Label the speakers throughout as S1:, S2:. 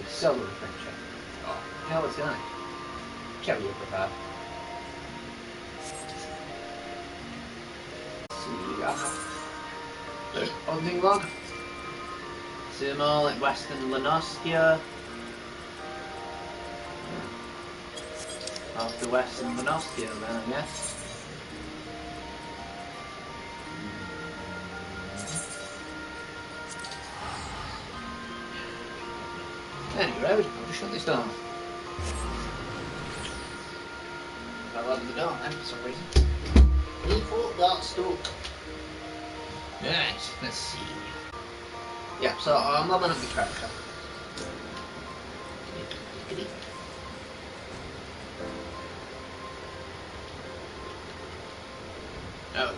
S1: solo adventure. Oh, hell, it's tonight. Whichever you prefer. See, hunting log. Sumo, like Western Lenoskia. Off the Western Lenoskia then, I guess. Anyway, I'll just shut this door. I locked the door then for some reason. Default got stuck. Right, let's see. Yeah, so I'm leveling up the character. Oh.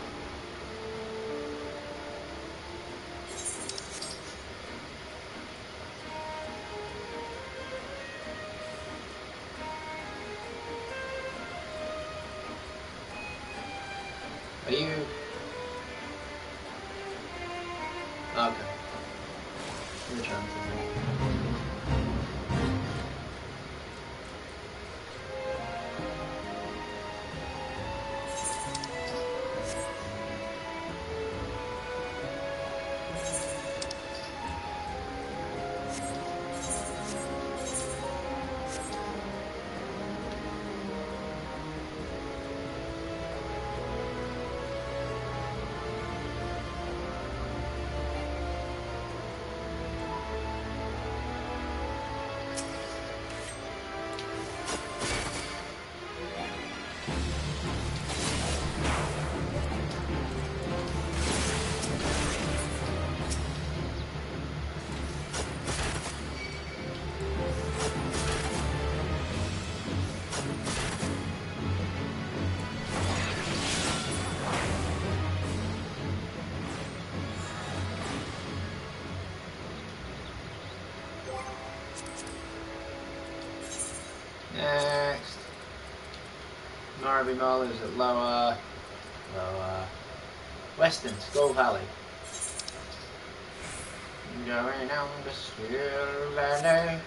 S1: Are you? Okay. You're trying to. Next. Norby Mall is at lower. Western Skull Valley. Going down the Skull Valley.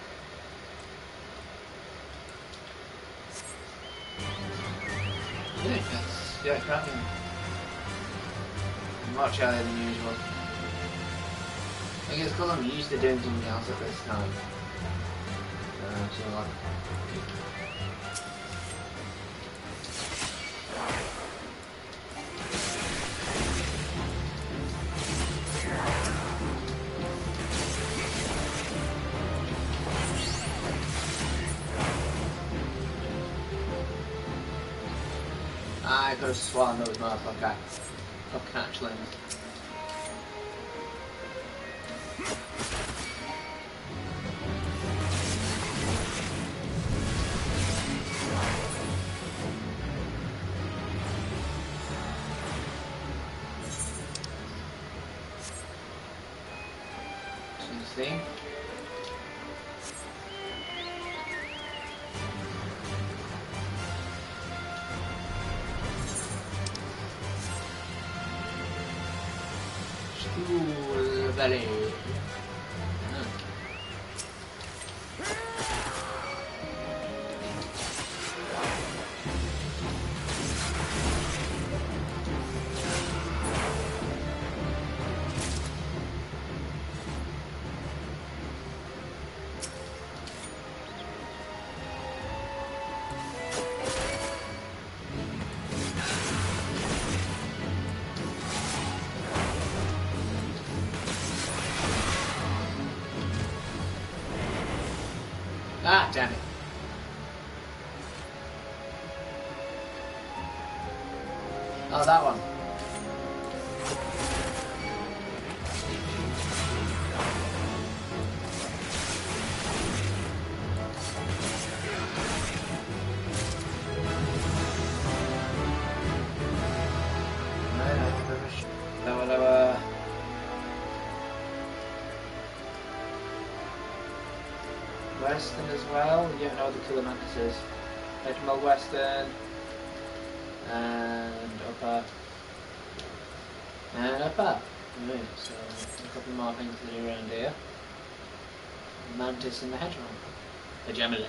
S1: Yeah, that's cracking. Much earlier than usual. I think it's because I'm used to doing something else at this time. So like. I could have sworn those motherfucker catchlings. See? Skull Valley. Ah, damn it. Oh, that one. Lower. Western as well, you don't know the killer mantises. Edgemeld Western and upper and upper. Right, so a couple more things to do around here. Mantis and the Hedgehog. The Gemini.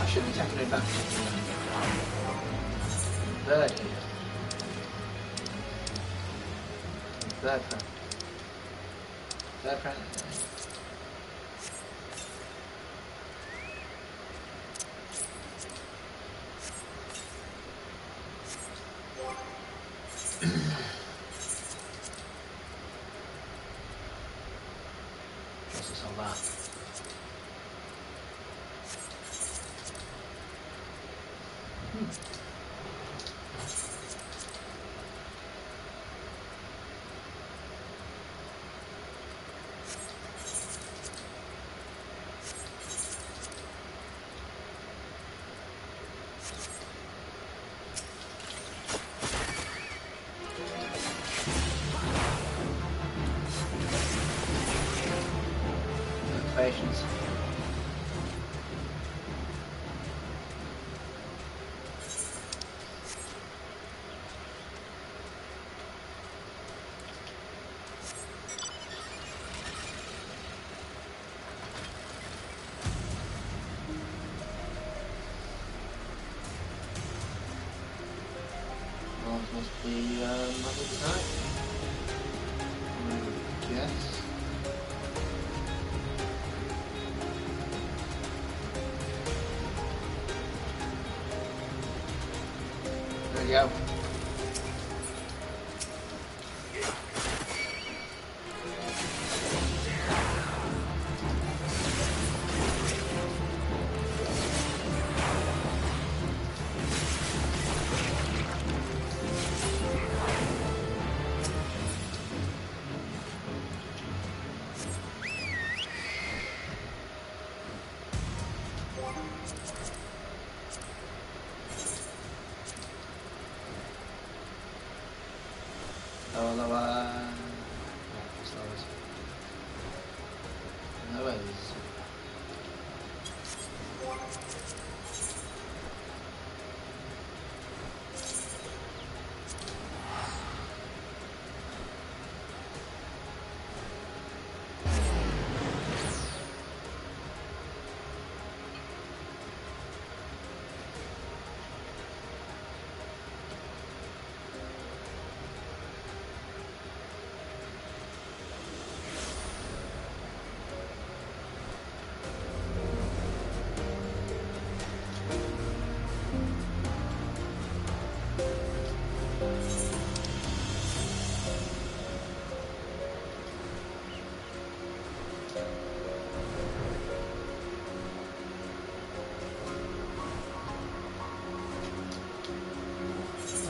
S1: I should be taking advantage of the bird here. Bird friend. Bird friend. What's this all about? Patience. Well, it must be another type. Yes. There we go.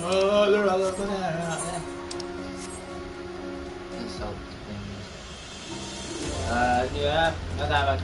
S1: Oh, they're all over there. Let's help things. Yeah, not that much.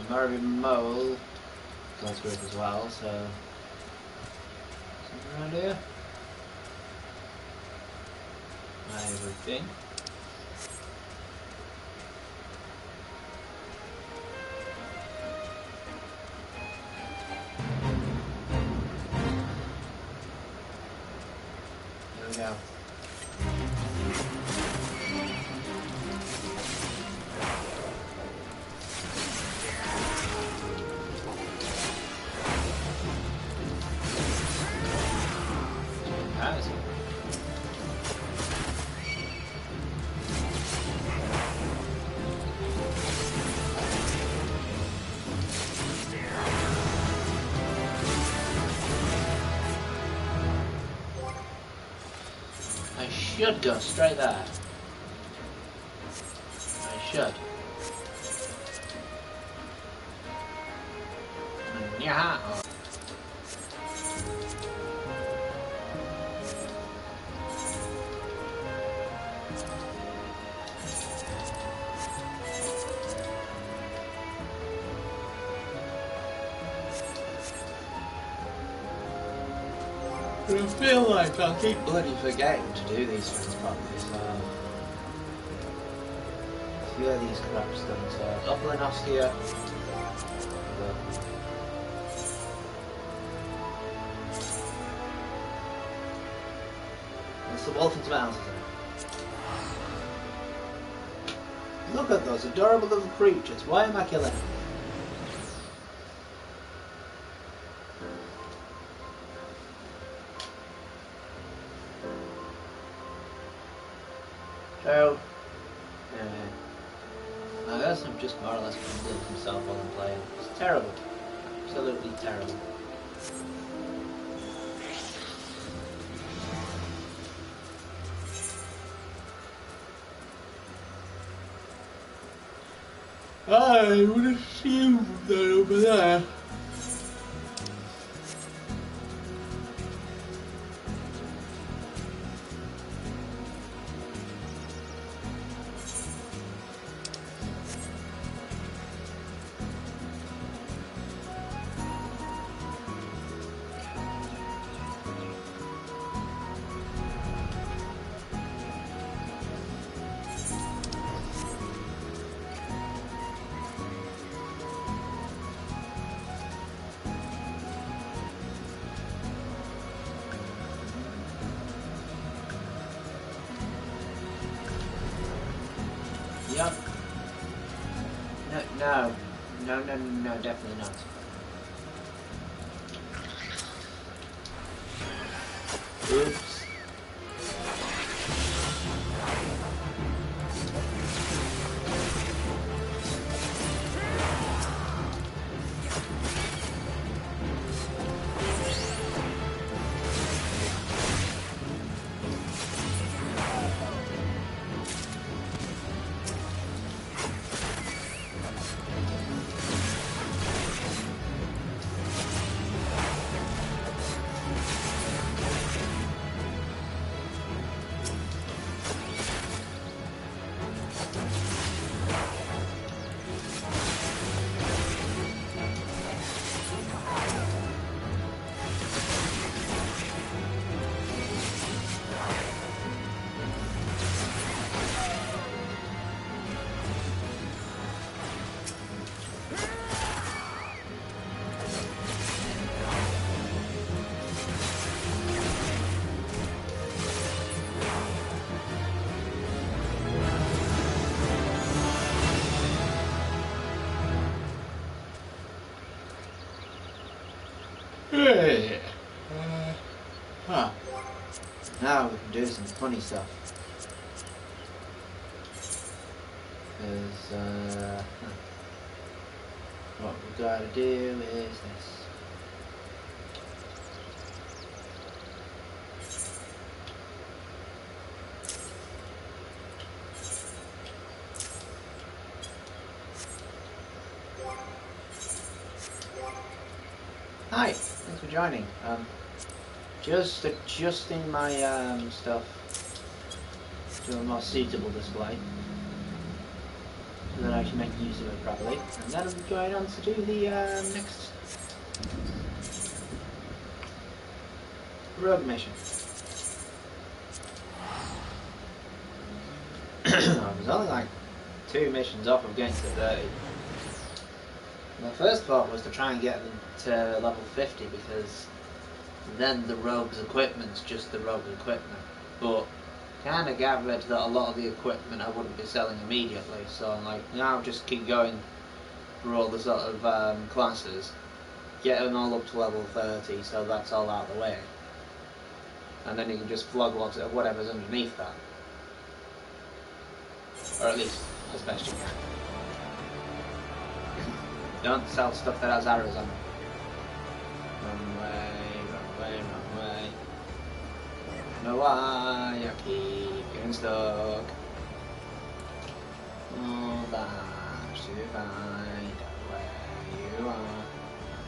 S1: Marvin Mole goes through it as well, so something around here. I would think. There we go. should go straight there. I should. Yeah. I feel like I keep bloody forgetting to do these things properly, so a few of these craps done, so Uplinos here. It's the wolf and some houses in it. Look at those adorable little creatures, why am I killing them? So, I guess I'm just more or less going to himself while I'm playing. It's terrible. Absolutely terrible. I would assume that over there. Yep. No, definitely not. Oops. Now we can do some funny stuff. Because, what we've got to do is this. Hi, thanks for joining. Just adjusting my stuff to a more suitable display so that I can make use of it properly. And then I'm going on to do the next rogue mission. I was only like 2 missions off of getting to 30. My first thought was to try and get them to level 50 because then the rogue's equipment's just the rogue equipment. But kind of gathered that a lot of the equipment I wouldn't be selling immediately, so I'm like, now I'll just keep going for all the sort of classes, get them all up to level 30, so that's all out of the way. And then you can just flog whatever's underneath that. Or at least, as best you can. Don't sell stuff that has arrows on it. Run away, run away, run away. No why I keep getting stuck. All that's to find out where you are.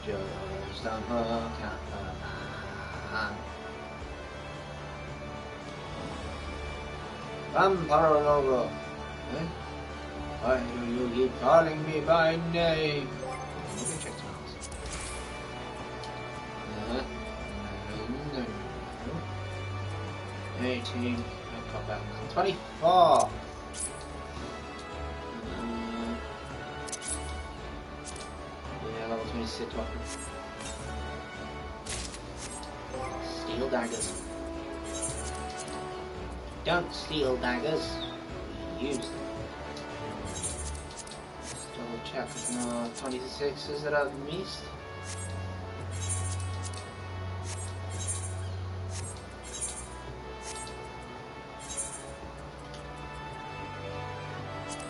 S1: Just don't look at the man. Vampire logo. Eh? Why do you keep calling me by name? Let me check the 18. I've got that now. 24. Yeah, level 26 weapon. Steel daggers. Don't steal daggers. Use them. Let's double check. No 26s that I've missed.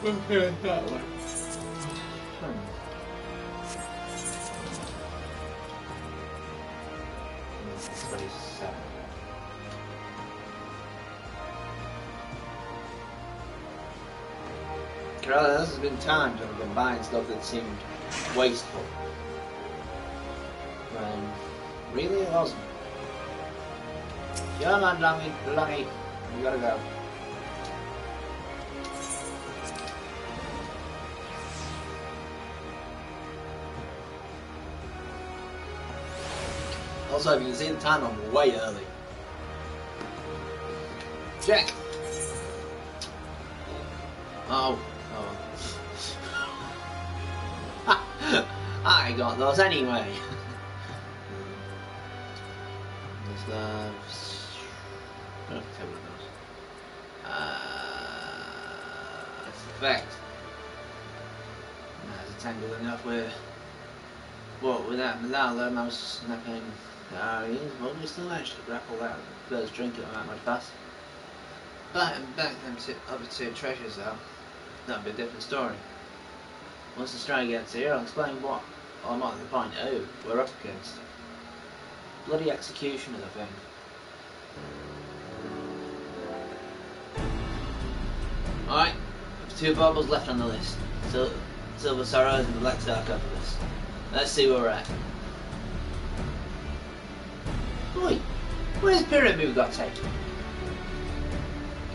S1: Okay, that one. 27. Carol, this has been times when I've been buying stuff that seemed wasteful. When really it wasn't. Come on, Longy, you gotta go. Also, if you can see the time, I'm way early. Check. Oh. I got those anyway. There's gloves. I don't know if those. That's the fact. There's a tangle enough with what with that Malala I was snapping the areas. Well, we still managed to grapple that first drink at that much fast. But and back them other two treasures though. That'd be a different story. Once the stray gets here, I'll explain what I'm at the point who we're up against. Bloody executioner, I think. Alright, there's 2 baubles left on the list. Silver Sorrows and the Black Sarcophagus. Let's see where we're at. Oi, where's Pyramid got taken?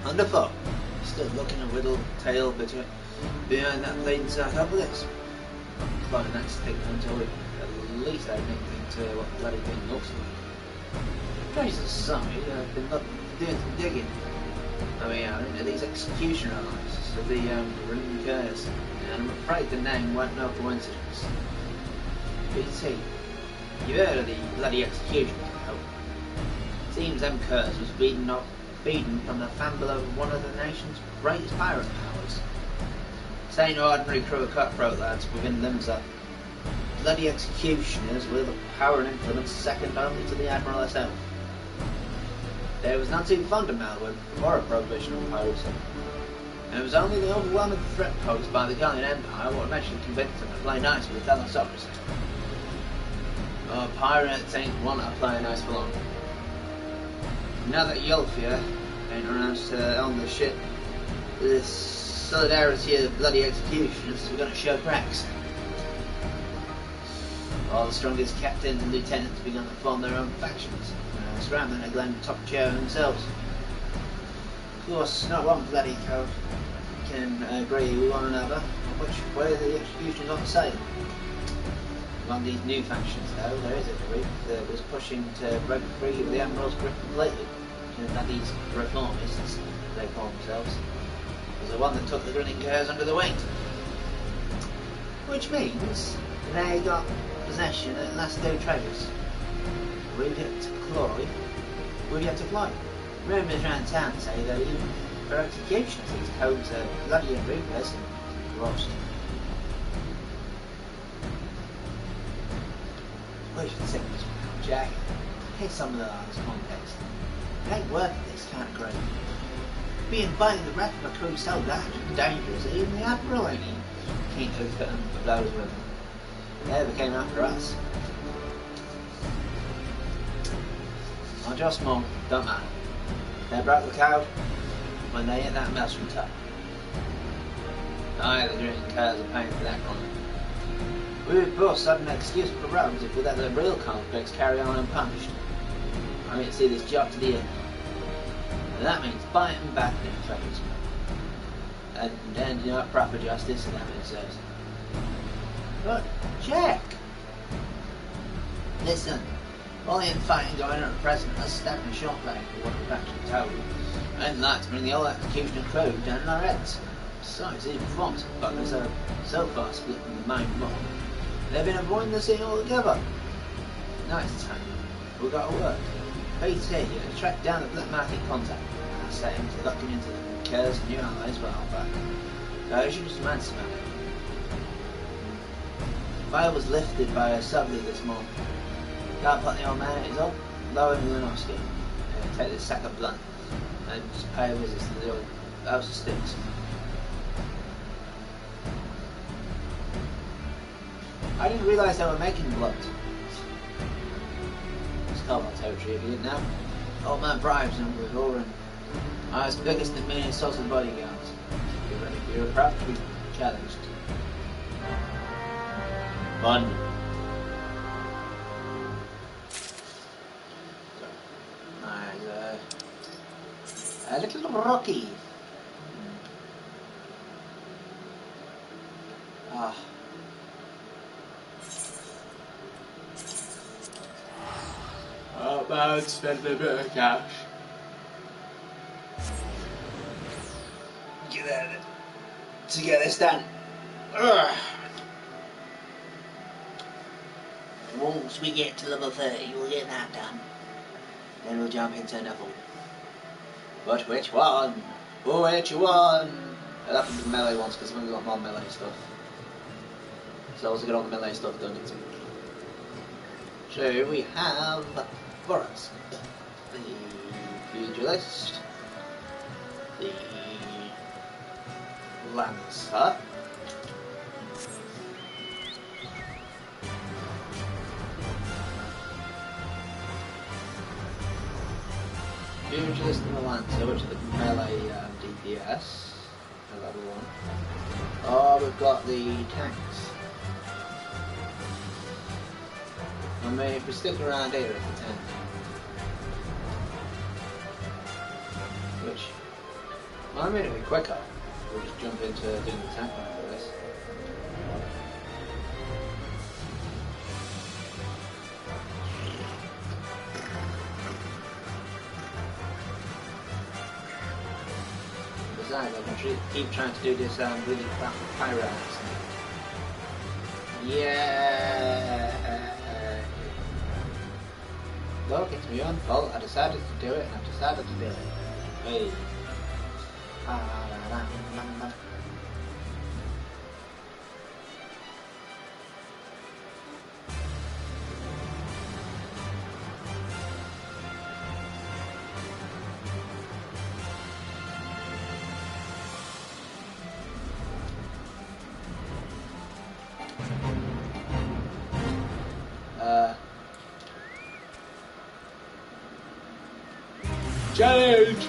S1: Underfoot. Still looking a little tail behind that bleeding sarcophagus. Finding that stick until we at least add anything to what the bloody thing looks like. Jesus, sorry, I've been doing some digging. I mean, into these executioner analysis of the running curse, and I'm afraid the name weren't no coincidence. BT, you heard of the bloody executioner, though? Seems them curs was beaten from the famble of one of the nation's greatest pirate powers. This ain't no ordinary crew of cutthroat lads within limbs of bloody executioners with a power and influence second only to the Admiral herself. They was not too fond of Melbourne before a prohibition on piracy, and it was only the overwhelming threat posed by the Gallian Empire what eventually convinced them to play nice with telesocracy. Oh, pirates ain't one to play nice for long. Now that Yulfia ain't around to own the ship, the solidarity of the bloody executioners we're gonna show cracks. All the strongest captains and lieutenants begun to form their own factions, scrambling to claim the top chair themselves. Of course, not one bloody code can agree with one another on which way the executioners ought to sail. Among these new factions, though, there is a group that was pushing to break free of the Admiral's grip completely, and that these reformists, they call themselves, was the one that took the grinning curs under the wing. Which means they got possession of the last 2 treasures. We've yet to fly. Rumours around town say that even for executioners these codes are bloody and ruthless and lost. We should sing this one, Jack. Here's some of the last context. It ain't worth this kind of grade. Being fighting the rest of a crew so large and dangerous that even the Admiral ain't keen to fit them for blows with them. They ever came after us. Or just more, don't matter. They broke the code when they hit that maelstrom top. Aye, the green cars are paying for that crime. We would both have an excuse for rogues if we let the real convicts carry on unpunished. I mean to see this job to the end. And that means biting back in face. And ending up proper justice, and that makes sense. But, Jack! Listen, all the infighting going on at present has stabbed a short leg for what we've actually told. I'd like to bring the whole execution crew down on our heads. Besides, these performance buggers are so far split from the main mob. They've been avoiding the scene altogether. Now it's time. We've got to work. Pete's here, you're to track down the black market contact. I set him to look him into the cares and new allies well back. So I should just manage about it. Fire was lifted by a sublead this morning. Can't put the old man at his up, lower him than Oscar. Take this sack of blunt and just pay a visit to the old house of sticks. I didn't realise they were making blunt. It's cobalt territory if you didn't know. Old man bribes them with all and I was biggest and meanest sorts of bodyguards. Get ready for your craft to be challenged. Fun. A little rocky. Ah. Oh man, spending a bit of cash. Get at it. To get this done. Ugh. Once we get to level 30, we'll get that done. Then we'll jump into level. But which one? Which one? I'll have to do the melee ones because we've got more melee stuff. So let's get all the melee stuff done. So we have for us the Pugilist, the Lancer, Pugilist and the Lancer, which are the melee DPS, level 1. Oh, we've got the tanks. I mean, if we stick around here at the tank, which, well, I mean, it'll be quicker. We'll just jump into doing the tank after this. Besides, I can keep trying to do this really crap pyro. Yeah. Look, it's my own fault. I decided to do it, and I decided to do it. Hey. Challenge!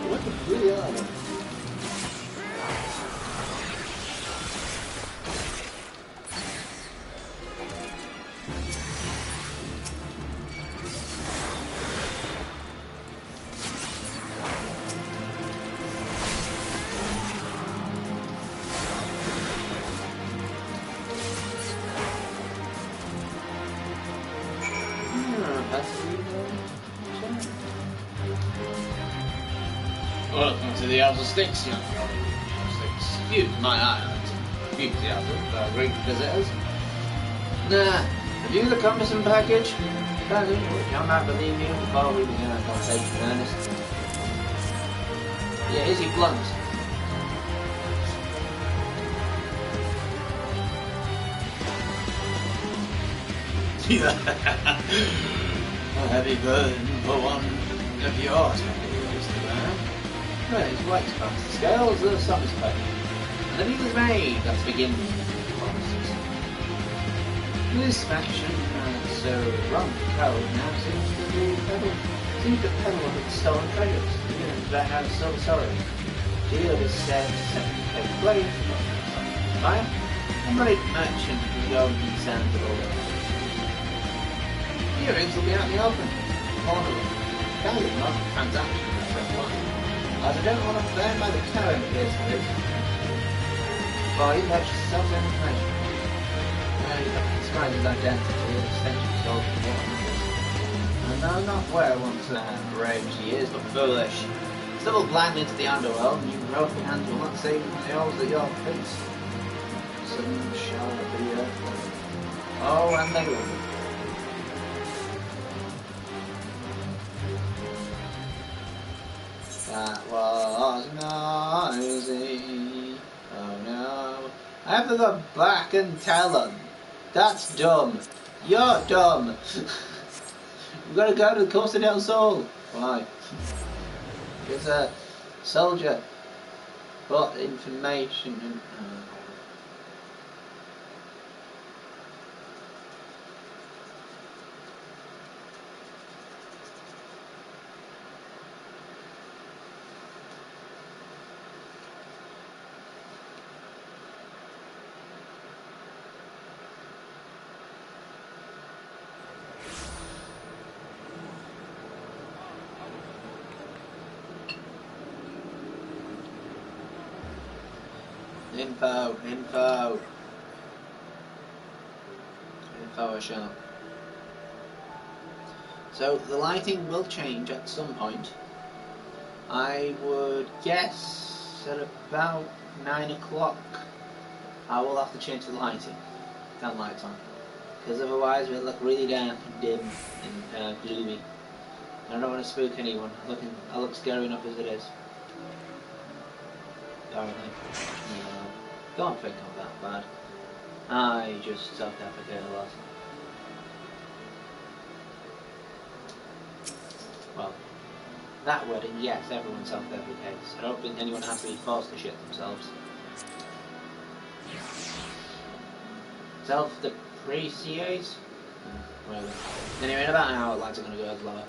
S1: What the really are they? Welcome to the House of Sticks, young Sticks. Excuse my island. Excuse the other great visitors. Nah, have you the cumbersome package? That's which I might believe you before we begin our conversation in earnest. Yeah, is he blunt? A heavy burden for one of yours. No, his weight's past the scales of the summer's pay. And the deal is made. Let's begin. This faction, so wrong code now seems to be settled. Seems to peddle up its stolen treasures, even back out of silver celery. Deal is said to take place, fire, a married merchant with golden sands of all. Earrings will be out in the open, vulnerable. Kind of not a transaction at some point, as I don't want to burn by the current case of it. Well, he purchased self-owned information. He described his identity as essentially sold for $400. And I'm not where I want to rage he is, but foolish. Stumble blindly into the underworld, and you groping hands will not save you from the holes at your feet. Some shall be oh, and they will. That was noisy. Oh no. I have to go back and tell them. That's dumb. You're dumb. We've got to go to the Costa del Sol. Why? Because a soldier brought information and... Info I shall. So the lighting will change at some point. I would guess at about 9 o'clock I will have to change the lighting. Turn lights on. Because otherwise we'll look really damp and dim and gloomy. I don't want to spook anyone. I look scary enough as it is. Apparently. No. Don't think I'm that bad. I just self-deprecate a lot. Well, that wedding, yes, everyone self-deprecates. I don't think anyone has to be forced to shit themselves. Self-depreciate? Really. Anyway, in about an hour, lights are going to go lower.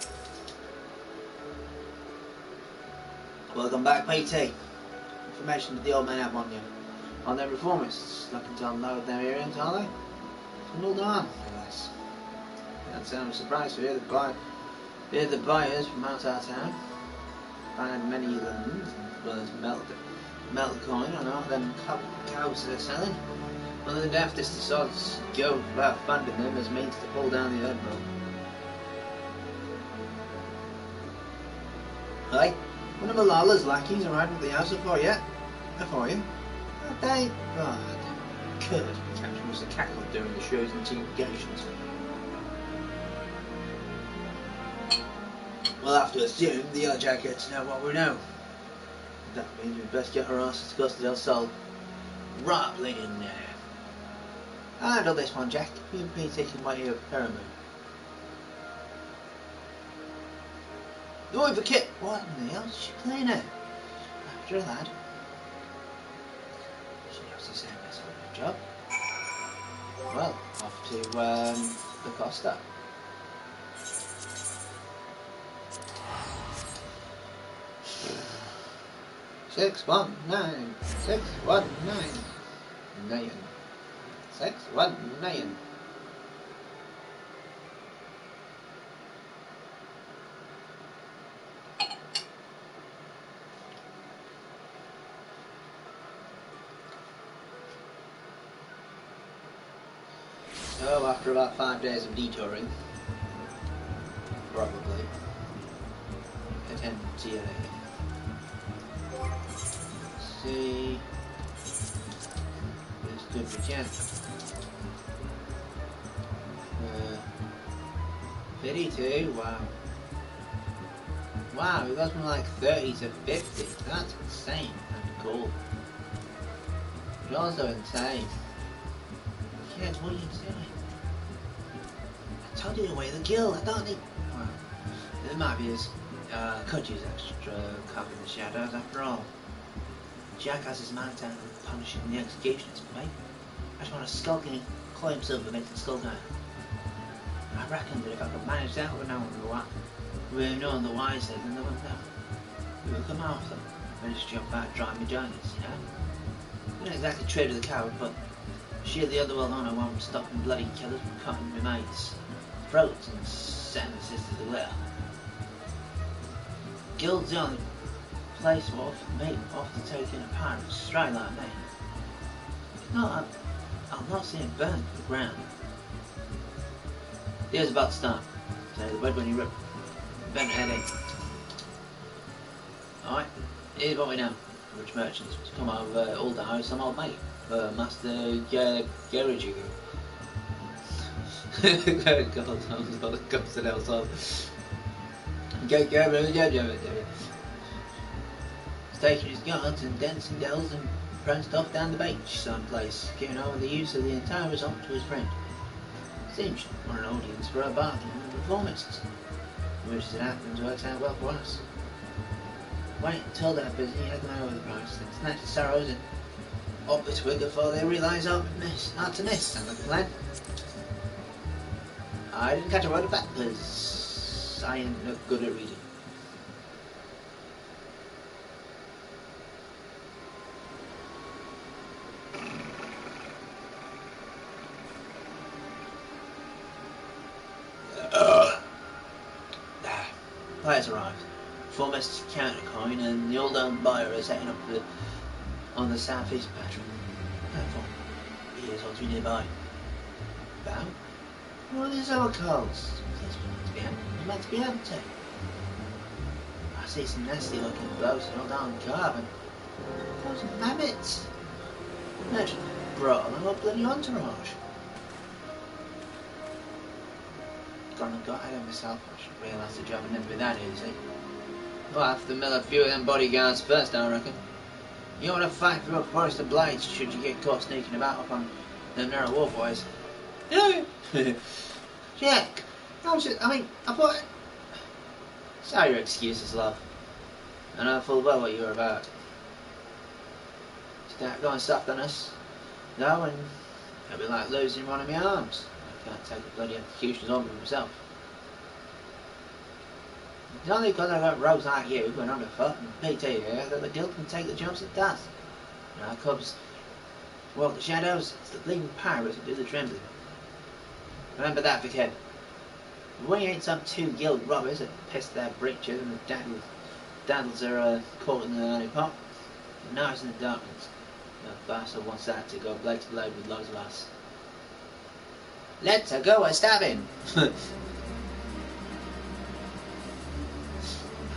S1: Welcome back, PT. Information that the old men have on you. On their reformists, looking to unload their earrings, are they? Well done, yes. Can't say I'm surprised to hear the buyers from out our town find many lands, as well as melt coin on all them cows they're selling. One of the daftest of sods go about funding them as means to pull down the earth bill. Hey, one of Malala's lackeys arrived at the house before you. Before you. They... Oh, Kurt was the cackle during the show's interrogations. We'll have to assume the other jackets know what we know. That means we best get our asses to Costa del Sol. Right up in there. I'll handle this one, Jack. You and me taking my ear of Paramount. Going for Kit. What in the hell's she playing at? After a lad. She knows the same as a job. Well, off to the Costa. Six, 1, 9, 6, 1, 9, 9, 6, 1, 9. So after about 5 days of detouring, probably attend to you. See, this could be Jen. 52, wow. Wow, it goes from like 30 to 50. That's insane and cool. But also insane. Kid, what are you doing? I told you to weigh the guild, I don't need... Well, it might be his... could use extra cover in the shadows after all. Jack has his mind down with punishing the executioners, mate. I just want to skulk and call himself a bit and skull down. I reckon that if I could manage that, I would know what. We're none the wiser than the one now. We will come after them. We'll just jump out and drive me donuts, you know? We're not exactly trade of the coward, but she the other well-known won't stop them bloody killers from cutting my mates' throats and setting the sisters away. Guild's the only place off me off to take in a pirate straight like me. If not, I'll not see him burn to the ground. The deal's about to start. So the word when you rip. Bent heading. Alright, here's what we know. Rich merchants come out of all the house, some old mate. Master Garager. God, I'm not a constant else on. He's taking his guards and dents and dells and pranced off down the beach someplace, giving over the use of the entire resort to his friend. Seems for an audience for a bargain and reformists. Which as it happens works out well for us. Wait until they're busy heading over the price, then snatch the sorrows and up the twig before they realise how to miss, and the plan. I didn't catch a word of that because I ain't no good at reading. Players arrived. Foremost countercoin and the old buyer is setting up on the southeast platform. He is ought to be nearby. Bow? What is our calls? It's meant to be empty. I see some nasty looking blokes and all down carbon. Those mammoths. Merchant brought them up bloody entourage. Gone and got ahead of myself. I should realise the job would never be that easy. We'll have to mill a few of them bodyguards first, I reckon. You want to fight through a forest of blades should you get caught sneaking about up on them narrow walkways. No! Jack! I thought... Sorry your excuses, love. I know full well what you were about. Start going soft on us, though, and it'll be like losing one of my arms. I can't take the bloody executions on with myself. It's only because I've got rogues like you going underfoot and PT here that the guild can take the jumps it does. You know, cubs walk the shadows, it's the bleeding pirates who do the trembling. Remember that, Vickhead. We ain't some two guild robbers that piss their breeches and the daddles are caught in the honey pot. Now it's in the darkness. The bastard wants that to go blade to blade with loads of us. Let's go and stab him! I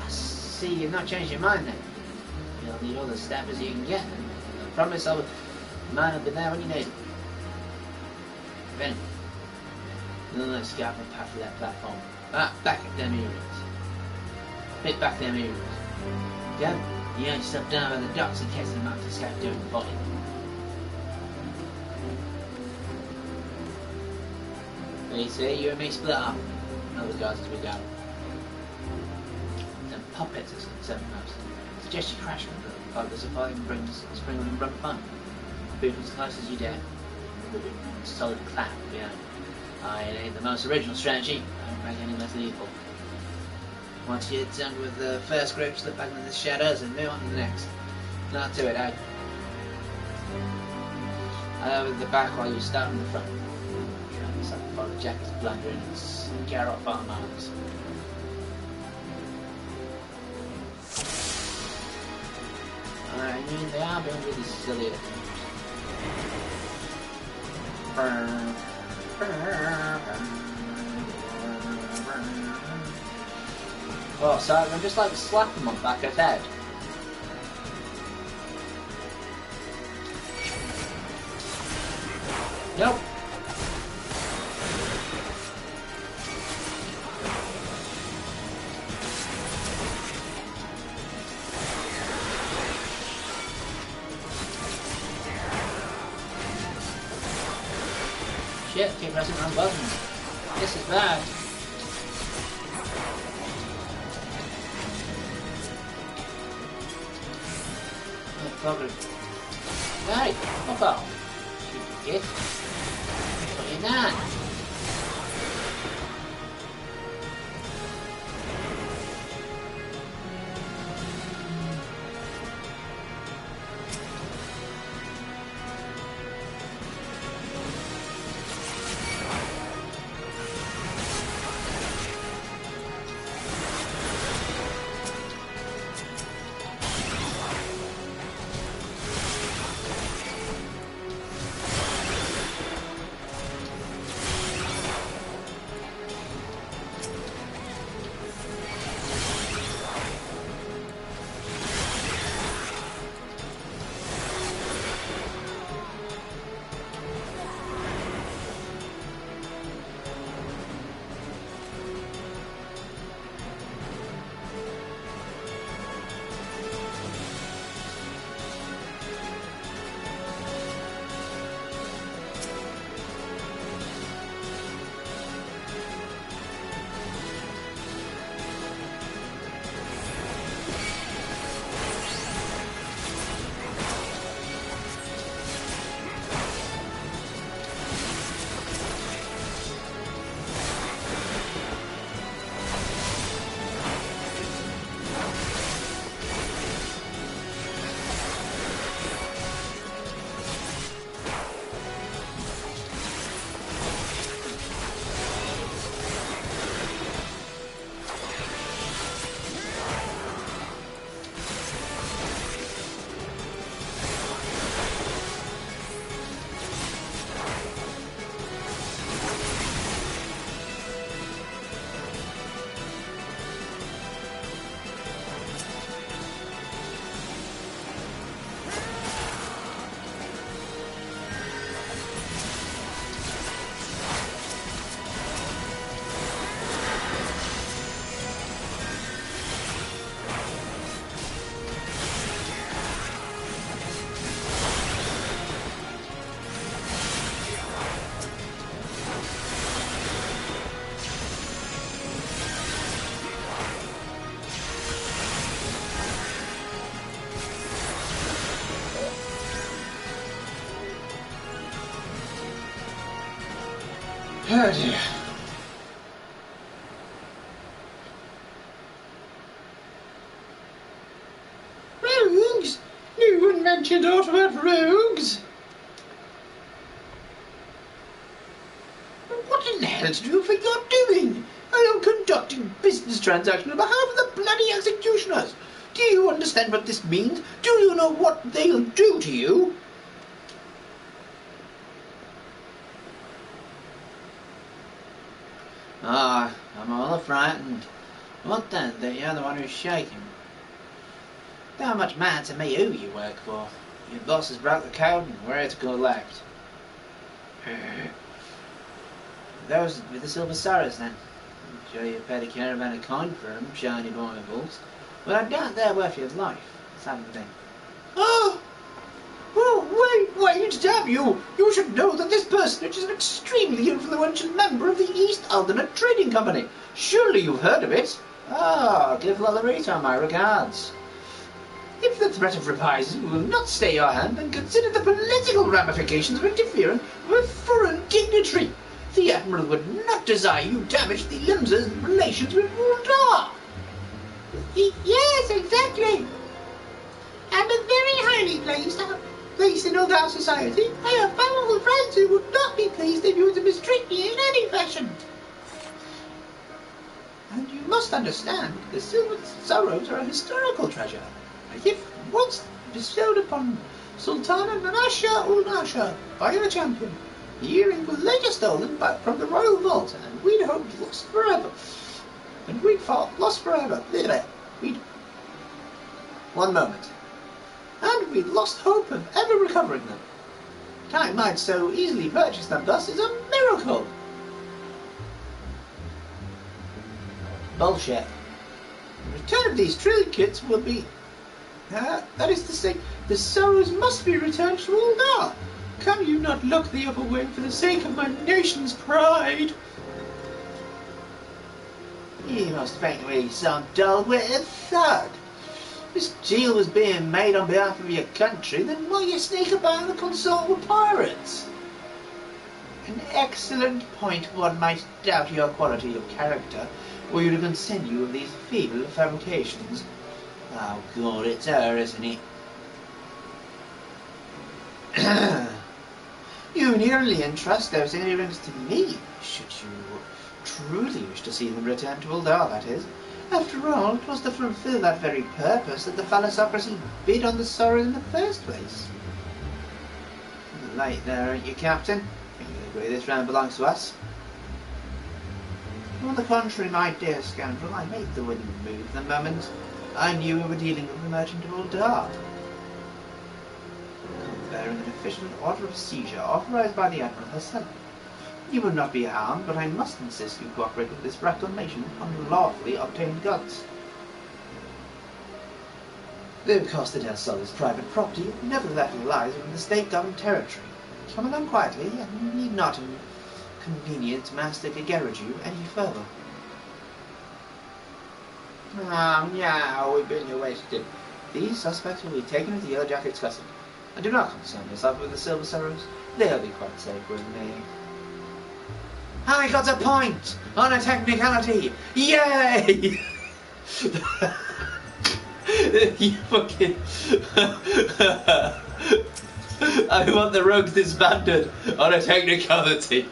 S1: see you've not changed your mind then. You'll need all the stabbers you can get. I promise mine will be there when you need it. Venom. Let's go up and path for that platform. Back at them earrings. Bit back them earrings. Go. You ain't yourself down by the docks in case the monks escape doing the body. BT, you and me split up. Another guards as we go. Them puppets are seven most. Suggest you crash with the focus if I can spring on and run fun. Move as close as you dare. With a solid clap behind. It ain't the most original strategy. I don't make any less lethal. Once you're done with the first group, slip back into the shadows and move on to the next. Not to it, eh? I over the back while you start in the front. Trying to suck for the jacket's blundering and get off bottom arms. I mean, they are being really silly at times. Oh, so I'm just like slap them on the back of the head. Nope. Shit, keep pressing the wrong button. This is bad. Probably. Hey, fuck off. Stupid git. What are you doing? Oh dear. Rogues? You wouldn't mention a daughter about rogues? What in hell do you think you're doing? I am conducting business transactions on behalf of the bloody executioners. Do you understand what this means? Do you know what they'll do to you? Ah, I'm all frightened. What then, that you're the one who's shaking? Don't much matter to me who you work for. Your boss has broke the code and we're here to collect. Those with the silver sorrows then. I'm sure you paid a caravan of coin for them, shiny Bibles. But I doubt they're worth your life. Let's have them then. Oh! Wait, damn you! You should know that this personage is an extremely influential member of the East Aldernet Trading Company. Surely you've heard of it. Ah, give Lollerito my regards. If the threat of reprisal will not stay your hand, then consider the political ramifications of interfering with a foreign dignitary. The Admiral would not desire you damage the Limsa's relations with Uldar. Yes, exactly. I'm a very highly placed in Uldar society. I have powerful friends who would not be pleased if you were to mistreat me in any fashion. And you must understand, the Silver Sorrows are a historical treasure. A gift once bestowed upon Sultana Nanasha ul Nasha by her champion. The earring was later stolen from the royal vault, and we'd hoped lost forever. And we'd thought lost forever. One moment. And we'd lost hope of ever recovering them. Time might so easily purchase them thus is a miracle. Bullshit. The return of these trinkets will be... that is to say, the sorrows must be returned to Uldar. Can you not look the other way for the sake of my nation's pride? You must think me some dull-witted thug. This deal was being made on behalf of your country, then why you sneak about and consult with pirates? An excellent point. One might doubt your quality of character were you to continue with these feeble fabrications. Oh God, it's her, isn't it? You nearly entrust those earrings to me, should you truly wish to see them returned to Uldar, that is. After all, it was to fulfill that very purpose that the phallosocracy bid on the sorrows in the first place. Light there, ain't you, Captain? Think you agree this round belongs to us? On the contrary, my dear scoundrel, I made the winning move the moment I knew we were dealing with the merchant of Uldar. Bearing an official order of seizure authorized by the Admiral herself. You will not be harmed, but I must insist you cooperate with this reclamation of unlawfully obtained goods. Because the Del Sol is private property, it nevertheless lies within the state-governed territory. Come along quietly, and you need not inconvenience Master Gagaraju any further. Oh, no, we've been wasted. These suspects will be taken into the Yellow Jacket's custody. And do not concern yourself with the Silver Sorrows. They'll be quite safe with me. I got a point on a technicality. Yay! You fucking... I want the rogues disbanded on a technicality.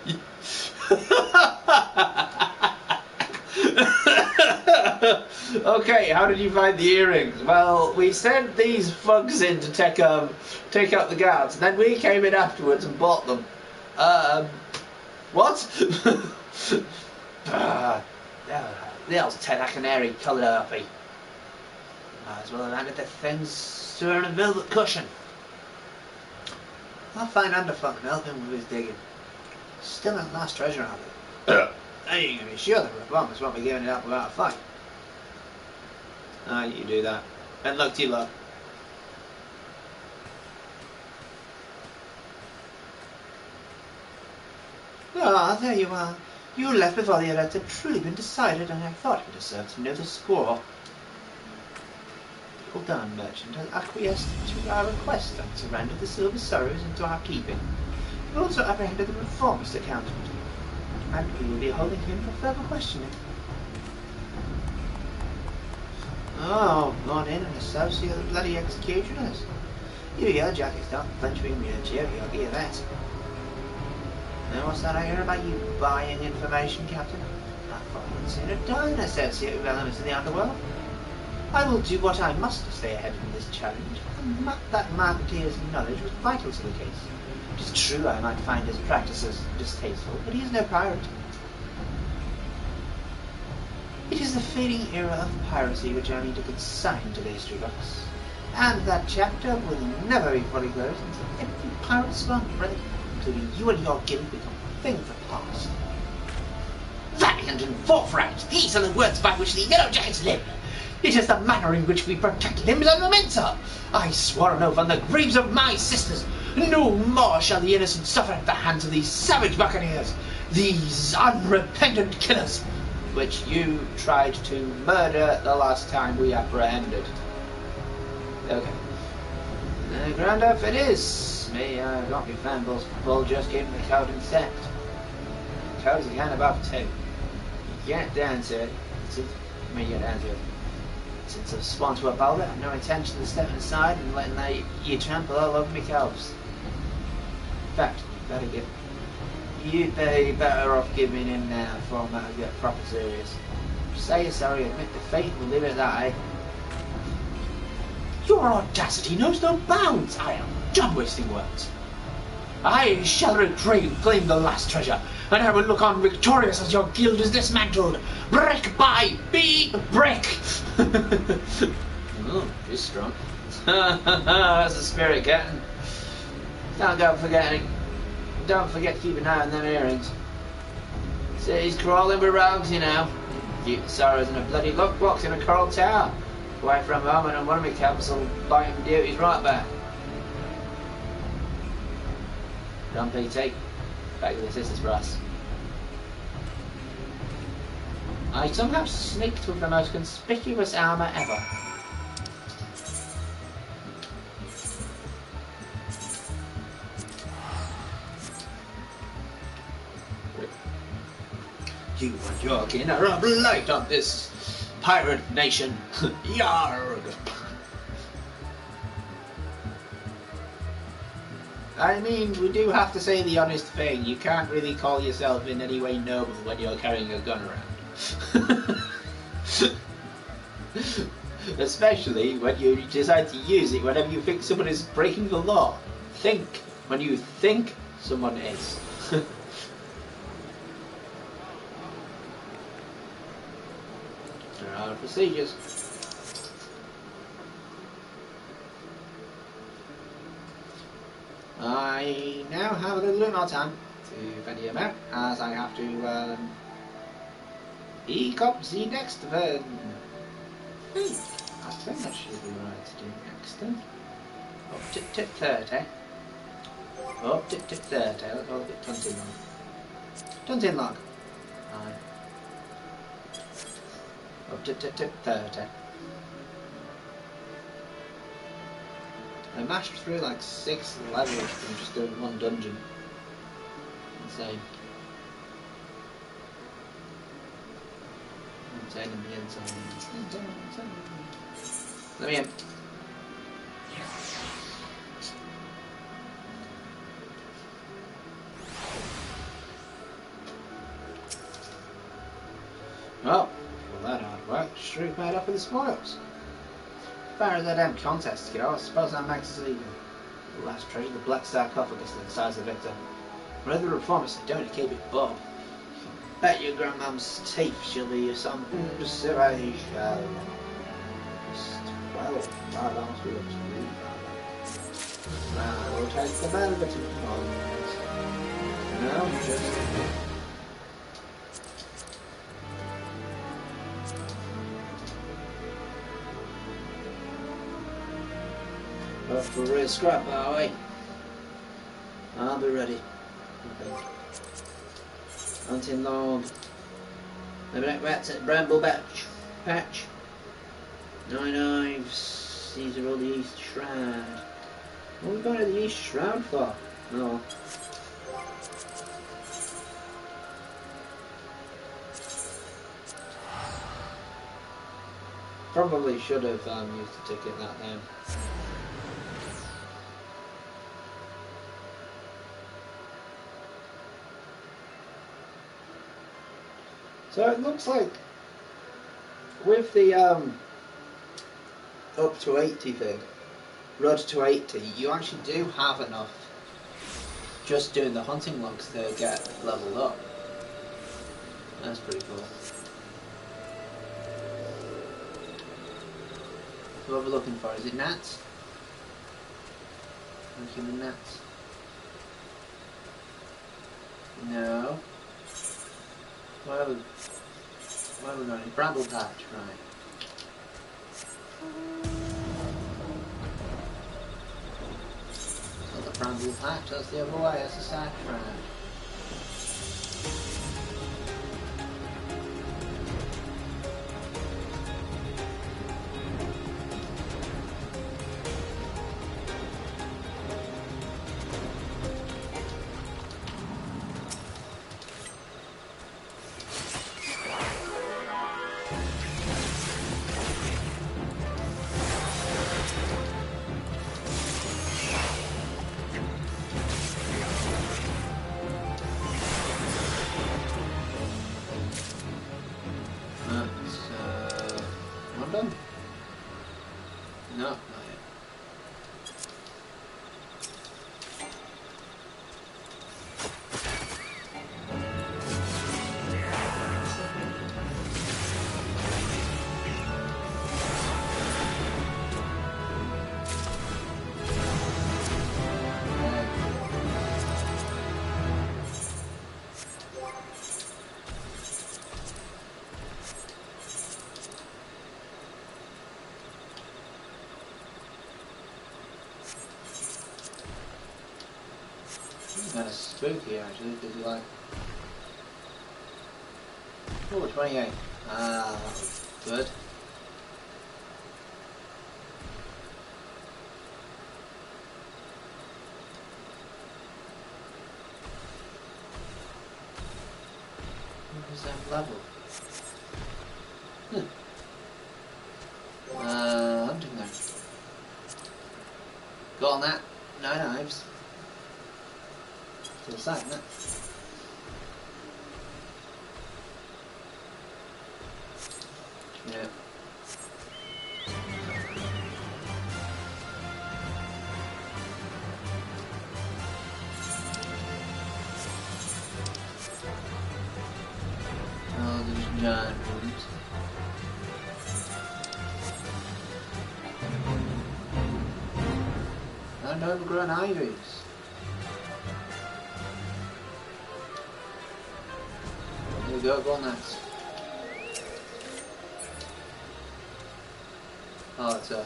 S1: Okay, how did you find the earrings? Well, we sent these thugs in to take out the guards, and then we came in afterwards and bought them. What? The old Ted Canary coloured harpy. Might as well have handed the things to her in a velvet cushion. I'll find Underfoot and help him with his digging. Still not last treasure, are they? You can be sure the reformers won't be giving it up without a fight. Ah, you do that. And luck to you lot. Ah, there you are. You left before the events had truly been decided, and I thought you deserved to know the score. The Uldar merchant has acquiesced to our request and surrendered the Silver Sorrows into our keeping. We've also apprehended the reformist accountant. and we will be holding him for further questioning. Oh, brought in an associate of the bloody executioners. You go, Jackie's don't flinch with me, Jimmy, I'll give you that. Now what's that I hear about you buying information, Captain? I thought you'd sooner die than associate with elements of the underworld. I will do what I must to stay ahead of this challenge, and that Marketeer's knowledge was vital to the case. It is true I might find his practices distasteful, but he is no pirate. It is the fading era of piracy which I mean to consign to the history books, and that chapter will never be fully closed until every pirate spawn break, including you and your guild, become a thing of the past. Valiant and forthright, these are the words by which the Yellow Jackets live. It is the manner in which we protect limbs and memento. I swore an oath on the graves of my sisters. No more shall the innocent suffer at the hands of these savage buccaneers, these unrepentant killers, which you tried to murder the last time we apprehended. Okay. Grand oath it is. May I not be fanballs for Bull just gave me the code and set. The code is again above 2. You get down to it. When you get down to it. Since I've spawned to a boulder, I have no intention of stepping aside and letting you trample all over me calves. In fact, you'd be better off giving in now before I might get proper serious. Say you're sorry, admit defeat, and we'll leave it at that, eh? Your audacity knows no bounds. I am done wasting words. I shall reclaim the last treasure, and I will look on victorious as your guild is dismantled, brick by brick. Oh, she's strong. That's the spirit, Captain. Don't forget to keep an eye on them earrings. See, he's crawling with rogues, you know. Cute sorrows in a bloody lockbox in a coral tower. Away from home, and one of my cabs will buy him duties right back. Done, PT. Back with the sisters for us. I somehow sneaked with the most conspicuous armour ever. You and your kin are a blight on this pirate nation. Yarg! I mean, we do have to say the honest thing. You can't really call yourself in any way noble when you're carrying a gun around. Especially when you decide to use it whenever you think someone is breaking the law. Think when you think someone is. There are procedures. I now have a little bit more time to fend him out, as I have to e-cop the next one. I think that should be right to do next then. Up to 30. Up to 30. Let's call it 20 log. 20 log. Aye. Up to 30. I mashed through like 6 levels from just doing one dungeon. Insane. Insane and the insane. Let me in. Well, that hard work. Shrew made up with the spoils. As far as that damn contests go, I suppose that makes us even. The last treasure, the black sarcophagus to the size of Victor. Whether the reformers don't to keep it Bob. Bet your grandmum's teeth she'll be some observation. Just 12. Wow, that must be looks really bad. Now we'll take the velvety ones. No, just. Off for a real scrap, are we? I'll be ready. Okay. Hunting log. The black rats at Bramble Patch. 9 knives. These are all the East Shroud. What are we going to the East Shroud for? No. Probably should have used the ticket that then. So it looks like with the up to 80 thing, road to 80, you actually do have enough just doing the hunting logs to get leveled up. That's pretty cool. So what we're looking for, is it gnats? Human gnats? No. Where are we going? Bramble patch, right. Not the bramble patch, that's the other way, that's the side track. Done? No, not yet. Kind of spooky actually, because you're like, oh, 28. Ah, that was good. What level? Hunting knife. Got on that. 9 knives. To the side, isn't it? Yeah. Oh, there's giant rooms. And overgrown ivies. There we go on that. Oh, it's a...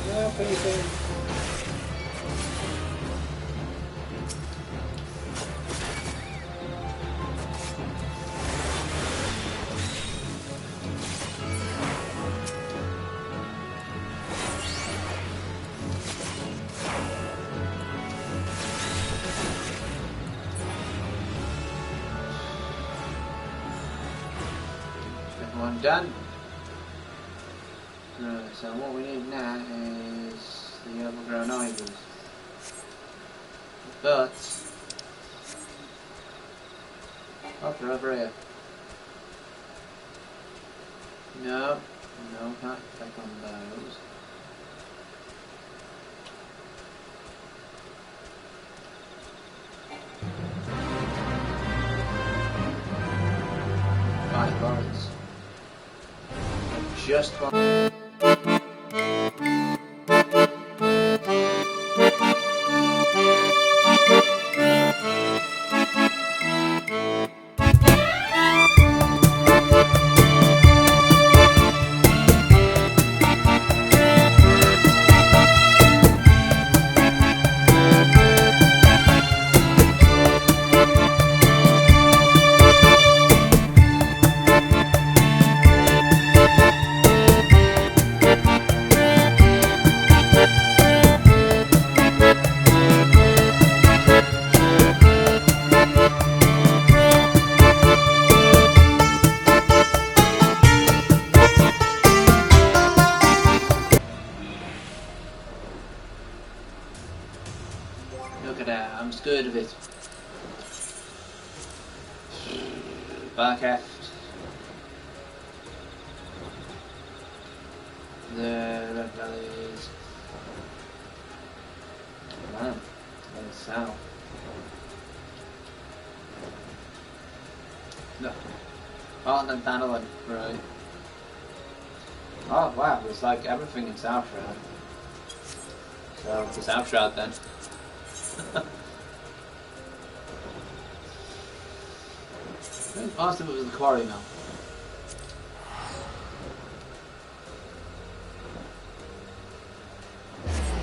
S1: Yeah, baby. One done. Right, so what we need now is the overgrown ivies. But they're over here. No, can't click on those. Right, Lawrence. Just one. back left. The red valleys. Man, going south. No. Oh, and then paneling, right. Oh wow, there's like everything in South Shroud. So, the South Shroud then. I asked if it was the quarry now.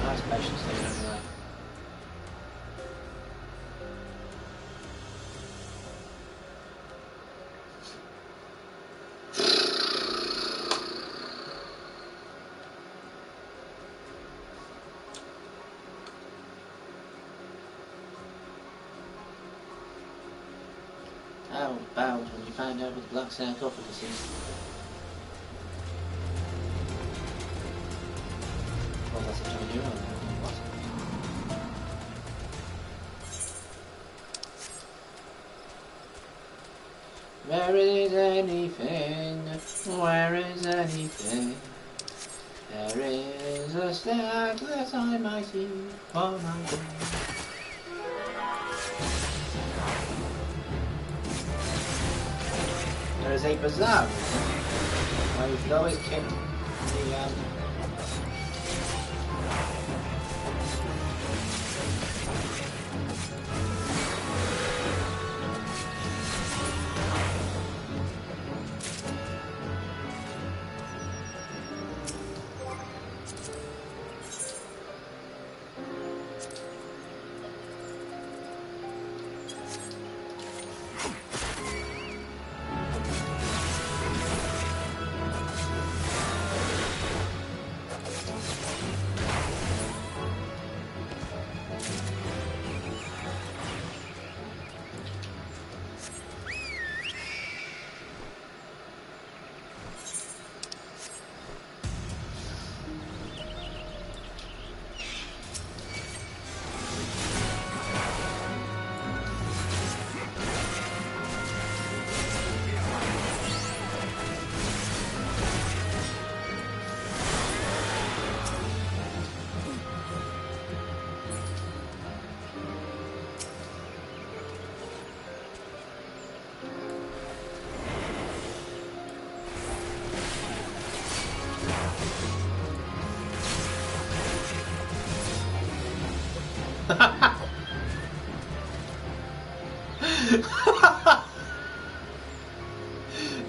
S1: Nice patience thing anyway. How about when you find out what the black sarcophagus is? Well, that's a Johnny Euro. What? Where is anything? Where is anything? There is a stag that I might see. Oh my God. There is a bazaar where you should always keep the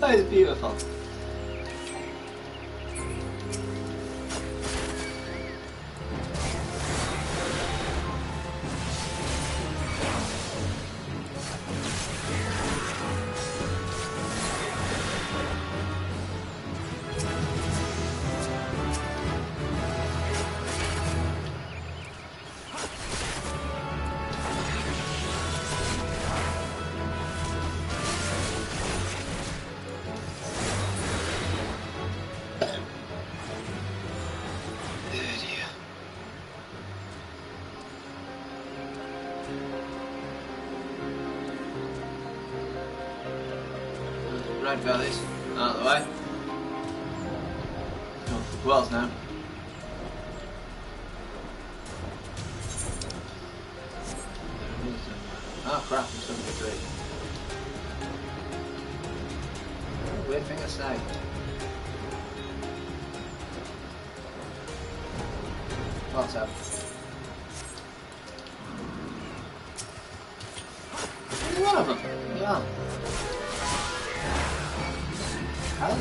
S1: That is beautiful. Red valleys, out of the way. Going for wells now. Oh crap, I'm stuck in a tree. Weird thing to say. What's up? One of them. Yeah. How?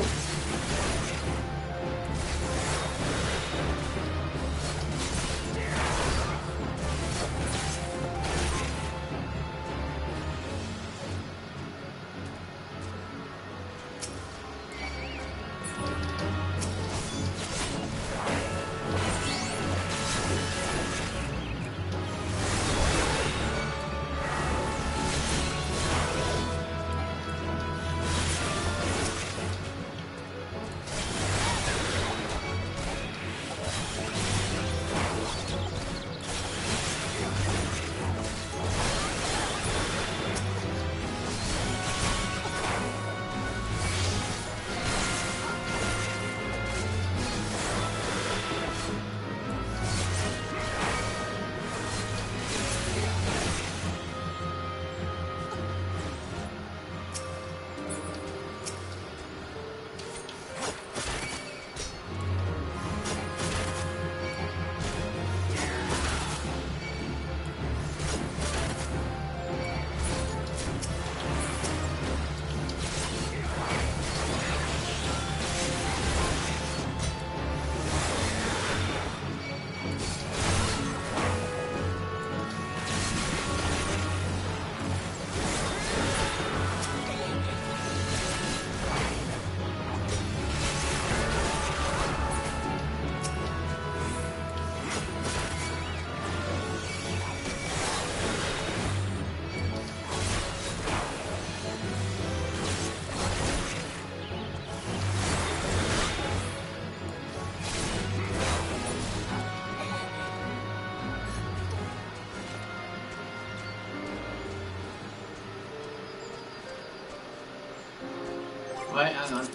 S1: Wait, hang on.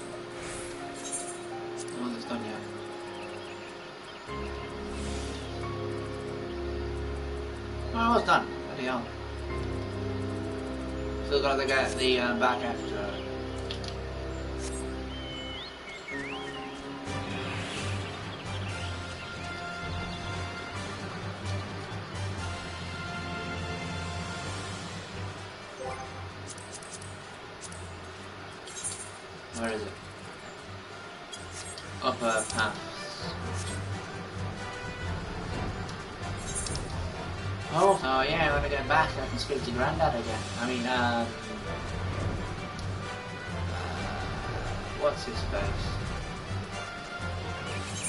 S1: No one's done yet. Oh, I was done. Bloody hell. Still gotta get the back after. Where is it? Upper path. Oh yeah, when I get back I can speak to Grandad again. I mean, what's his face?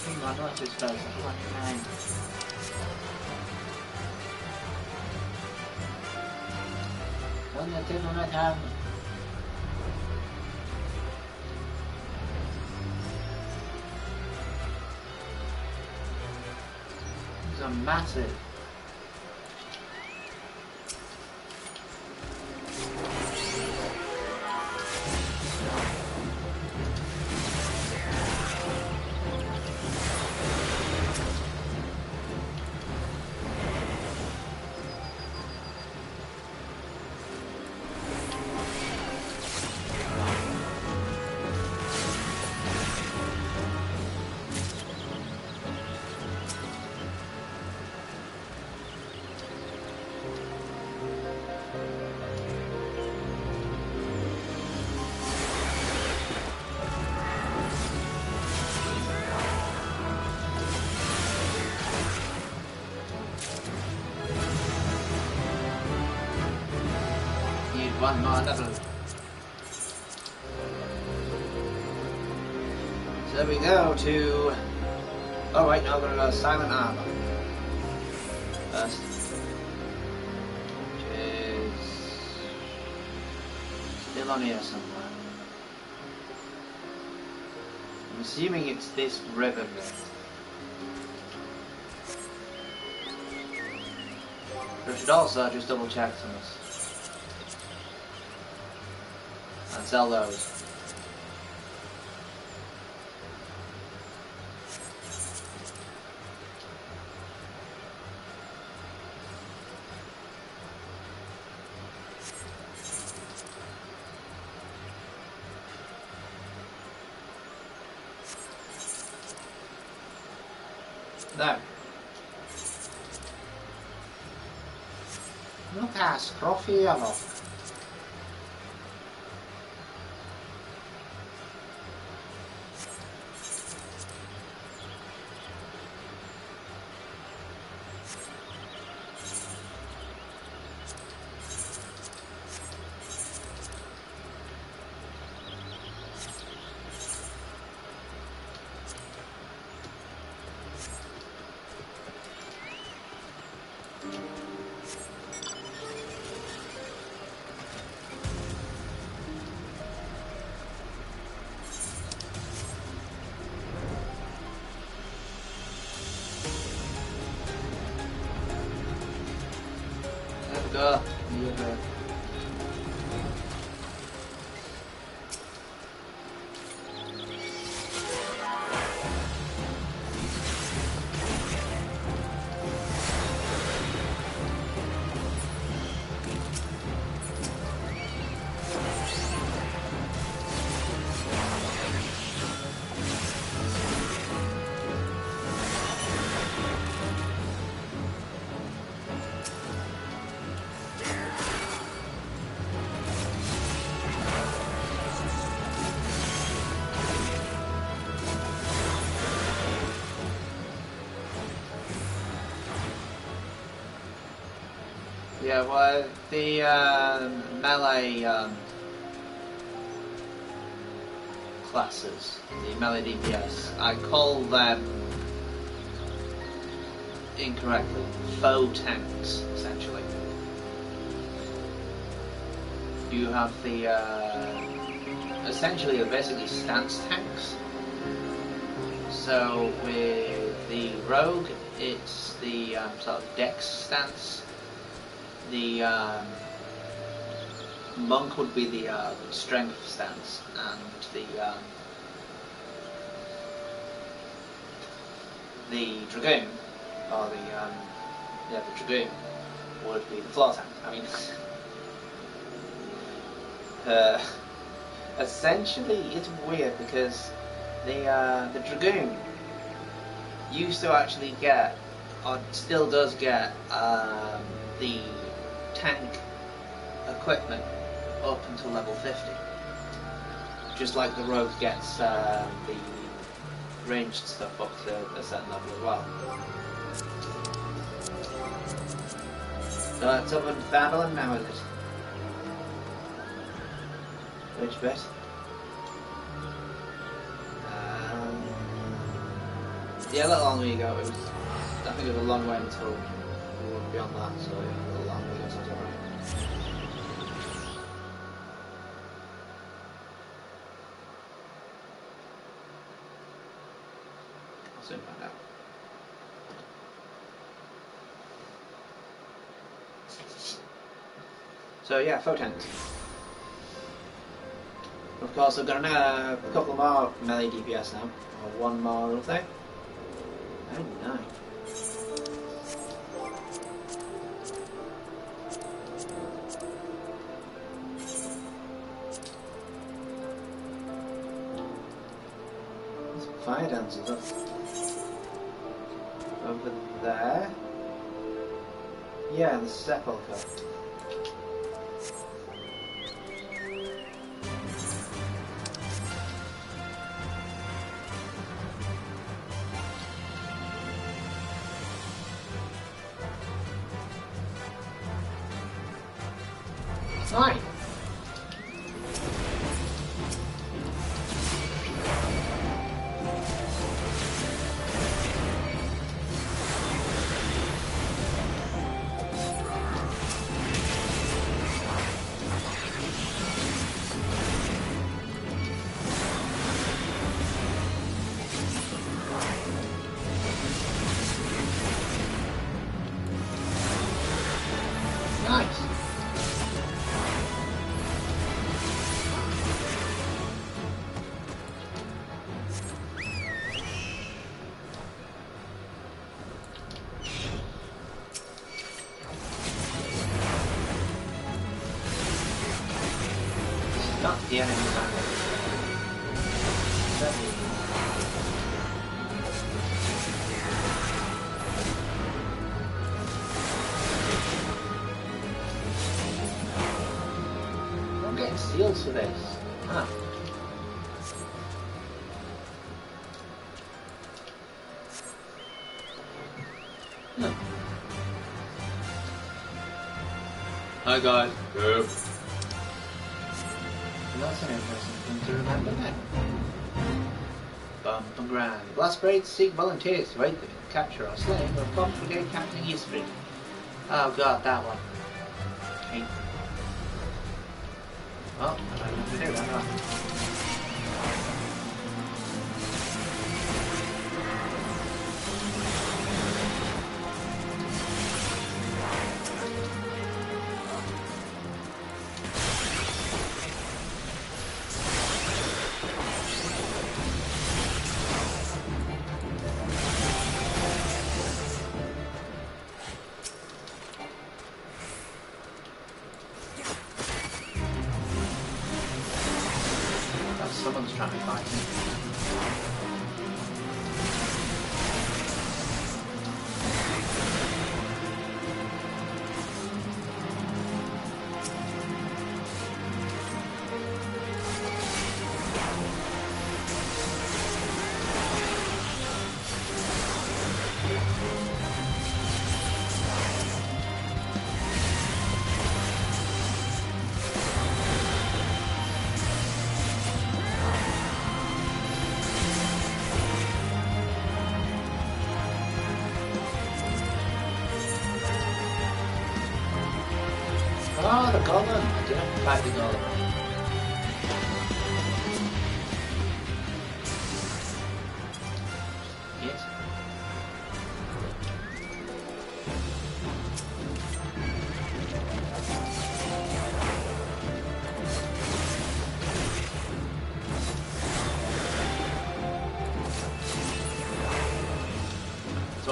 S1: Come on, what's his face? I forgot his name. ¿Dónde tengo una tabla? It's a massive. One more level. So we go to... Oh wait, now we're going to go Silent Armor first. Which is... still on here somewhere. I'm assuming it's this river bit. I should also just double check some of this. And sell those. There. Look at scruffy yellow. Go. Yeah. Yeah, well, the melee classes, the melee DPS, I call them incorrectly faux tanks, essentially. You have the essentially they're basically stance tanks. So with the rogue, it's the sort of dex stance. The monk would be the strength stance, and the dragoon, or the dragoon would be the floor tank. I mean, essentially it's weird because the dragoon used to actually get, or still does get, the tank equipment up until level 50, just like the rogue gets the ranged stuff up to a certain level as well. So it's up in Babylon now, is it? Which bit? Yeah, a little longer you go. It was, I think it was a long way until we were beyond that, so yeah, a little longer ago, so it's alright. I'll soon find out. So yeah, photons. Of course, I've got a couple more melee DPS now, or one more, will they? Oh, no. There's fire dancers up over there. Yeah, the sepulchre. Right. Nice. Not the enemy battle. I'm getting seals for this. Huh. Hi guys. Yep. That's an interesting thing to remember then. Bump and grind. Blast Parade seek volunteers to aid them in the capture or slaying of Bombs Brigade Captain Eastfleet. Oh god, that one. Hey. Well, I don't have to do that, right? Someone's trying to fight me. Oh, the golem! I do have to fight the golem. Yes.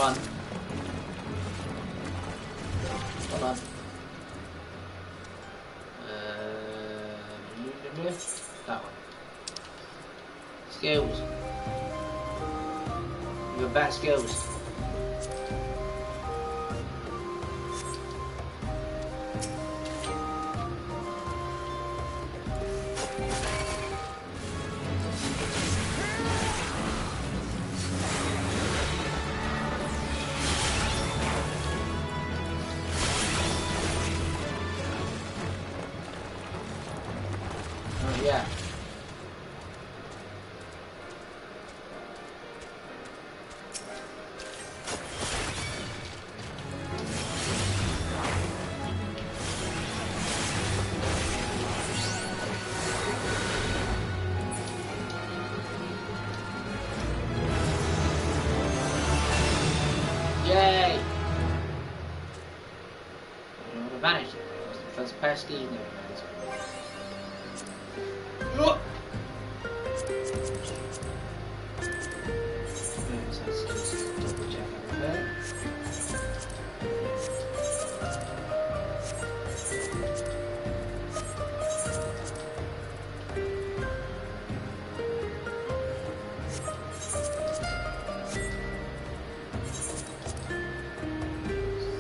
S1: on. Hold on. That one. Skills. Your best skills. Yeah. Yay! It vanished. First pesky, never mind. Look! Let's just double check everything.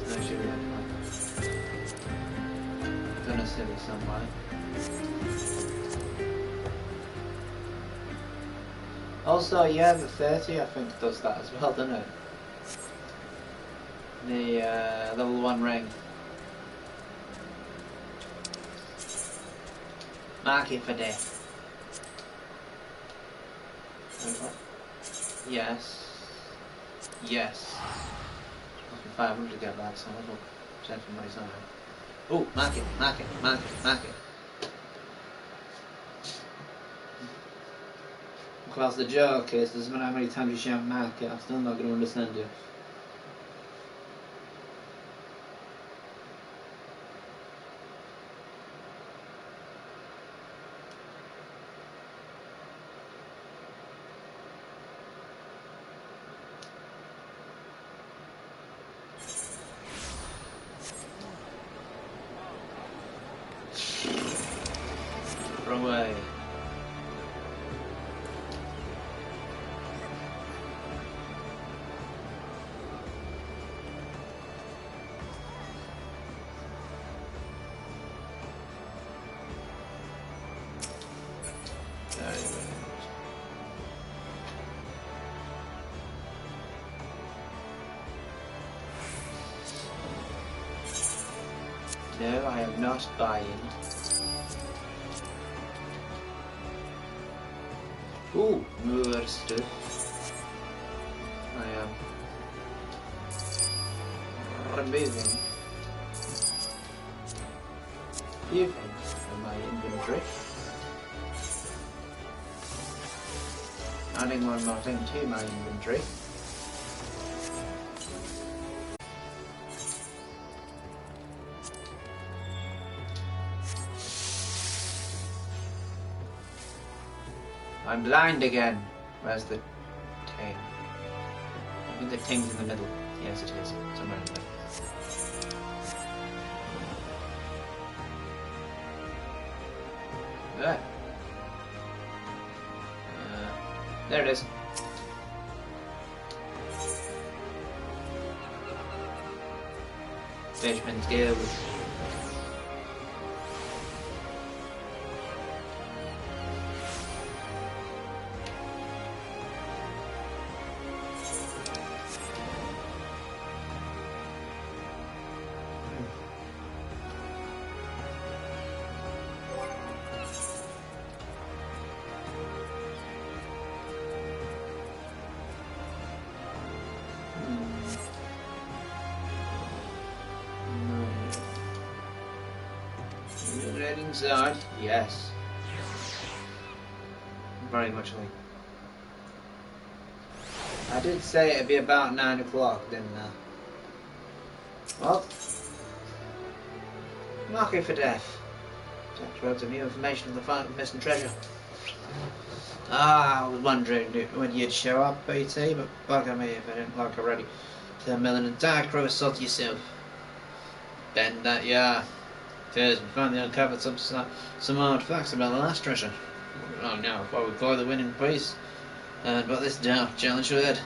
S1: That should be okay. Gonna silly somewhere. Also, yeah, the 30 I think does that as well, doesn't it? The level 1 ring. Mark it for death. Yes. Yes. Fucking 500 to get back, so I'll check for my side. Oh, mark it, mark it, mark it, mark it. Because the joke is, doesn't matter how many times you shout mark it, I'm still not going to understand you. Wrong way. No, I am not buying. Ooh, more stuff. I am removing a few things from my inventory. Adding one more thing to my inventory. I'm blind again. Where's the thing? I think the thing's in the middle. Yes, it is. Somewhere in there. There. There it is. Fishman's Guild. Inside, yes. Very much like. I did say it'd be about 9 o'clock, didn't I? Well, mark it for death. Check out some new information on the find of missing treasure. Ah, I was wondering when you'd show up, BT, but bugger me if I didn't like already. 10 million and dark roast salt to yourself. Bend that ya. First, we finally uncovered some artifacts about the last treasure. Oh no, while we call the winning prize. And but this down, challenge ahead.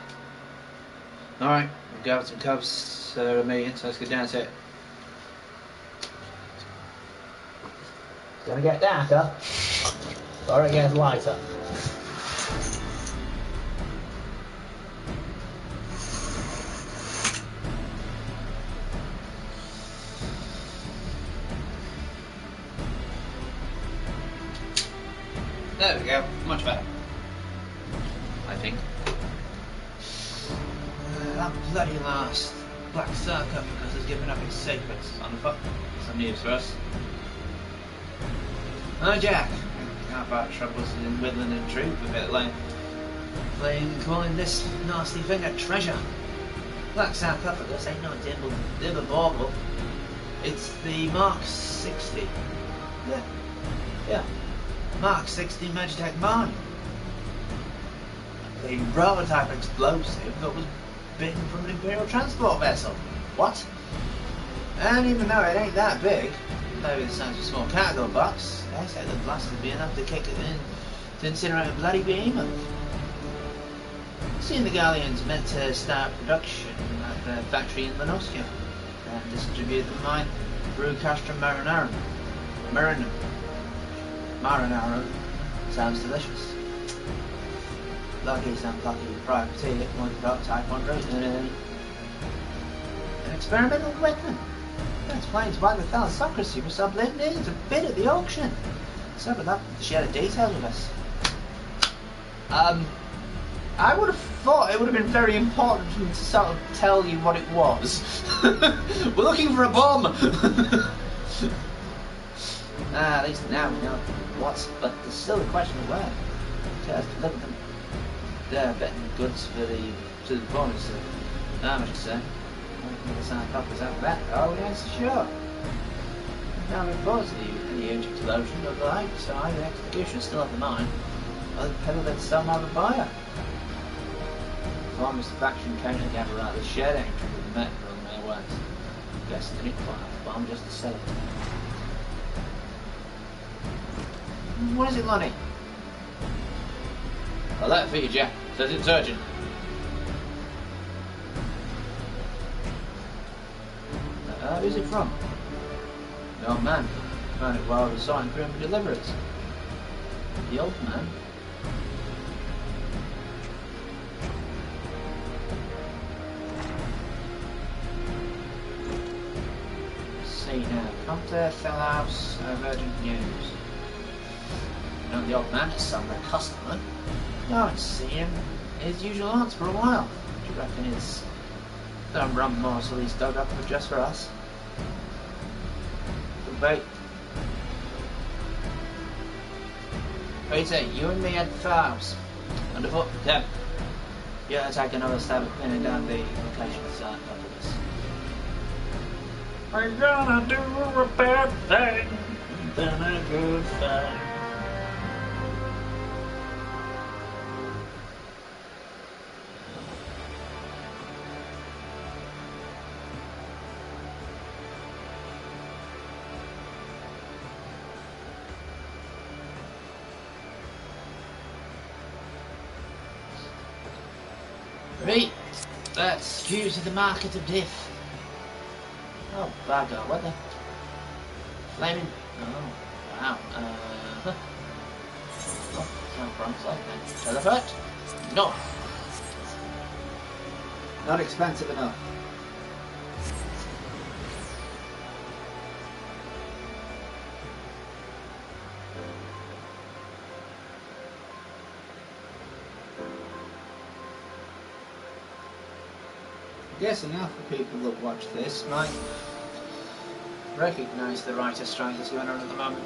S1: Alright, we've got some cups remaining, so let's get down to it.
S2: It's gonna get darker, or it gets lighter.
S1: There we go, much better. I think. That bloody last black sarcophagus has given up its secrets on the foot. Some news for us. Oh, Jack. How about troubles in Midland and Troop? A bit like calling this nasty thing a treasure. Black sarcophagus ain't no dibble bauble. It's the Mark 60. Yeah. Mark 60 Magitech mine. The prototype explosive that was bitten from an Imperial transport vessel. What? And even though it ain't that big, maybe the size of a small cargo box, they say the blast would be enough to kick it in to incinerate a bloody behemoth. Soon the galleon's meant to start production at the factory in Lenoskia and distribute the mine through Castrum Marinarum. Marinarum sounds delicious. Lucky some lucky property, one prototype on route. An experimental weapon. That explains why the thalassocracy was so blended in to bid at the auction. So with that, share the details with us. I would have thought it would have been very important for me to sort of tell you what it was. We're looking for a bomb! At least now we know what's, but there's still a question of where. Just look at them. They're betting goods to the performance of I should say. The sarcophagus out that. Oh yes, sure. Now reports of the huge explosion of the like, so either execution still at the mine, or the pedal that some other buyer. Performance faction came together at the shed entry with the metro on their ways. Guess they didn't quite have a bomb just to sell it. What is it, Lonnie? A letter for you, Jack. Says it's urgent. Who's it from? The old man. Found it while I was sorting through for deliverance. The old man? See now. Come to Fellhouse of urgent news. You know the old man is some customer. No, I see him. His usual haunts for a while. Do you reckon it's some rum morsel he's dug up just for us? Good bait. Peter, you and me at the farms. Underfoot, Deb. You're gonna take another stab at pinning down the location of the site after this. We're gonna do a bad thing, then a good thing. Right, that's due to the market of death. Oh, bugger, what the? Flaming? Oh, wow. Oh, it's not front side then. Teleport? No.
S2: Not expensive enough.
S1: Guessing half the people that watch this might recognise the writer strike that's going on at the moment.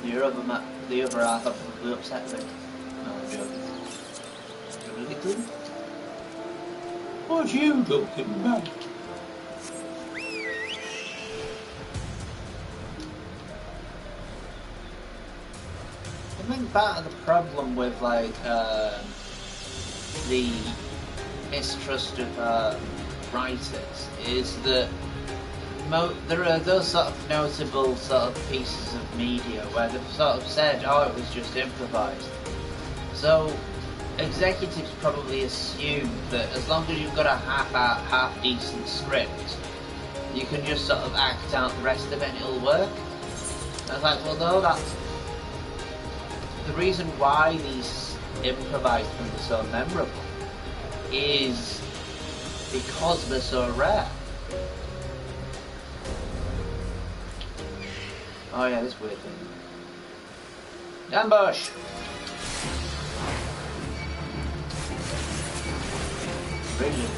S1: The other half are probably upset with it. No, I'm joking. Really good. What you talking about? I think part of the problem with like the mistrust of writers is that there are those sort of notable sort of pieces of media where they've sort of said, oh, it was just improvised. So executives probably assume that as long as you've got a half-decent script, you can just sort of act out the rest of it and it'll work. And I was like, well, no, that's the reason why these improvised films are so memorable is because they're so rare. Oh yeah, this weird thing. Ambush! Brilliant.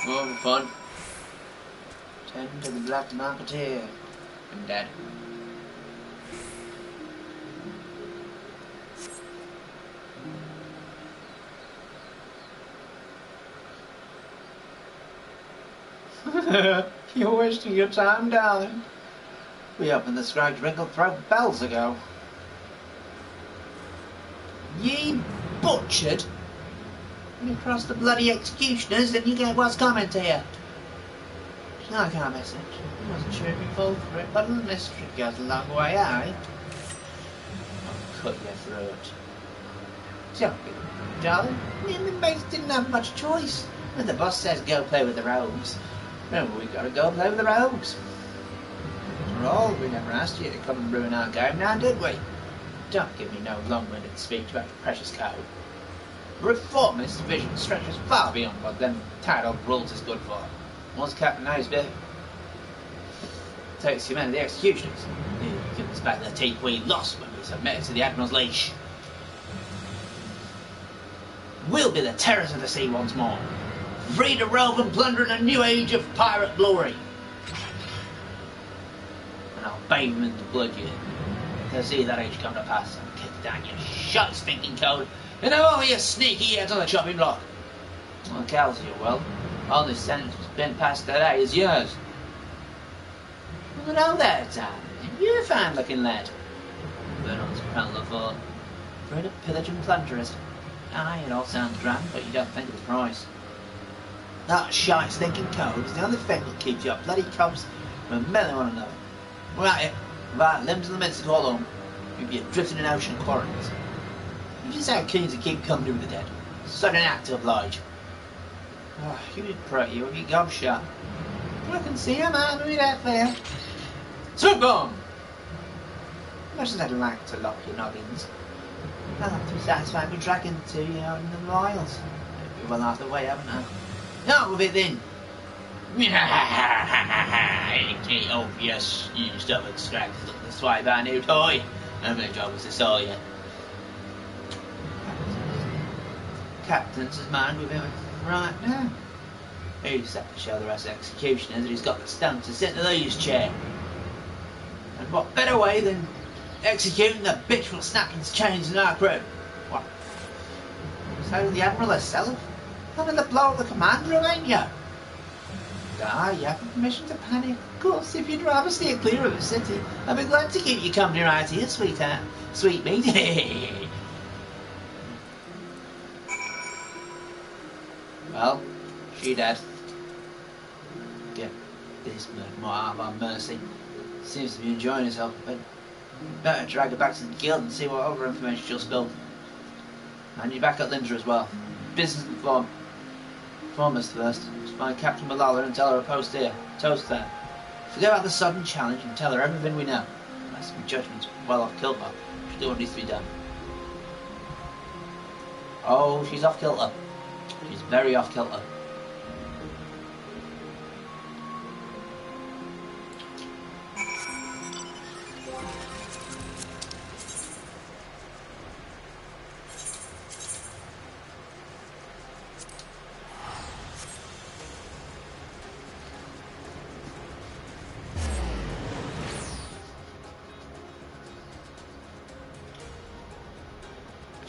S1: More fun. Tend to the black marketeer. I'm dead. You're wasting your time, darling. We opened the scragged wrinkled throat bells ago. Ye butchered? When you cross the bloody executioners, then you get what's coming to you. It's not our message. I wasn't sure if you'd fall for it, but the mystery goes a long way, eh? I'll cut your throat. Joking, darling. Me and my mates didn't have much choice. When the boss says go play with the rogues, remember we gotta go play with the rogues. After all, we never asked you to come and ruin our game now, did we? Don't give me no long-winded speech about your precious code. Reformist vision stretches far beyond what them tired old rules is good for. Once Captain Noseby takes you men of the executioners, you give us back the teeth we lost when we submitted to the Admiral's leash. We'll be the terrors of the sea once more, free to rove and plunder in a new age of pirate glory. And I'll bathe them in the blood you to see that age come to pass and kick down your shut stinking code and have all your sneaky heads on the chopping block. Well, Cal's you well. All this sentence has been passed today is yours. Well, hello there, Tom. You're a fine looking lad. But on Soprano for afraid of pillage and plunderers. Aye, it all sounds grand, but you don't think of the price. That shite stinking code is the only thing that keeps your bloody cubs from meddling one another. We're at it, without limbs in the midst to call home, you'd be drifting in ocean quarries. You just how keen to keep company with the dead. Such an act to oblige. Oh, you did pretty, you would be gobshot. I can see him out of me that fair. Swoop bomb! Much as I'd like to lock your noggins, I'll have to be satisfied with dragging the two you out in the miles. You've been well half the way, haven't I? Out with it then! It's obvious you stubborn scrags look to swipe our new toy. How many jobs to sell you? Captain's his mind with him right now. He's set to show the rest of the executioners that he's got the stamp to sit in the leader's chair. And what better way than executing the bitch will snap his chains in our crew? What? So the Admiral herself? Having the blow of the commander, ain't you? Ah, you have permission to panic. Of course, if you'd rather steer clear of the city, I'd be glad to keep you company right here, sweetheart. Sweet meat. Well, she dead. Get this more out of our mercy. Seems to be enjoying herself a bit. Better drag her back to the guild and see what other information she'll spill. And you back at Linda as well. Business inform us first. Just find Captain Malala and tell her a post here. Toast there. Forget about the sudden challenge and tell her everything we know. Unless my judgment's well off kilter. She'll do what needs to be done. Oh, she's off kilter. She's very off kilter.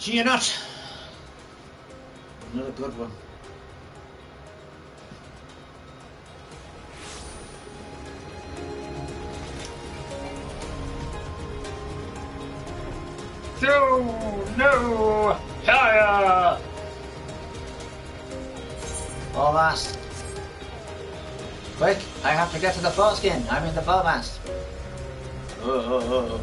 S1: See you not. Another good one.
S2: No! Fire!
S1: All mast. Quick, I have to get to the foreskin. I'm in the foremast. Oh.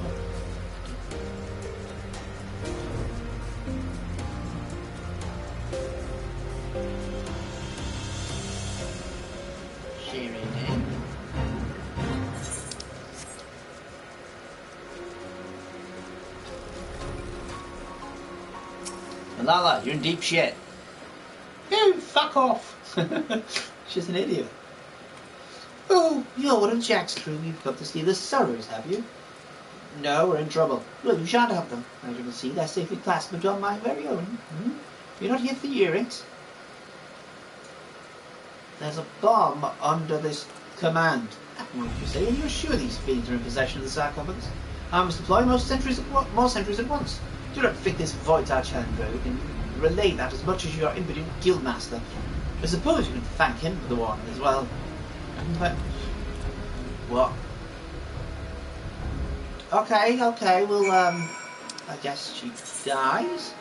S1: Shearing in. Lala, you're in deep shit. You fuck off. She's an idiot. Oh, you're one of Jack's crew. You've come to steal the sorrows, have you? No, we're in trouble. Well, you shan't have them. As you can see, they're safely clasped on my very own. You're not here for the earrings. There's a bomb under this command. What you say? You're sure these fiends are in possession of the sarcophagus? I must deploy more sentries at once. Do not fit this Voitage handrogue and relay that as much as your impudent guildmaster. I suppose you can thank him for the warning as well. But what? Okay, well, I guess she dies?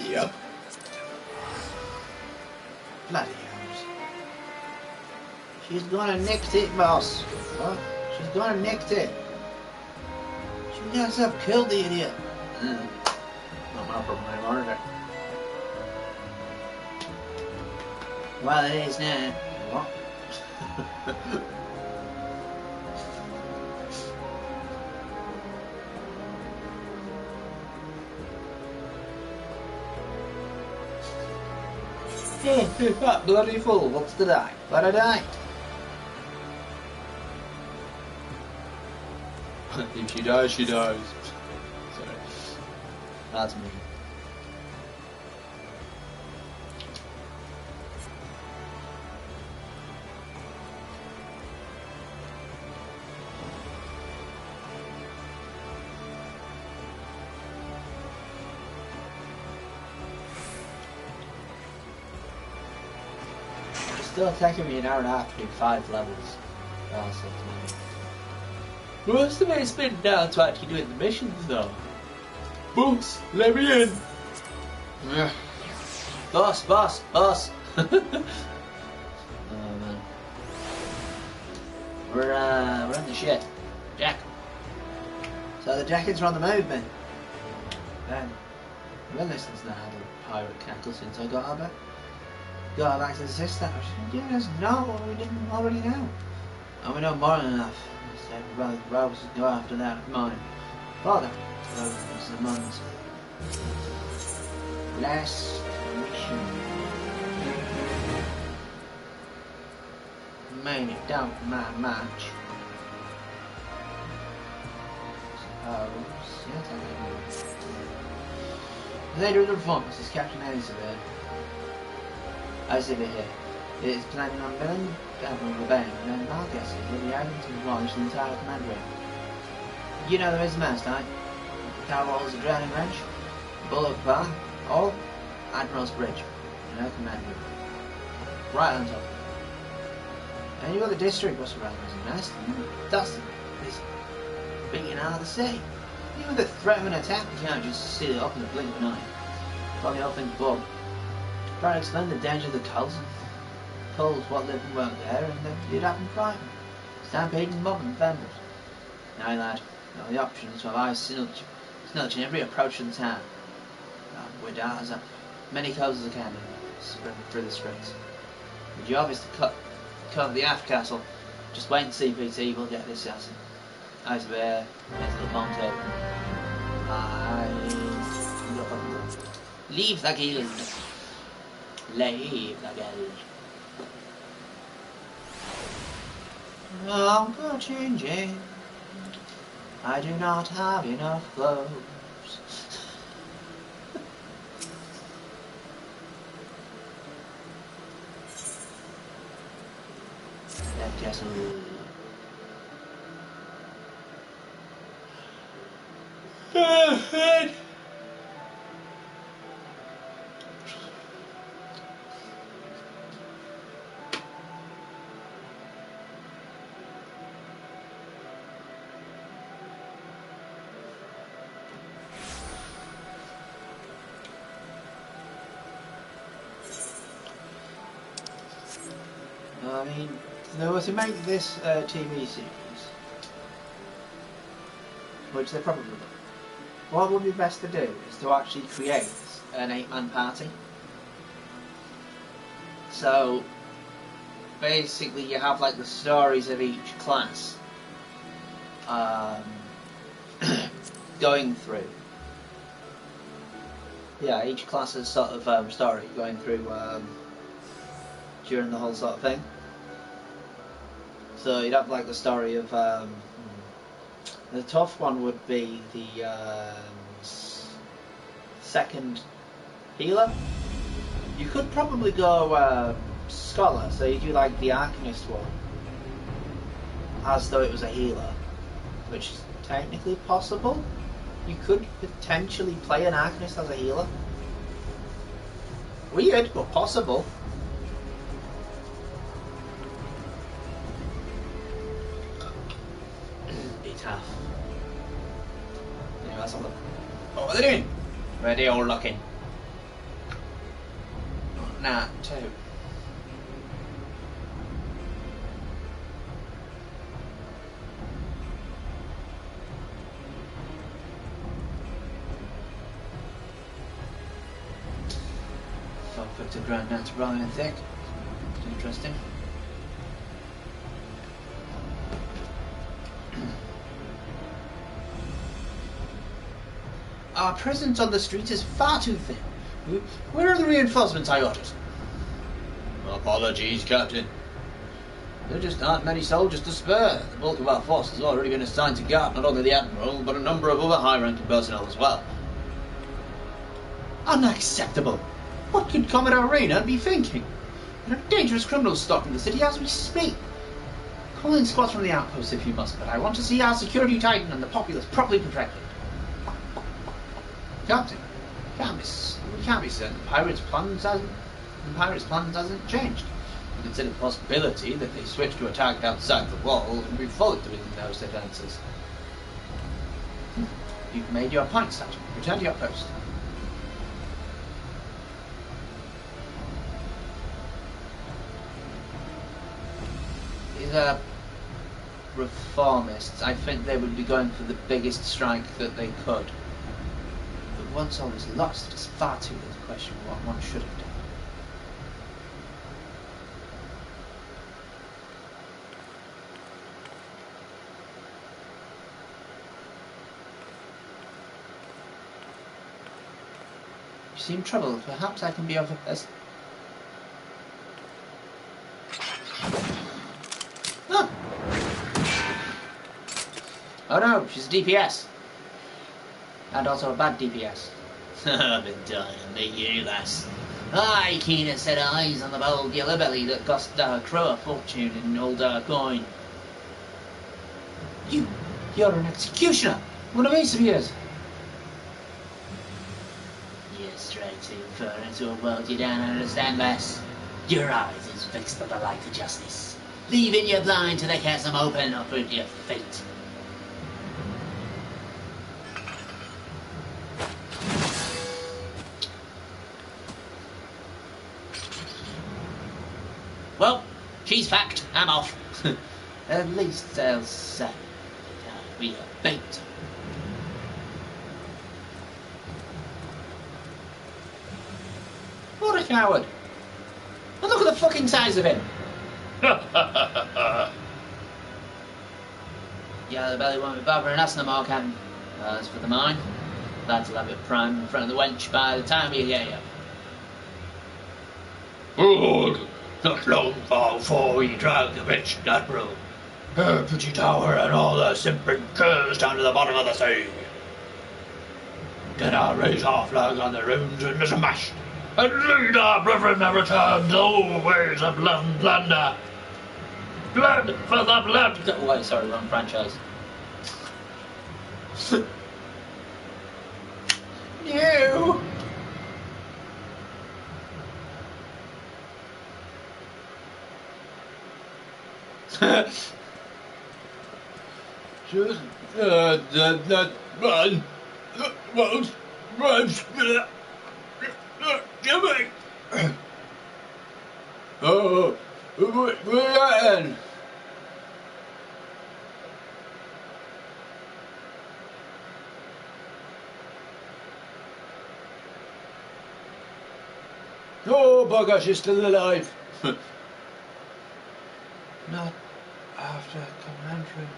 S1: Yep. Bloody hells. She's gonna nicked it, boss. What? She's gonna nicked it. She got herself killed, the idiot. Not my problem anymore, is it? Well, it is now. What? That bloody fool wants to die. But I died. If she dies, she dies. Sorry. That's me. It's still taking me an hour and a half to do 5 levels. Most of it's been down to actually doing the missions though. Boss, let me in! Yeah. Boss! Oh man. We're in the shit. Jack. So the jackets are on the move then. Then I've been listening to the pirate cackle since I got back to the sister. Yes, no, we didn't already know. And we know more than enough. Rather Rose go after that mine. Father, so it's the months. Last mission. Made it down much. Suppose. Yes, I the leader of the reformers is Captain Elizabeth. Elizabeth here. It is planning on villain, gathering the band, and then my guess is will be able to demolish the entire command room. You know there is a mast, right? Carwall's a drowning wrench, bullock bar, all Admiral's Bridge, and no command room. Right on top. And you've got the district bus around as a mast, and that's this beating out of the sea. Even with the threat of an attack, you can't just sit it up in the blink of an eye. Probably all things above. Try to explain the danger of the coast. Told what lived and worked there, and then you'd have them frightened. Stampeding mob and vendors. Now, lad, the option is to have eyes snilching every approach to the town. We're down as many coves as I can through the streets. But you obviously cover the aft castle. Just wait and see, PT, we'll get this assassin. Eyes there, there's the bombs open. Leave the guild. Leave the guild. I'm for changing. I do not have enough clothes. That castle. I mean, if they were to make this TV series, which they probably would, what would be best to do is to actually create an 8-man party. So basically you have like the stories of each class going through. Yeah, each class's sort of story going through during the whole sort of thing. So you'd have like the story of the tough one would be the second healer. You could probably go scholar, so you do like the Arcanist one as though it was a healer, which is technically possible. You could potentially play an Arcanist as a healer. Weird, but possible. Be tough. Anyway, let's have a look. What are they doing? Where are they all looking? Nah, 2. Victor Grand Nats Brian Thick. Interesting. Our presence on the streets is far too thin. Where are the reinforcements I ordered? Apologies, Captain. There just aren't many soldiers to spare. The bulk of our force has already been assigned to guard not only the Admiral, but a number of other high-ranking personnel as well. Unacceptable! What could Commodore Rayner be thinking? There are dangerous criminals stalking the city as we speak. Call in squads from the outposts if you must, but I want to see our security tightened and the populace properly protected. Captain, we can't be certain the pirates' plans hasn't changed. We consider the possibility that they switch to attack outside the wall and we followed within those defences. You've made your point, Sergeant. Return to your post. These are reformists. I think they would be going for the biggest strike that they could. But once all is lost, it is far too late to question what one should have done. You seem troubled. Perhaps I can be of assistance. Oh no, she's a DPS. And also a bad DPS. I've been dying to meet you, lass. I keen set eyes on the bold yellow belly that cost our crew a fortune in old coin. You're an executioner. One of ace of yours. You're straight too far into a world you don't understand, lass. Your eyes is fixed on the light of justice, leaving you blind to the chasm open up with your fate. Well, she's fact. I'm off. At least they'll say I'll be a bait. What a coward. And look at the fucking size of him. Yeah, the belly won't be bothering us no more, Captain. As for the mine, lads will have it primed in front of the wench by the time you get here.
S3: Good. Not long before we drag the bitch Admiral, her pretty tower and all the simpering curs down to the bottom of the sea. Then I'll raise our flag on the ruins and a smash, and lead our brethren to return to the old ways of love and plunder. Blood for the blood!
S1: Oh, wait, sorry, wrong franchise. No!
S3: Just that run won't Jimmy. Oh,
S1: Where at then? Oh, bugger, she's still alive. Not after commentary.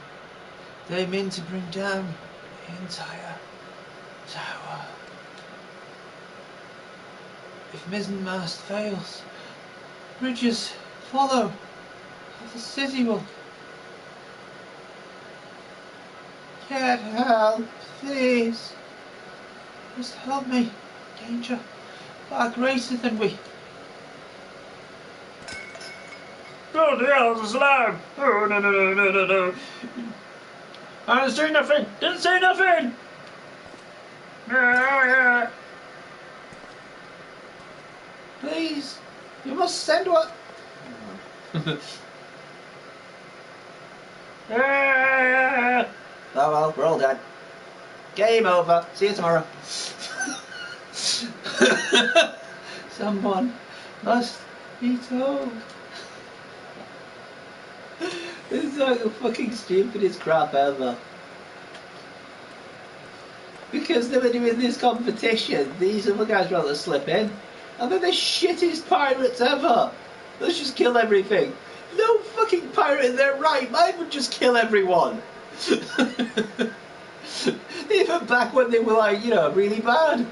S1: They mean to bring down the entire tower. If mizzenmast fails, bridges follow. The city will get help, please. Just help me. Danger far greater than we.
S3: Oh, the hell's a slime! Oh, no, no, no, no, no, no. I didn't say nothing! Didn't say nothing!
S1: Please, you must send what? Oh well, we're all dead. Game over. See you tomorrow. Someone must be told. This is like the fucking stupidest crap ever. Because they were doing this competition, these other guys were able to slip in. And they're the shittest pirates ever. Let's just kill everything. No fucking pirate in their right mind would just kill everyone. Even back when they were like, you know, really bad.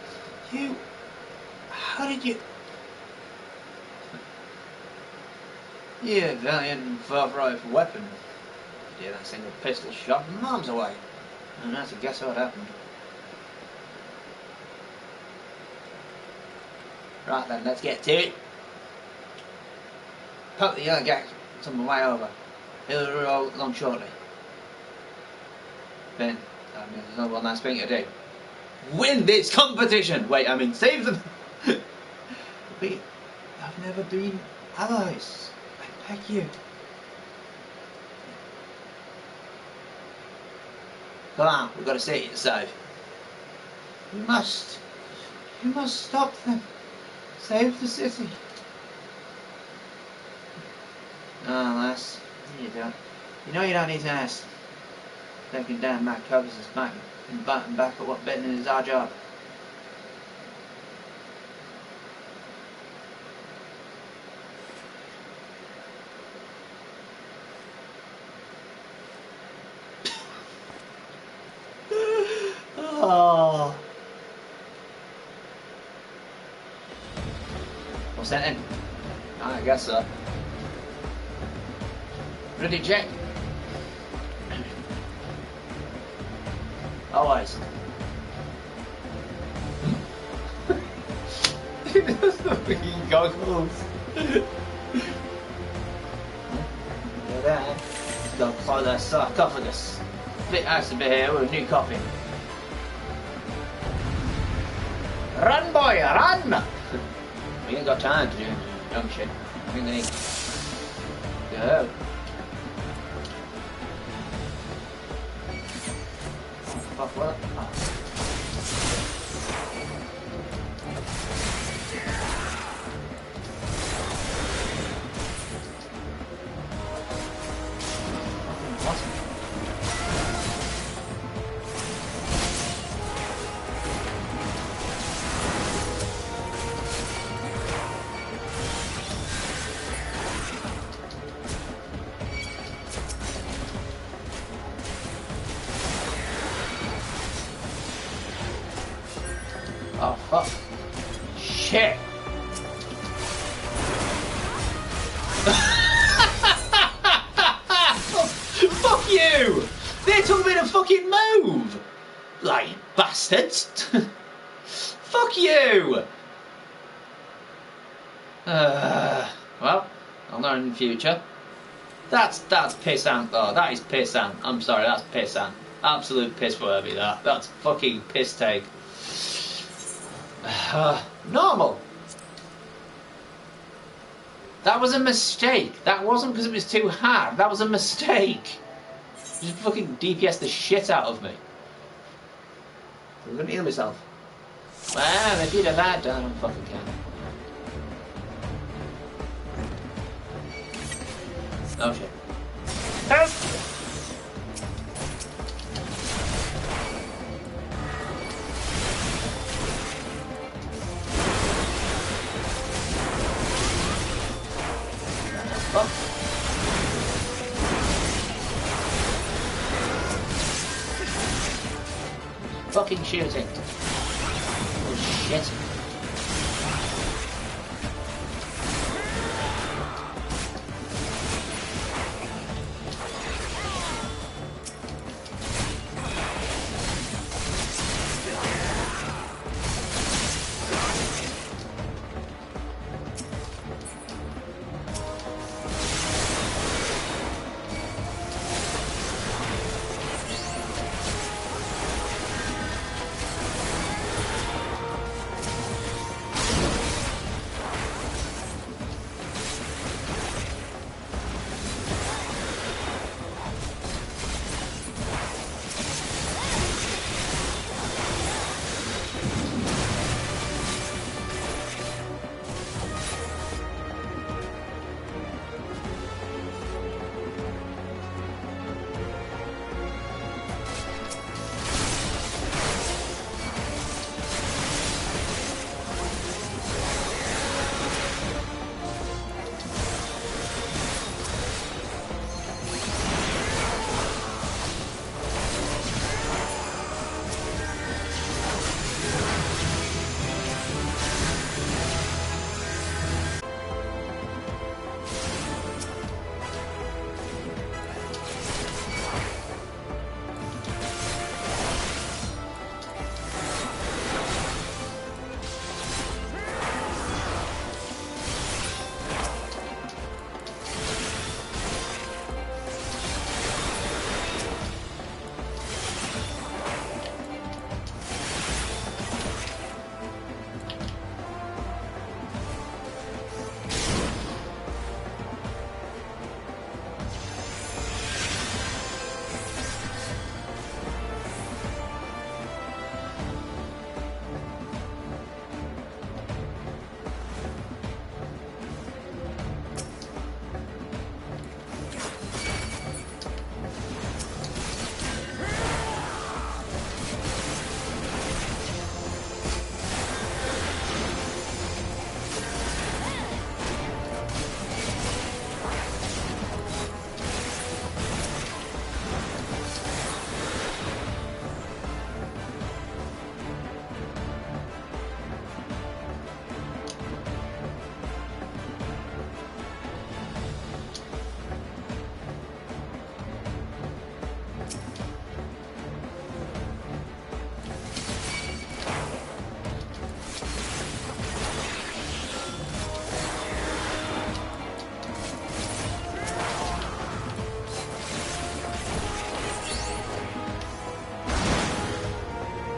S1: How did you... You valiant far-right weapon. You did that single pistol shot miles away. And that's a guess what happened. Right then, let's get to it. Poke the young gag on the way over. He'll roll along shortly. Then, there's another one last thing to do. Win this competition! Wait, I mean, save them! We have never been allies. I beg you. Come on, we've got to see it safe. You must stop them. Save the city. Oh, lass, you don't. You know you don't need to ask. Taking down Matt Covers' back and batting back at what betting is our job. Oh. What's that in? I guess so. Ready, Jack? Always. That's the freaking goggles. Look at that. Let's go close that sarcophagus. Bit nice to be here with a new coffee. Run, boy, run! We ain't got time to do dumb shit. We need to go. Oh, fuck, what? Oh. Oh fuck. Shit. Fuck you! They told me to fucking move! Like bastards! Fuck you! Well, I'll learn in the future. That's pissant though. That is pissant. I'm sorry, that's pissant. Absolute piss worthy that. That's fucking piss take. Normal. That was a mistake. That wasn't because it was too hard. That was a mistake. Just fucking DPS the shit out of me. I'm gonna heal myself. Well, if you'd have that done, I don't fucking care. Oh shit.
S3: Help!
S1: Oh. Fucking shooting. Oh shit.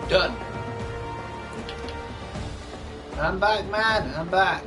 S1: Done. I'm back, man. I'm back.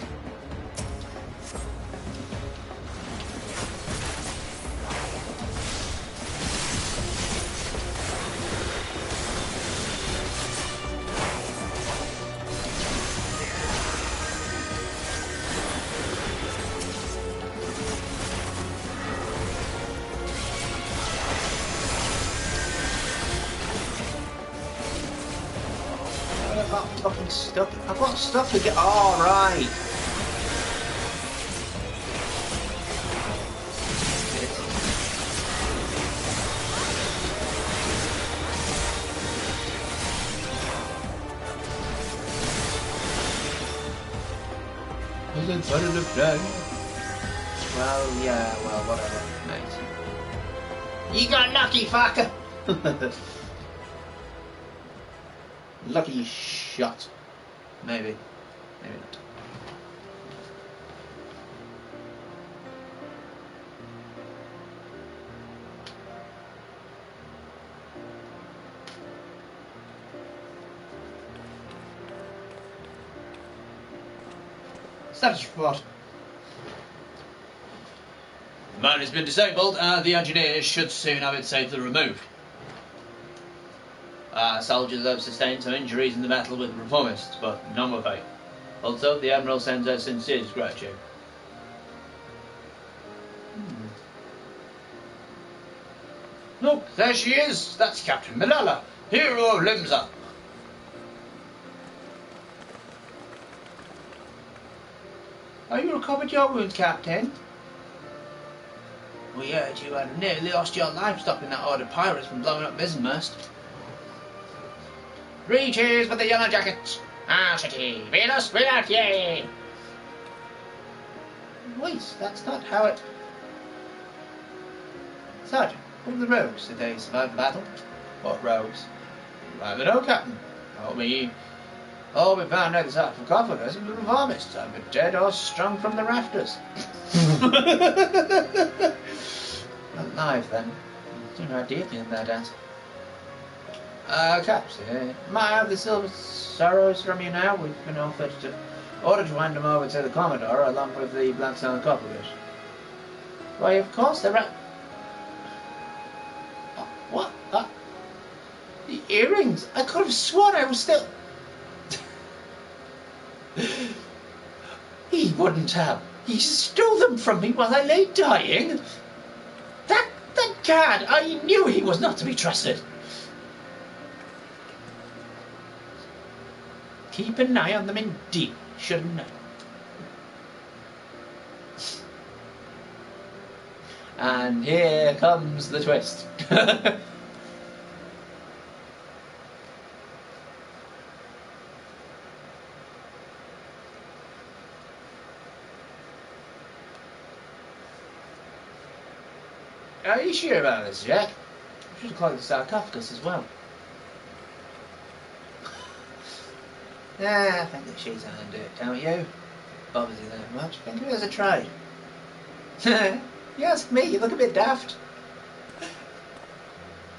S1: I've got fucking stuff. I've got stuff to get. All right.
S3: Is it better to play?
S1: Well, yeah. Well, whatever, mate. You got lucky, fucker. Lucky shot. Maybe. Maybe not. Status report. The mine has been disabled and the engineers should soon have it safely removed. Soldiers have sustained some injuries in the battle with the reformists, but none were fatal. Also, the Admiral sends her sincerest gratitude.
S3: Look, there she is. That's Captain Malala, hero of Limsa.
S2: Have you recovered your wounds, Captain?
S3: We heard you had nearly lost your life stopping that horde of pirates from blowing up Bismarck. 3 cheers for the Yellow Jackets! Our city, Venus without ye!
S2: Wait, that's not how it... Sergeant, what of the rogues? Did they survive the battle?
S3: What rogues? I don't know, Captain. All we found out this sarcophagus was the varmints, either dead or strung from the rafters.
S2: Alive, then. You know how deeply in there, Dad.
S3: Captain, might I have the silver sorrows from you now? We've been ordered to hand them over to the Commodore along with the black sarcophagus.
S2: Why, of course, they're right. What? The earrings? I could have sworn I was still... He wouldn't have. He stole them from me while I lay dying. That cad, I knew he was not to be trusted. Keep an eye on them indeed, shouldn't I? And here comes the twist.
S3: Are you sure about this, Jack?
S2: I should have called the sarcophagus as well.
S1: I think that she's gonna do it, don't you? Bothers you that much? I think it was a try.
S2: You ask me, you look a bit daft.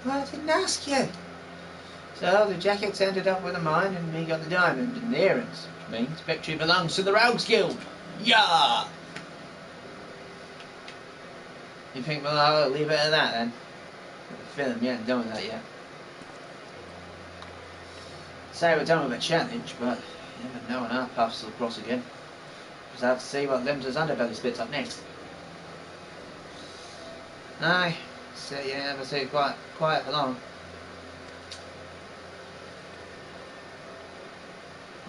S1: Well, I didn't ask you. So the jackets ended up with a mine and we got the diamond and the earrings, which means victory belongs to the Rogues Guild. Yeah! You think we'll leave it at that then? The film, yeah, done with that yet. Say we're done with a challenge, but you never know when our paths will cross again. Just have to see what Limsa's underbelly spits up next. Aye, so you never stay quiet for long.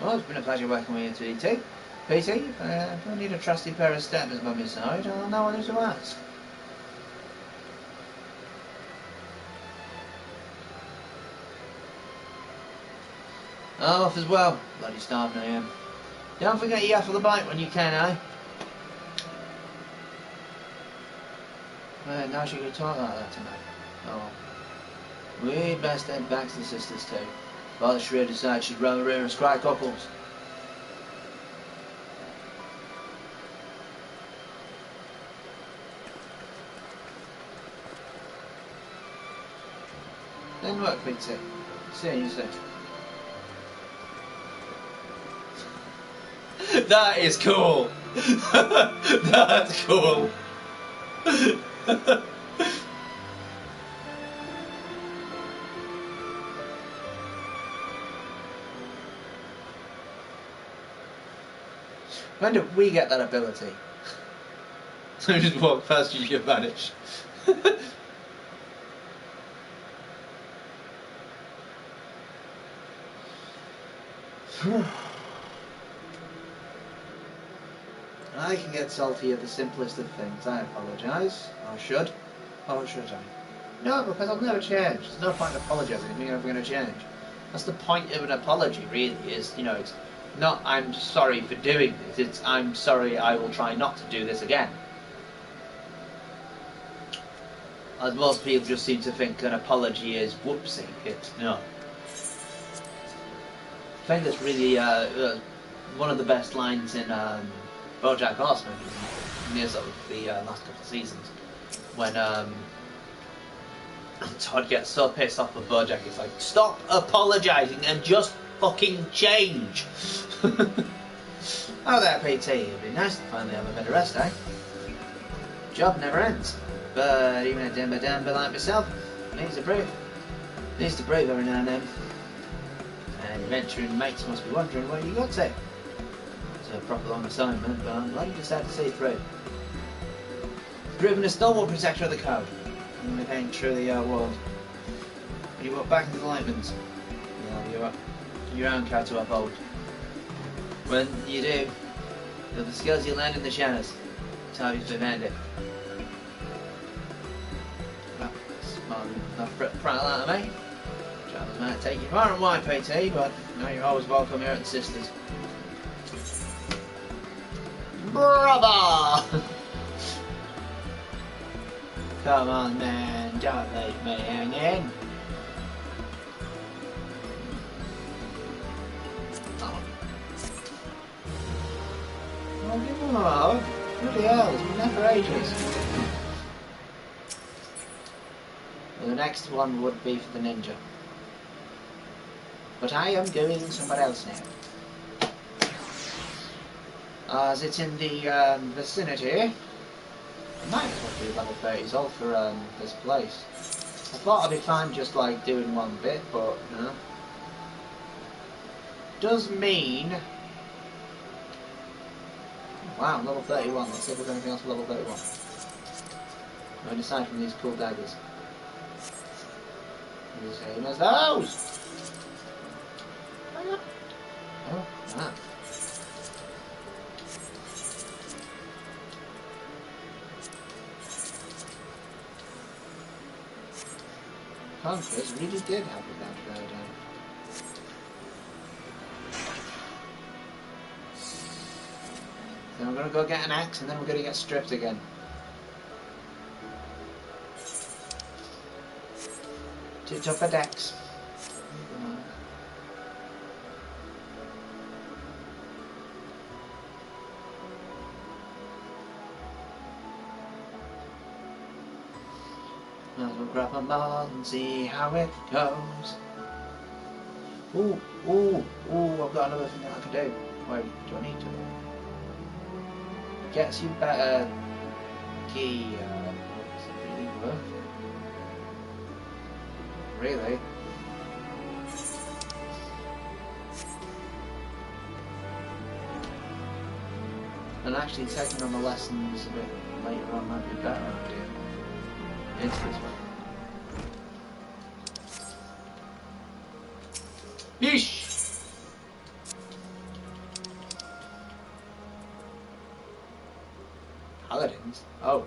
S1: Well, it's been a pleasure working with you, PT. PT, if I need a trusty pair of steppers by my side, I'll know who to ask. I'm off as well. Bloody starving I am. Don't forget you for the bite when you can, eh? Now she could talk like that tonight. Oh. We'd best head back to the sisters too. Father Shrew decided she'd rather rear us cry couples. Then work, PT. See you soon. That is cool. That's cool. When did we get that ability? So we just walk past you, you vanish. I can get salty at the simplest of things. I apologise. Or should. Or should I? No, because I'll never change. There's no point in apologising if you're never going to change. That's the point of an apology, really, is, you know, it's not I'm sorry for doing this, it's I'm sorry I will try not to do this again. As most people just seem to think an apology is whoopsie. It's not. I think that's really one of the best lines in BoJack Horseman, near sort of the last couple of seasons, when Todd gets so pissed off with BoJack, it's like, stop apologising and just fucking change. Oh there, PT, it'd be nice to finally have a bit of rest, eh? Job never ends, but even a dimmer damber like myself needs to breathe every now and then. And adventuring mates must be wondering where you got to. It's a proper long assignment, but I'm glad you decided to see it through. Proven a stalwart protector of the code. and remain true to your word. When you walk back into the enlightenment, you'll have your own card to uphold. When you do, the skills you learn in the shadows, it's how you've earned it. That's more than enough prattle out of me. Travellers might take you far and wide, PT, but now you're always welcome here at the Sisters. Brother! Come on, man, don't leave me hanging. Oh, give him a hug. Bloody hell, it's been there for ages. Well, the next one would be for the ninja. But I am going somewhere else now. As it's in the vicinity, it might as well be level 30s all for this place. I thought I'd be fine just like doing one bit, but you know. Does mean. Wow, level 31. Let's see if there's anything else for level 31. No, aside from these cool daggers. The same as those! Oh, ah. Conquest really did help with that bird. Then I'm gonna go get an axe and then we're gonna get stripped again. Too tough for decks. Might as well grab my mod and see how it goes. Ooh, I've got another thing that I can do. Wait, do I need to? Gets you better gear. Does it really work? Really? And actually taking on the lessons a bit later on might be a better idea. It's this one. Yeesh! Paladins? Oh. Ooh.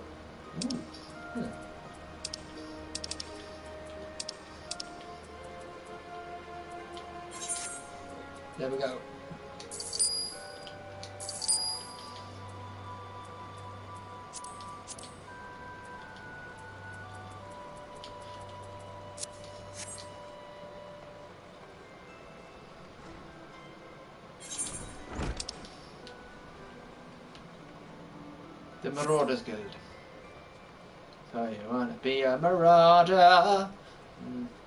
S1: Yeah. There we go. The Marauders Guild. So you wanna be a marauder?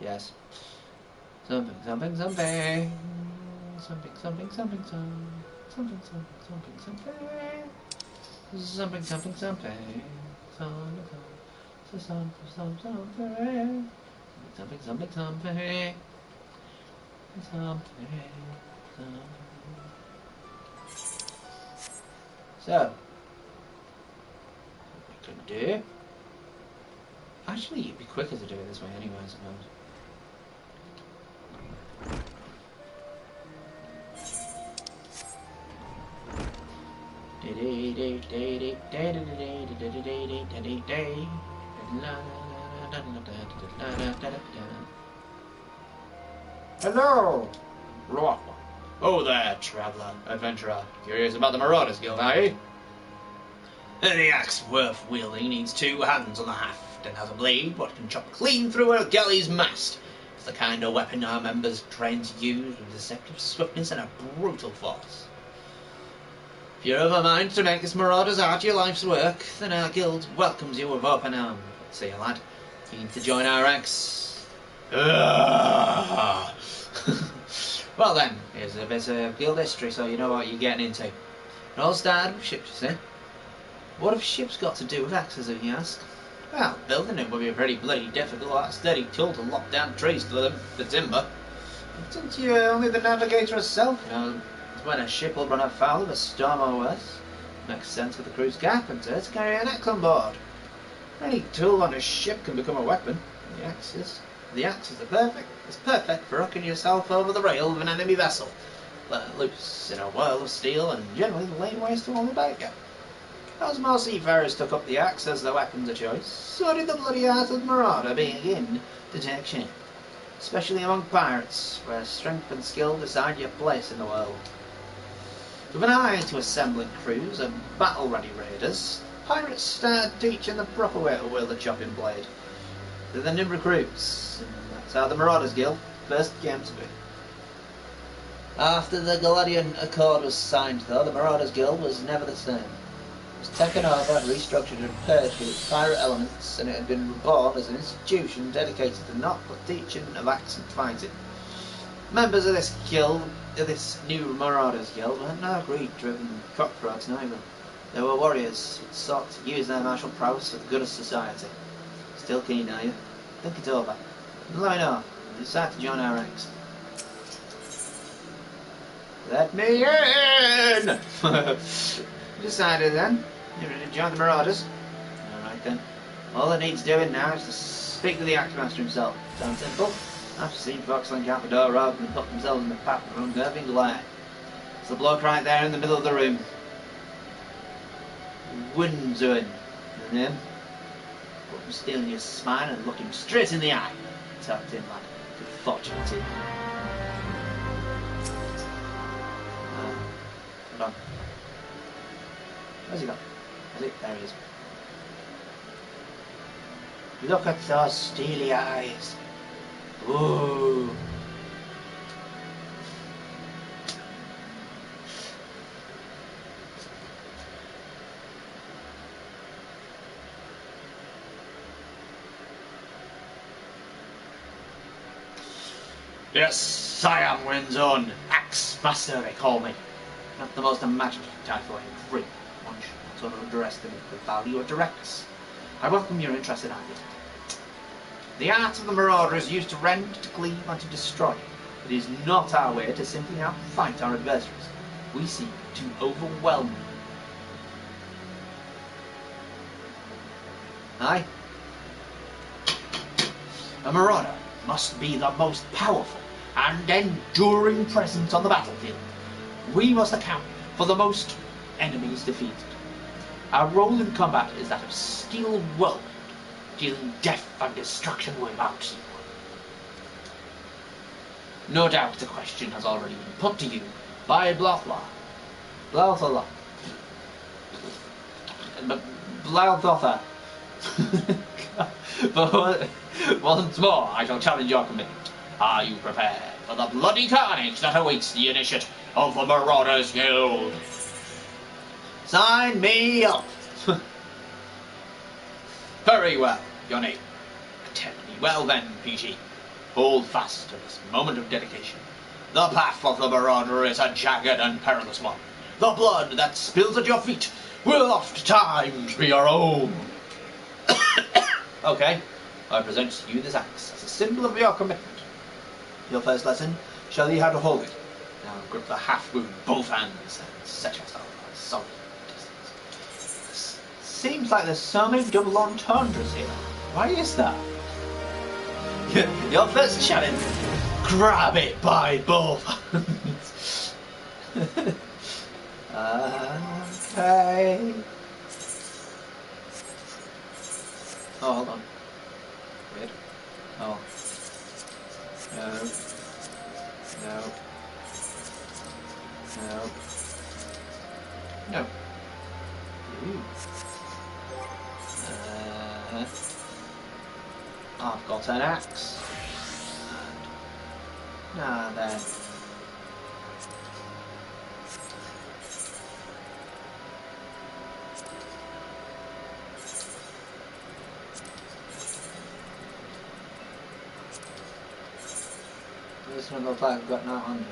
S1: Yes. Something, something, something. Something, something, something, something. Something, something, something, something. Something, something, something. Something, something, something. Something, something, something. Something, something. So. Could do. Actually, it'd be quicker to do it this way anyway, I suppose. Hello! Oh there, traveller, adventurer. Curious about the Marauders Guild, are you? The axe worth wielding needs 2 hands on the haft and has a blade what can chop clean through a galley's mast. It's the kind of weapon our members train to use with deceptive swiftness and a brutal force. If you're of a mind to make this Marauder's Art your life's work, then our guild welcomes you with open arms. See you, lad. Keen to join our ranks? Well then, here's a bit of guild history so you know what you're getting into. It all started with ships, you see. What have ships got to do with axes, if you ask? Well, building it would be a pretty bloody difficult, like a steady tool to lock down trees for the timber. Isn't you only the navigator herself? You know, when a ship will run afoul of a storm or worse. Makes sense for the crew's carpenter to carry an axe on board. Any tool on a ship can become a weapon. The axe is. The axe is perfect for hooking yourself over the rail of an enemy vessel. Let loose in a whirl of steel and generally laying waste to all the baker. As more seafarers took up the axe as their weapons of choice, so did the bloody art of the marauder begin to take shape, especially among pirates, where strength and skill decide your place in the world. With an eye to assembling crews of battle-ready raiders, pirates started teaching the proper way to wield a chopping blade to the new recruits, and that's how the Marauders Guild first came to be. After the Galadian Accord was signed, though, the Marauders Guild was never the same. It was taken over, restructured and purged with its pirate elements, and it had been reborn as an institution dedicated to not but teaching of axe and fighting. Members of this guild, this new Marauders Guild, were no greed-driven cutthroats neither. They were warriors who sought to use their martial prowess for the good of society. Still keen, are you? Think it over. And let me know if you decide to join our ranks. Let me in! Decided then? You're ready to join the Marauders? Alright then. All that needs doing now is to speak to the Axemaster himself. Sounds simple. After seeing folks link out the door rather than put themselves in the path of unnerving glare. It's the bloke right there in the middle of the room. Windsor, the name. Put him still in your spine and look him straight in the eye. Tucked in, lad. Good fortune to you. Hold on. Where's he gone? There he is. Look at those steely eyes. Ooh. Yes, I am Windsor, Axe Master they call me. Not the most imaginative title in free. One should not underestimate the value it directs. I welcome your interest in idea. The art of the Marauder is used to rend, to cleave, and to destroy. It is not our way to simply outfight our adversaries. We seek to overwhelm them. Aye. A Marauder must be the most powerful and enduring presence on the battlefield. We must account for the most enemies defeated. Our role in combat is that of steel whirlwind, dealing death and destruction without sequel. No doubt the question has already been put to you by Blothoth. But once more, I shall challenge your commitment. Are you prepared for the bloody carnage that awaits the initiate of the Marauders Guild? Sign me up! Very well, your name. Attend me well then, PG. Hold fast to this moment of dedication. The path of the Marauder is a jagged and perilous one. The blood that spills at your feet will oft times be your own. Okay, I present to you this axe as a symbol of your commitment. Your first lesson, show you how to hold it. Now grip the half-moon with both hands and set yourself at a solid distance. Seems like there's so many double entendres here. Why is that? Your first challenge, grab it by both hands. Okay. Oh, hold on. Weird. Oh. No. No. No. No. Ooh. I've got an axe. Now then. This one looks like I've got that on there.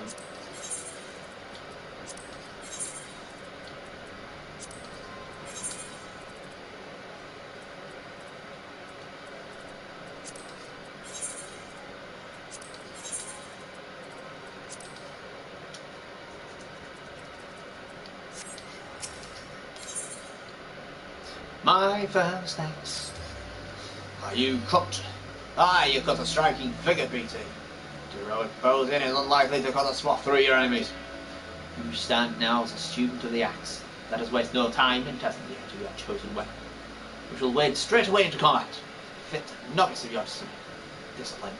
S1: My first axe Are you cut? Aye, you cut a striking figure, BT. Heroic posing is unlikely to cut a swath through your enemies. You stand now as a student of the axe. Let us waste no time in testing you to your chosen weapon. We shall wade straight away into combat. Fit novice of your discipline.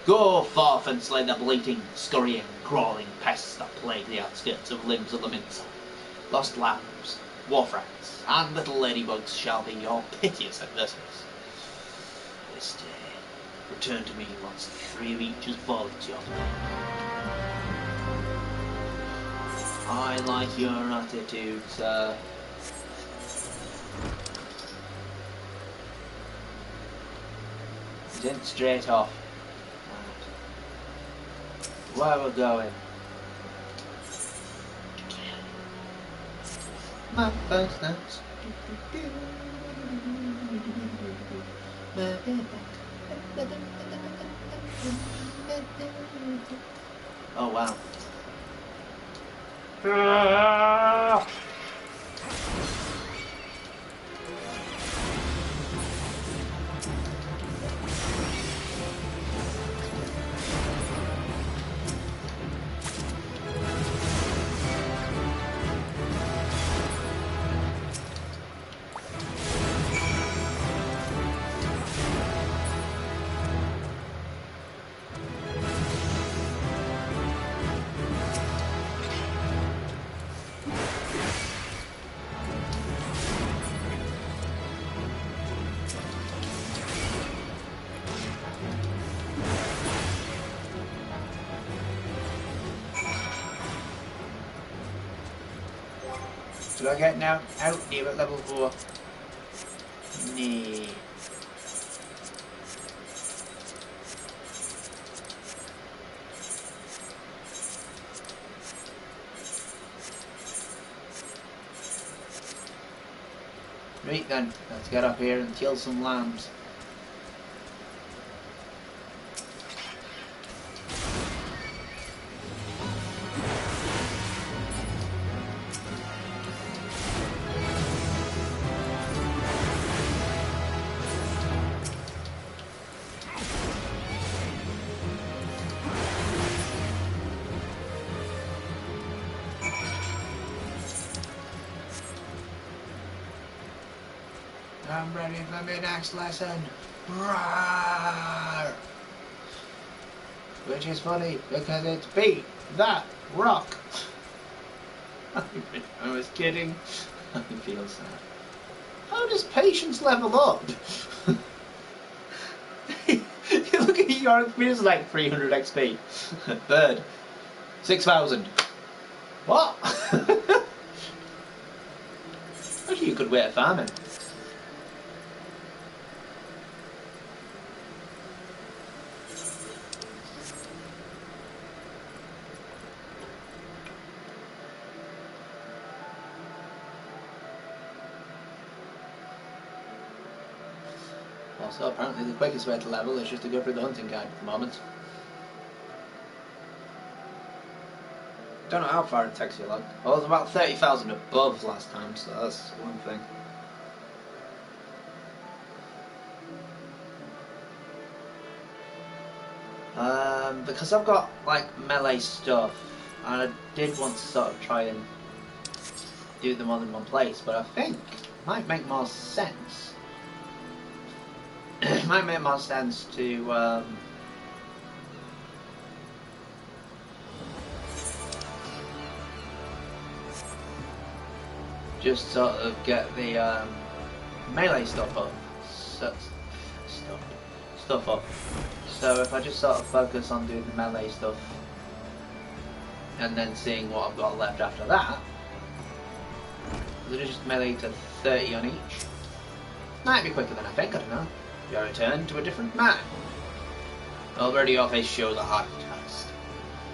S1: Go forth and slay the bleating, scurrying, crawling pests that plague the outskirts of limbs of the mincer. Lost lambs, wharf rats, and little ladybugs shall be your piteous adversaries. This day, return to me once 3 of each has fallen to your throne. I like your attitude, sir. He's in straight off. Right. Where we're going? My first dance. Oh wow. Do I get now out here at level 4? Nee. Right then, let's get up here and kill some lambs. I'm ready for my next lesson. Roar! Which is funny because it's beat that rock. I was kidding. I feel sad. How does patience level up? You look at your XP is like 300 XP. Third, 6,000. What? Actually, you could wait a farming. Also, apparently the quickest way to level is just to go through the hunting guide at the moment. Don't know how far it takes you, like. Well, it was about 30,000 above last time, so that's one thing. Because I've got like melee stuff, and I did want to sort of try and do them all in one place, but I think it might make more sense. It might make more sense to just sort of get the melee stuff up. Stuff up. So if I just sort of focus on doing the melee stuff and then seeing what I've got left after that, it'll just melee to 30 on each. Might be quicker than I think, I don't know. Your return to a different man. Already your face shows a hard task.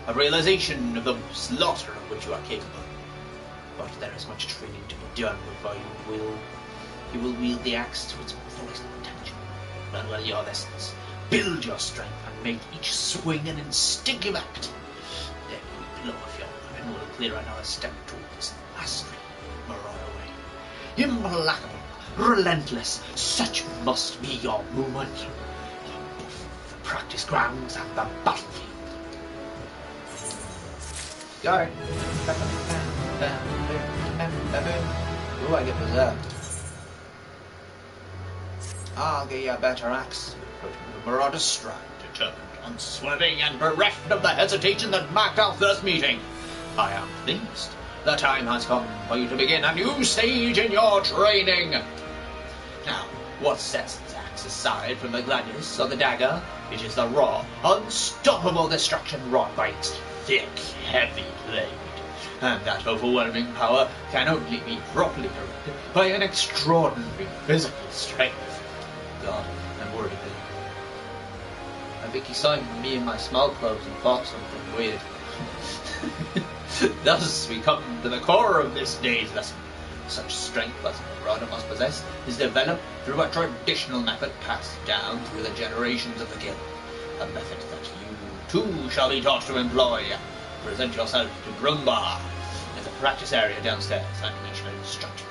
S1: A realization of the slaughter of which you are capable. But there is much training to be done before you will wield the axe to its fullest potential. Learn well your lessons. Build your strength and make each swing an instinctive act. Then you blow off your weapon will clear another step towards mastery. Marauder way. Implacable.
S2: relentless. Such must be your movement. The practice grounds and the battlefield.
S1: Go. Ooh, I get berserked. I'll get you a better axe.
S2: But the Marauder stride, determined, unswerving, and bereft of the hesitation that marked our first meeting. I am pleased. The time has come for you to begin a new stage in your training. Now, what sets the axe aside from the gladius or the dagger? It is the raw, unstoppable destruction wrought by its thick, heavy blade. And that overwhelming power can only be properly directed by an extraordinary physical strength. God, I'm worried.
S1: I think he saw me in my small clothes and thought something weird.
S2: Thus we come to the core of this day's lesson. Such strength as the Marauder must possess is developed through a traditional method passed down through the generations of the guild. A method that you too shall be taught to employ. Present yourself to Brumbar in the practice area downstairs, and we shall instruct you.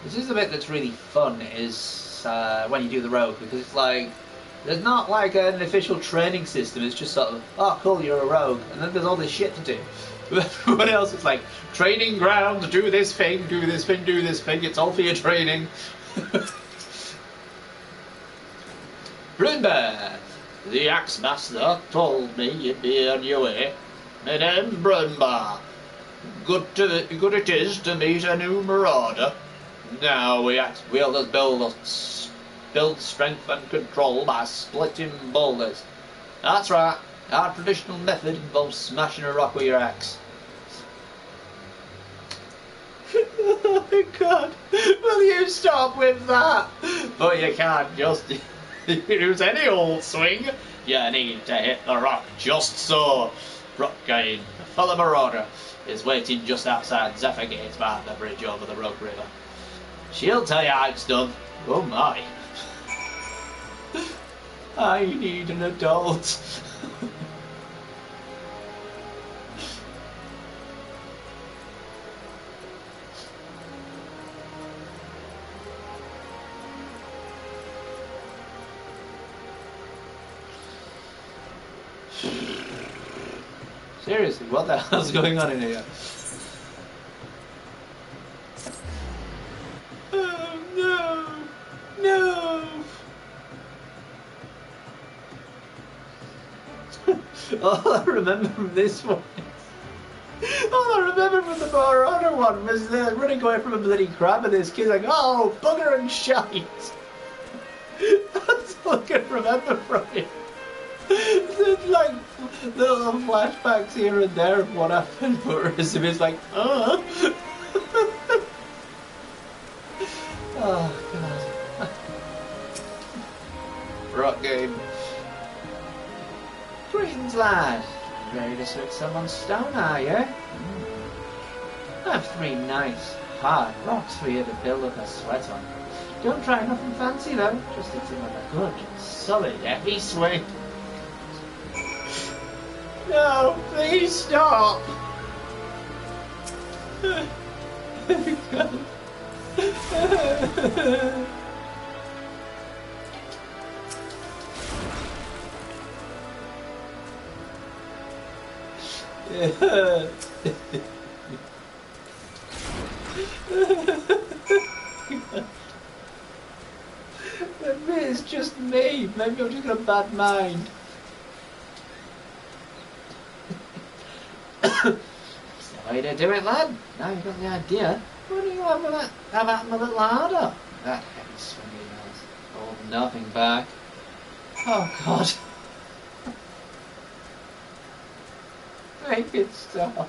S1: This is the bit that's really fun, is when you do the rogue, because it's like, there's not like an official training system, it's just sort of, oh cool, you're a rogue, and then there's all this shit to do. Everyone else is like, training ground, do this thing, do this thing, do this thing, it's all for your training.
S2: Brunber, the axe master told me you'd be on your way. My name's Brunber. Good it is to meet a new Marauder. Now we axe wielders build strength and control by splitting boulders. That's right, our traditional method involves smashing a rock with your axe.
S1: Oh my god, will you stop with that?
S2: But you can't just use any old swing. You need to hit the rock just so. Rockgame, the fellow Marauder, is waiting just outside Zephyr Gate by the bridge over the Rogue River. She'll tell you how it's done. Oh my.
S1: I need an adult. Seriously, what the hell's going on in here? Oh no! No! All I remember from this one all I remember from the Marauder one was running away from a bloody crab and this kid's like, oh, bugger and shite! That's all I can remember from it. There's like little flashbacks here and there of what happened, but it's like, oh. Oh god. Rock game. Greetings, lad. Ready to switch some on stone, are you? I have 3 nice, hard rocks for you to build up a sweat on. Don't try nothing fancy though, just hit him with a good, solid, heavy swing. No, please stop! Maybe it's just me. Maybe I'm just got a bad mind. That's the way to do it, lad. Now you've got the idea. What do you have with that? How about a little harder? That heavy swinging has hold nothing back. Oh God. Make it stop.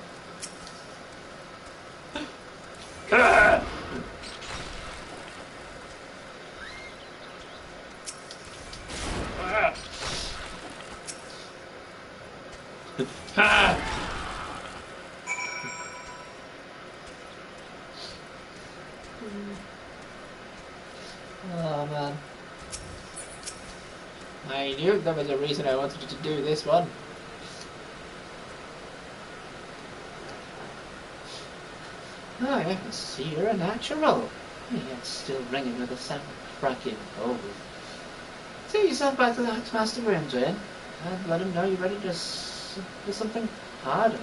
S1: Oh man. I knew there was a reason I wanted to do this one. Oh, I can see you're a natural. Yet still ringing with a sound of cracking old. Take yourself back to the Axe Master room, Jane, and let him know you're ready to do something harder.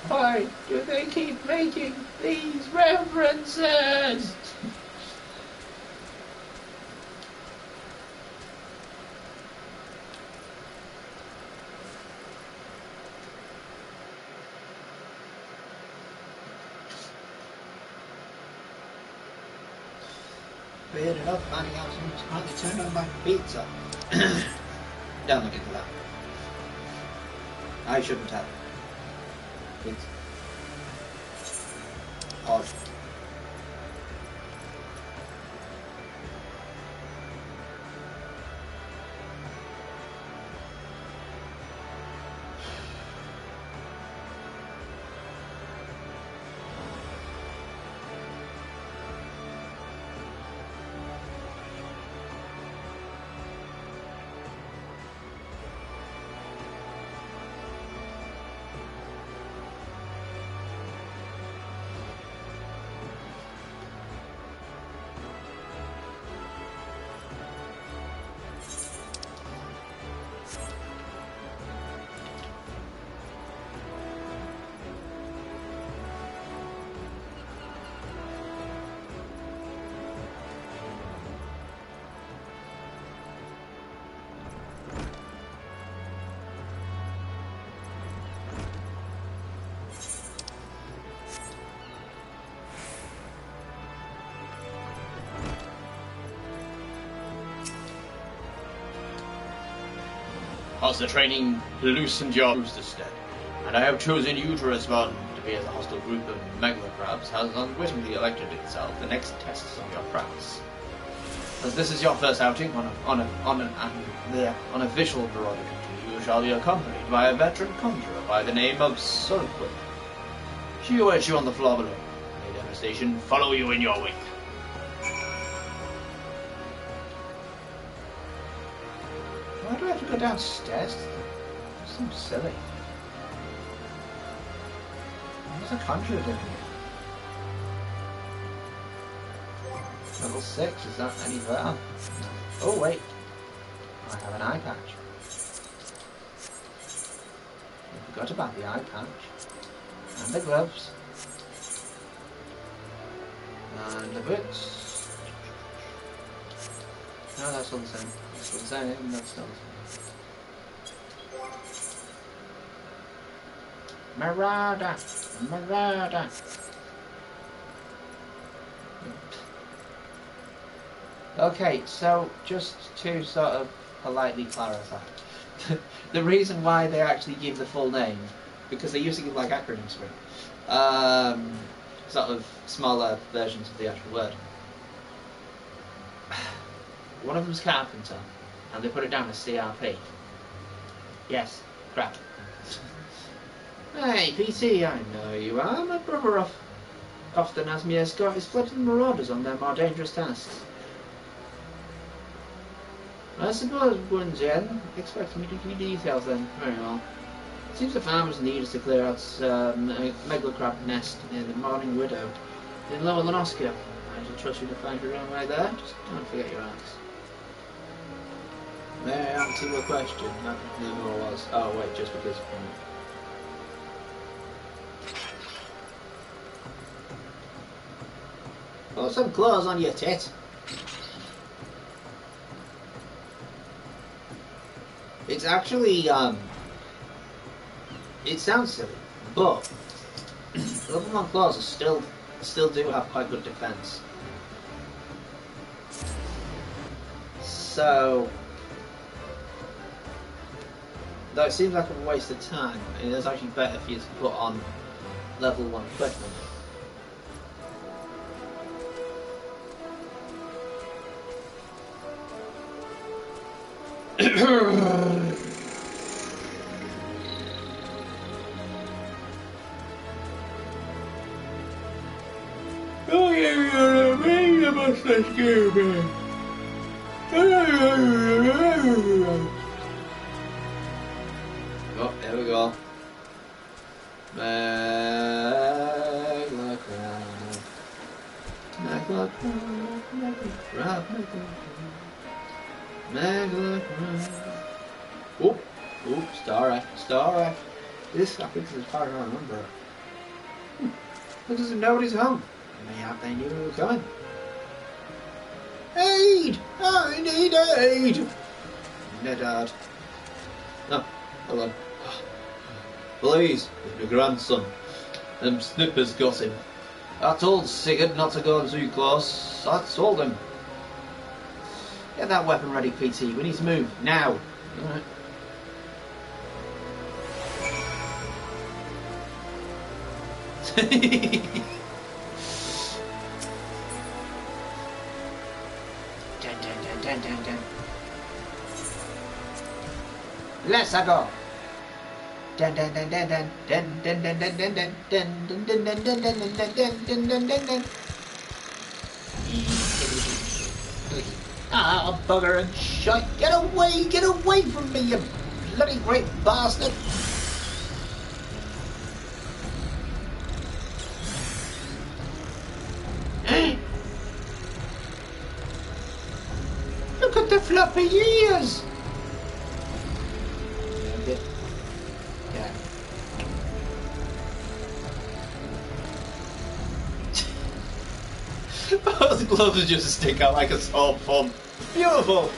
S1: Why do they keep making these references?
S2: Weird enough, finding out someone's currently turned on my pizza. Don't look into that. I shouldn't have. It's odd.
S3: Has the training loosened your booster stead? And I have chosen you to respond to me as a hostile group of megalocrabs has unwittingly elected itself the next tests of your prowess. As this is your first outing on an official Marauder country, you shall be accompanied by a veteran conjurer by the name of Sulquin. She awaits you on the floor below. May devastation follow you in your wake.
S1: Why do I have to go downstairs? It seems silly. What's a conjurer doing here? Level 6, is that any better? No. Oh wait, I have an eye patch. I forgot about the eye patch. And the gloves. And the boots. No, that's all the same. That's all the same, that's still the same. Marauder! Marauder! Okay, so just to sort of politely clarify, the reason why they actually give the full name, because they used to give like acronyms for it, sort of smaller versions of the actual word. One of them's Carpenter, and they put it down as CRP. Yes, crap. Hey, PT, I know you are. My brother often has me escort his fledgling marauders on their more dangerous tasks. I suppose, Jen, expect me to give you details then. Very well. Seems the farmers need us to clear out a megalocrab nest near the Morning Widow in Lower Lanoskia. I shall trust you to find your own way there. Just don't forget your axe. May I answer your question? That never was. Oh wait, just because. Put some clothes on your tit. It's actually, it sounds silly, but level 1 claws still do have quite good defense. So, though it seems like a waste of time, it is actually better for you to put on level 1 equipment. Oh yeah, me, you must excuse me.
S3: Oh, there we go. Megla crab. Oh, star F. This, I think, is as far as I remember. Looks as if nobody's home. Mayhap they knew we were coming. Aid! I need aid! Nedard. No, hold on. Please, it's my grandson. Them snippers got him. I told Sigurd not to go too close. I told him. Get that weapon ready, PT. We need to move. Now. Alright. Dun. Let's go. Dun. Ah, bugger and shite. Get away from me, you bloody great bastard. Look at the floppy ears. Yeah. Oh, the gloves just stick out like a sore thumb. Beautiful.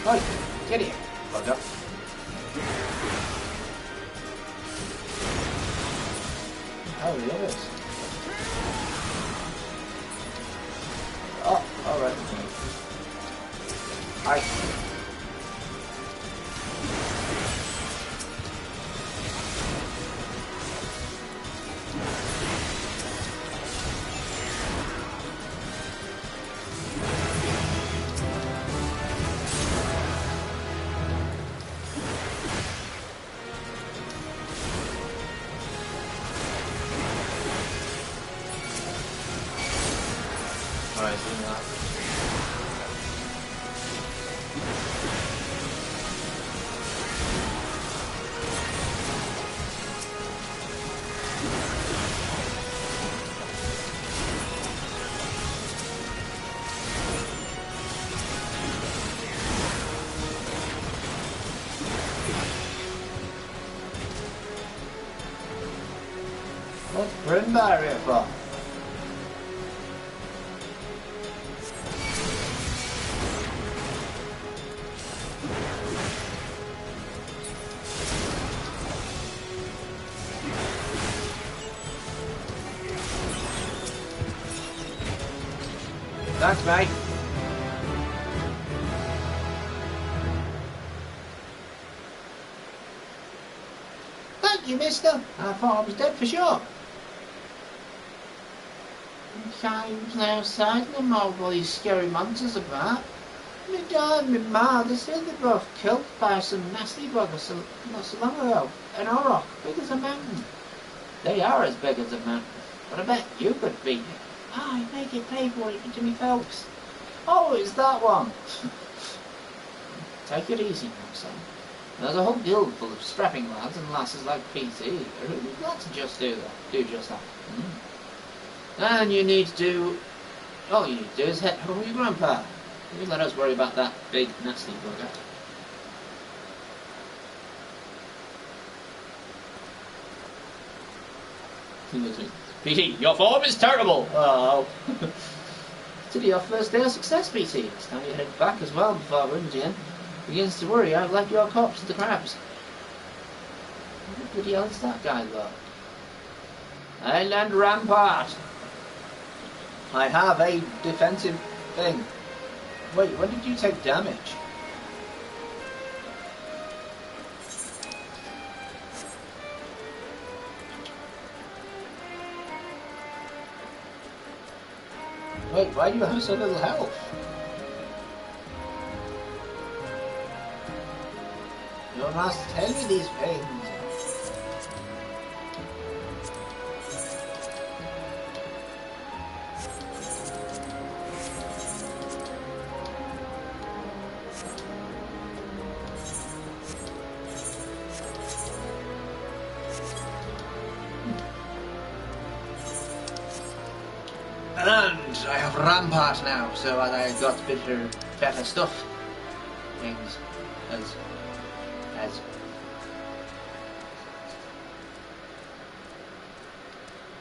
S3: Oi, get here, bugger. Oh, the others. Oh, alright. Hi. Alright, so now. What's Bryn barrier for? Thanks, mate. Thank you, mister. I thought I was dead for sure. Times outside and them old bloody scary monsters about. My dad and my ma, they said they both killed by some nasty buggers not so long ago. An auroch, big as a mountain. They are as big as a mountain, but I bet you could beat it. I make it pay for it to me folks. Oh, it's that one. Take it easy now, son. There's a whole guild full of strapping lads and lasses like PT who would be glad to just do just that. And you need to do... all you need to do is head home with your grandpa. You let us worry about that big, nasty bugger. PT, your form is terrible! Oh. Today our first day of success, PT. It's time you head back as well before Imogen begins to worry I've left your corpse to the crabs. What the bloody hell is that guy, though? Island Rampart! I have a defensive thing. Wait, when did you take damage?
S1: Wait, why do you have so little health? You must tell me these things.
S2: And I have Rampart now, so I got better stuff. Things as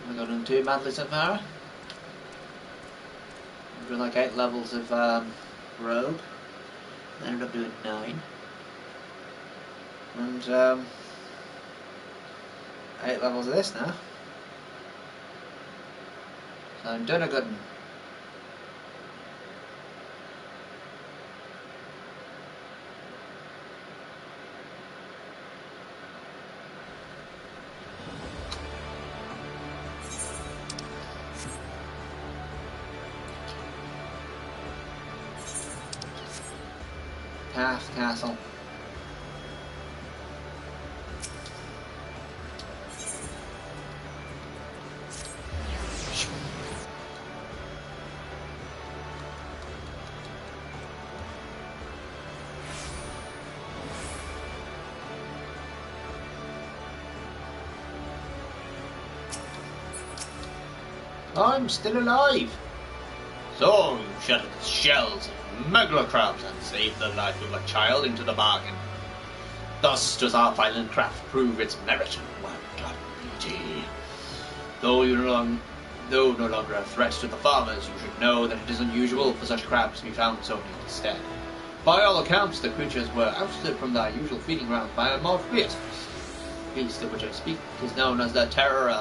S2: I got on 2 madly so far. I'm doing like 8 levels of rogue. I ended up doing 9. And 8 levels of this now. So I'm doing a good one. Half castle.
S1: I'm still alive.
S2: So you shattered the shells of Megalocrabs and saved the life of a child into the bargain. Thus does our violent craft prove its merit. Well done, BT. Though no longer a threat to the farmers, you should know that it is unusual for such crabs to be found so near the stead. By all accounts, the creatures were ousted from their usual feeding ground by a more fierce beast of which I speak is known as the Terror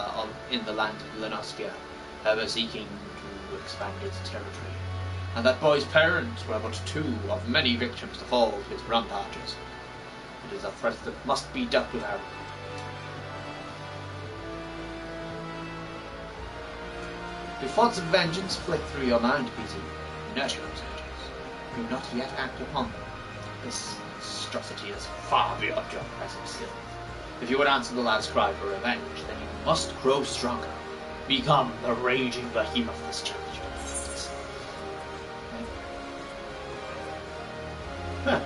S2: in the land of Lenoskia, ever seeking to expand its territory. And that boy's parents were but 2 of many victims to fall to his ramparts. It is a threat that must be dealt with out. If thoughts of vengeance flick through your mind, BT, nurture those urges. Do not yet act upon them. This monstrosity is far beyond your present skill. If you would answer the lad's cry for revenge, then you must grow stronger. Become the raging behemoth this challenge demands. Huh.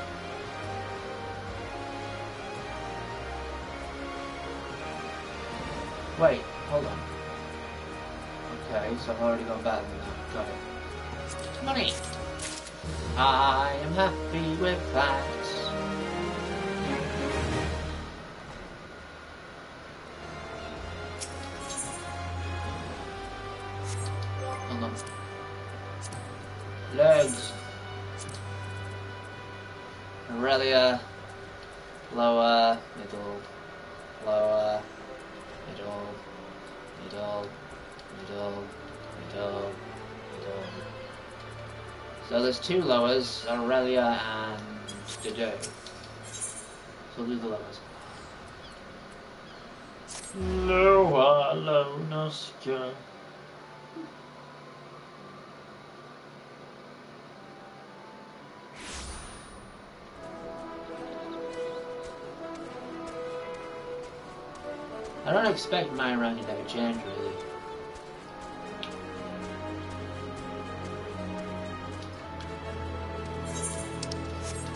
S1: Wait, hold on. Okay, so I've already gone better than that. Got it.
S2: Money!
S1: I am happy with that.
S2: Hold on.
S1: Legs.
S2: Aurelia. Lower, middle, lower, middle, middle, middle, middle, middle. So there's 2 lowers, Aurelia and Dido. So do the lowers.
S3: Lower, Lenoskia.
S1: I don't expect my round to never change, really.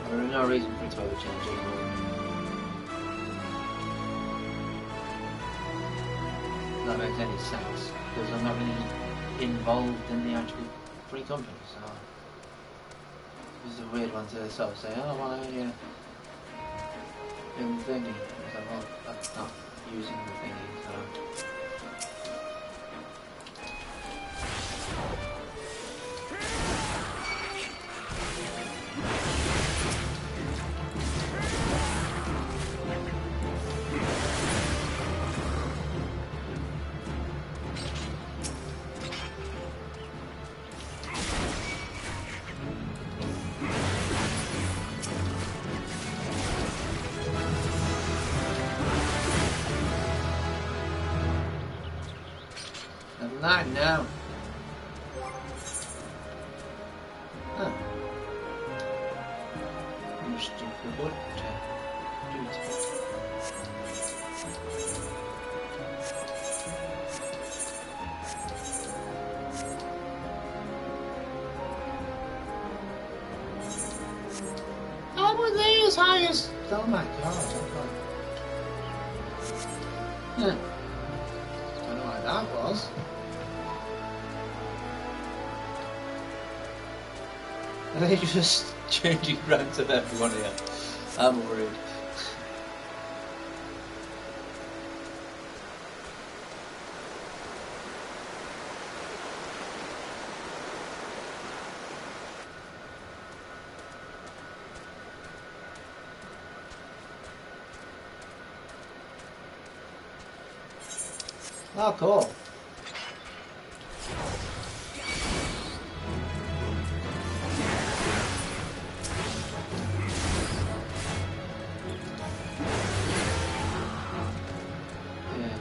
S1: There's no reason for it to ever change anymore. If that makes any sense, because I'm not really involved in the actual free company, so it's a weird one to sort of say, oh, well, I in the thingy. So, well, that's not using the thingy, so. Level 9 now. Report to duty. How were they as high as... Oh my god, okay. Yeah. Don't know why that was. Are they just changing ranks of everyone here? I'm worried. Oh, cool. Yeah.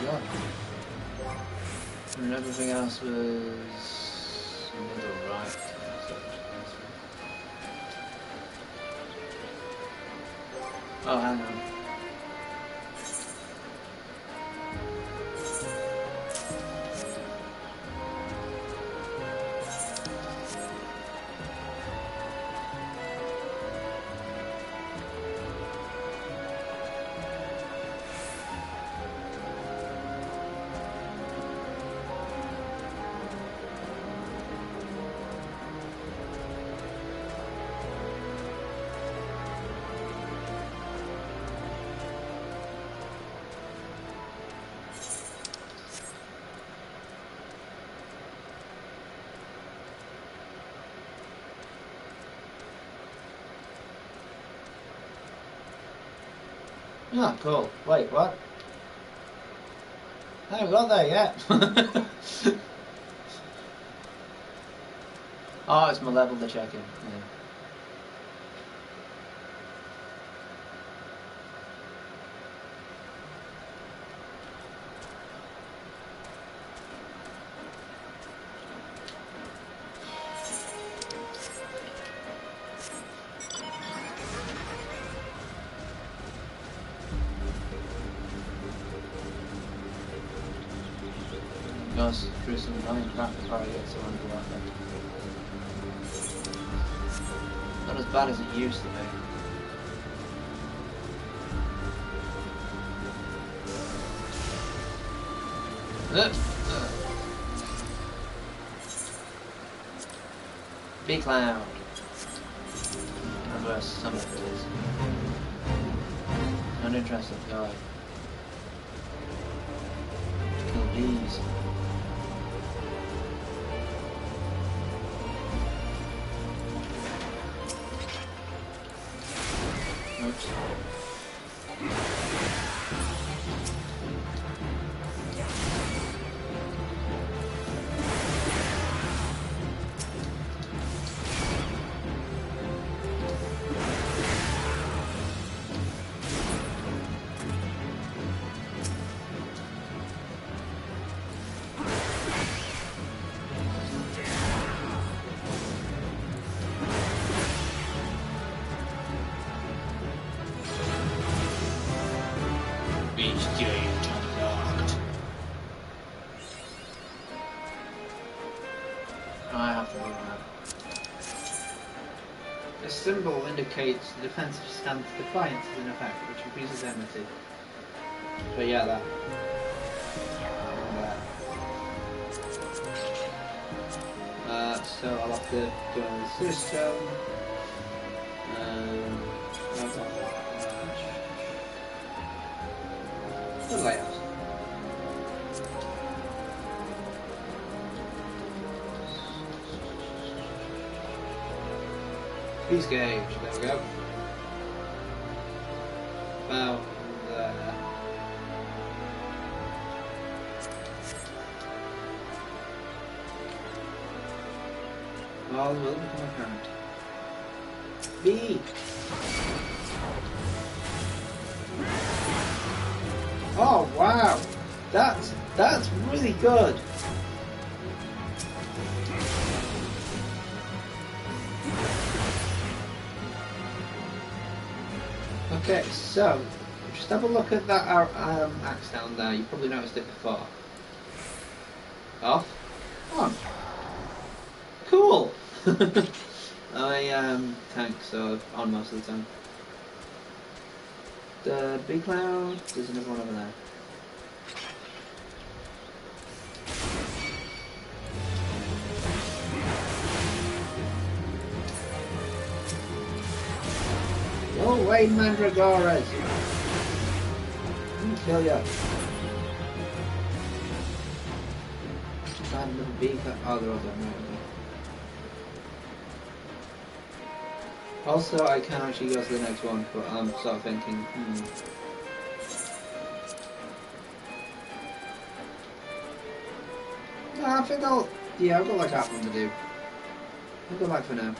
S1: God. And everything else was middle right. Oh, hang on. Oh, cool. Wait, what? I haven't got there yet. Oh, it's my level they're checking. Yeah. Goes through some annoying crap before I get to under that bit. Not as bad as it used to be. Big cloud. Reverse summit it is. Uninterested guy. Kill bees. Oops.
S2: Beast gate unlocked.
S1: I have to move that. This symbol indicates the defensive stance defiance is in effect, which increases enmity. So yeah, that. So I'll have to go in the system. The layout. Peace gauge, there we go. About there. All will become apparent. B. Oh wow, that's really good. Okay, so just have a look at that axe down there. You probably noticed it before. Off. On. Cool. I tank, so on most of the time. The big cloud. There's another one over there. Go away, Mandragoras! Let me kill you. Another beacon. Oh, they're all done. Right, okay. Also, I can actually go to the next one, but I'm sort of thinking, No, I think I've got like half one to do. I'll go back for now.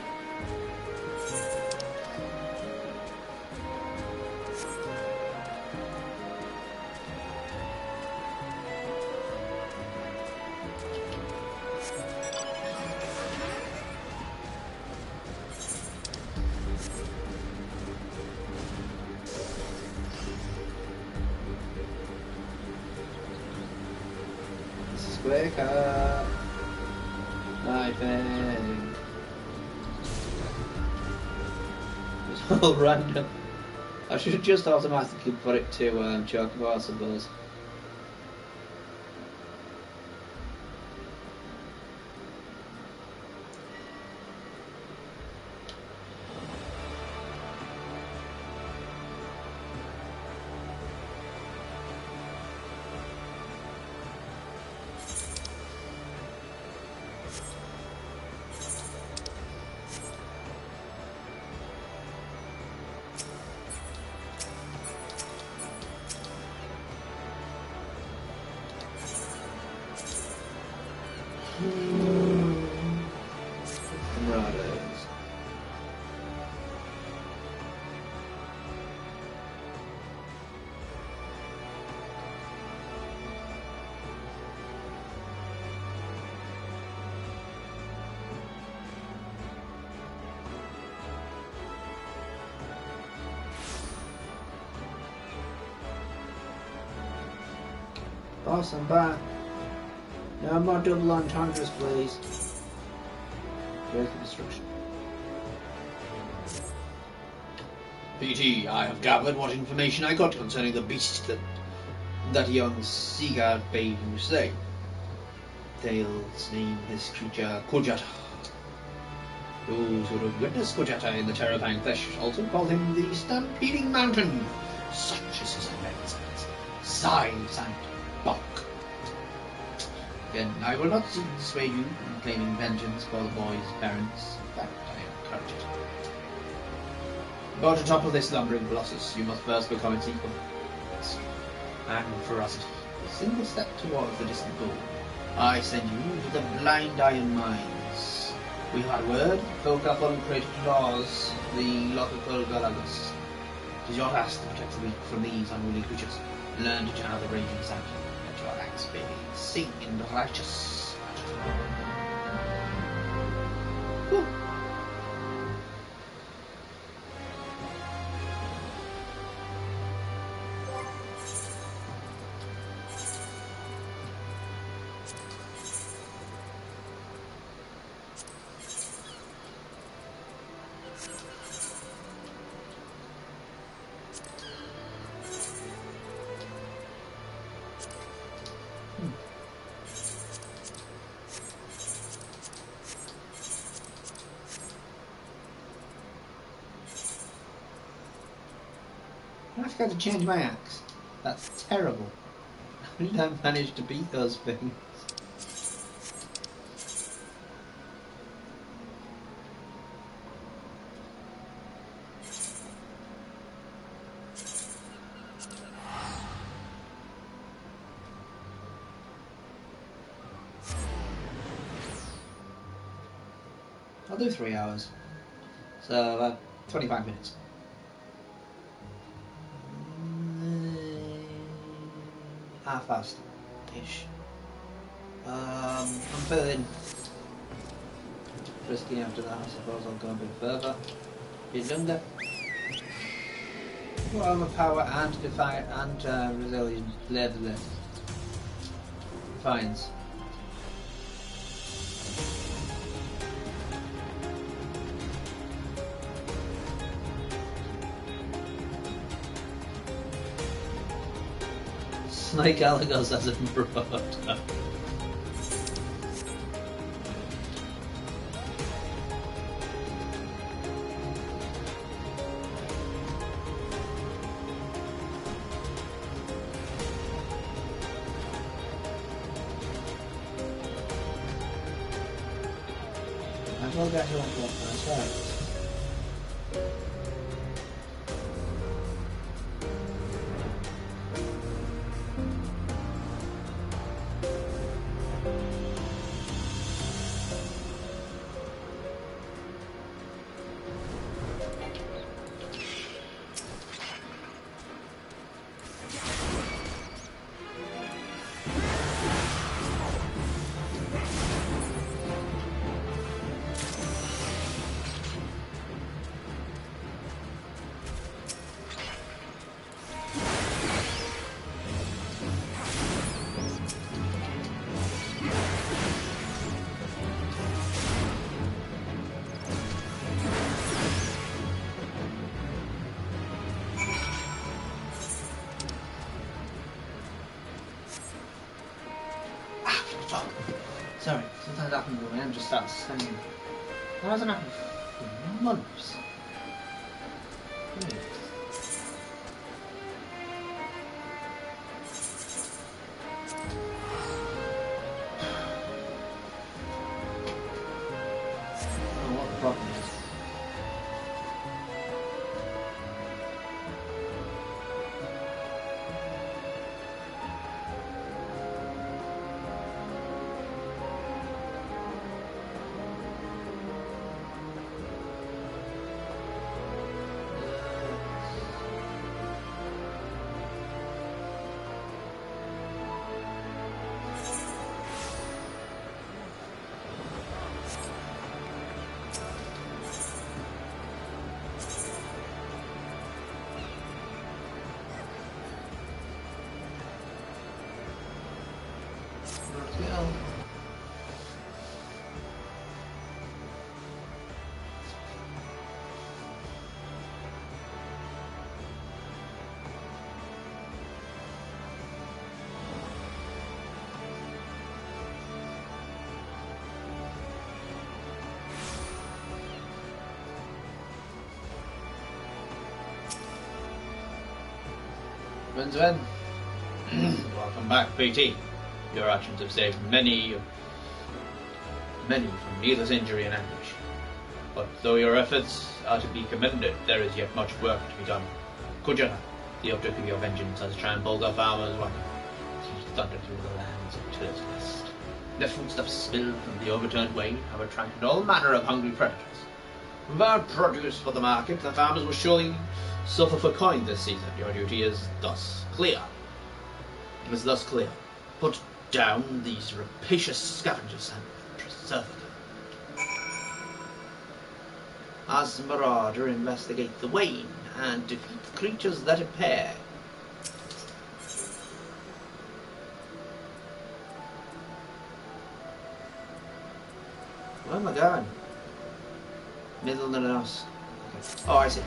S1: Quicker, I think. It's all random. I should just automatically put it to Chocobo, I suppose. Camarados. Boss, I'm back. No more double entendres, please. Where's the destruction?
S2: PT, I have gathered what information I got concerning the beast that young Seagard bade you slay. Thales named this creature Kojata. Those who have witnessed Kojata in the terrifying flesh also called him the Stampeding Mountain. Such is his immense size and bulk. Again, I will not dissuade you from claiming vengeance for the boy's parents. In fact, I encourage it. But to topple this lumbering colossus, you must first become its equal. And ferocity, a single step towards the distant goal. I send you to the blind iron mines. We had word, folk up on created laws, the local Galagus. It is your task to protect the weak from these unruly creatures. Learn to channel the raging sanction. Let your axe baby sing in the righteous. Cool.
S1: I forgot to change my axe. That's terrible. How did I manage to beat those things? I'll do 3 hours. So, 25 minutes. half-assed-ish. I'm feeling frisky after that. I suppose I'll go a bit further, a bit longer. More overpower and defiant and resilience. Defiance. Snake Alagos as a broad. I will get you on board first, right? Sorry, sometimes happens when my hand just starts singing. That hasn't happened for months. I don't know what the problem is. Let's go. When's when?
S3: Welcome back, BT. Your actions have saved many from needless injury and anguish. But though your efforts are to be commended, there is yet much work to be done. Kujana, the object of your vengeance, has trampled our farmers one. He thundered through the lands of Turtwest. Their foodstuffs spilled from the overturned wain have attracted all manner of hungry predators. Without produce for the market, the farmers will surely suffer for coin this season. Your duty is thus clear. Put down these rapacious scavengers and preserve them. As the marauder, investigate the wane and defeat the creatures that impair.
S1: Where am I going? Middle of the house. Okay. Oh, I see.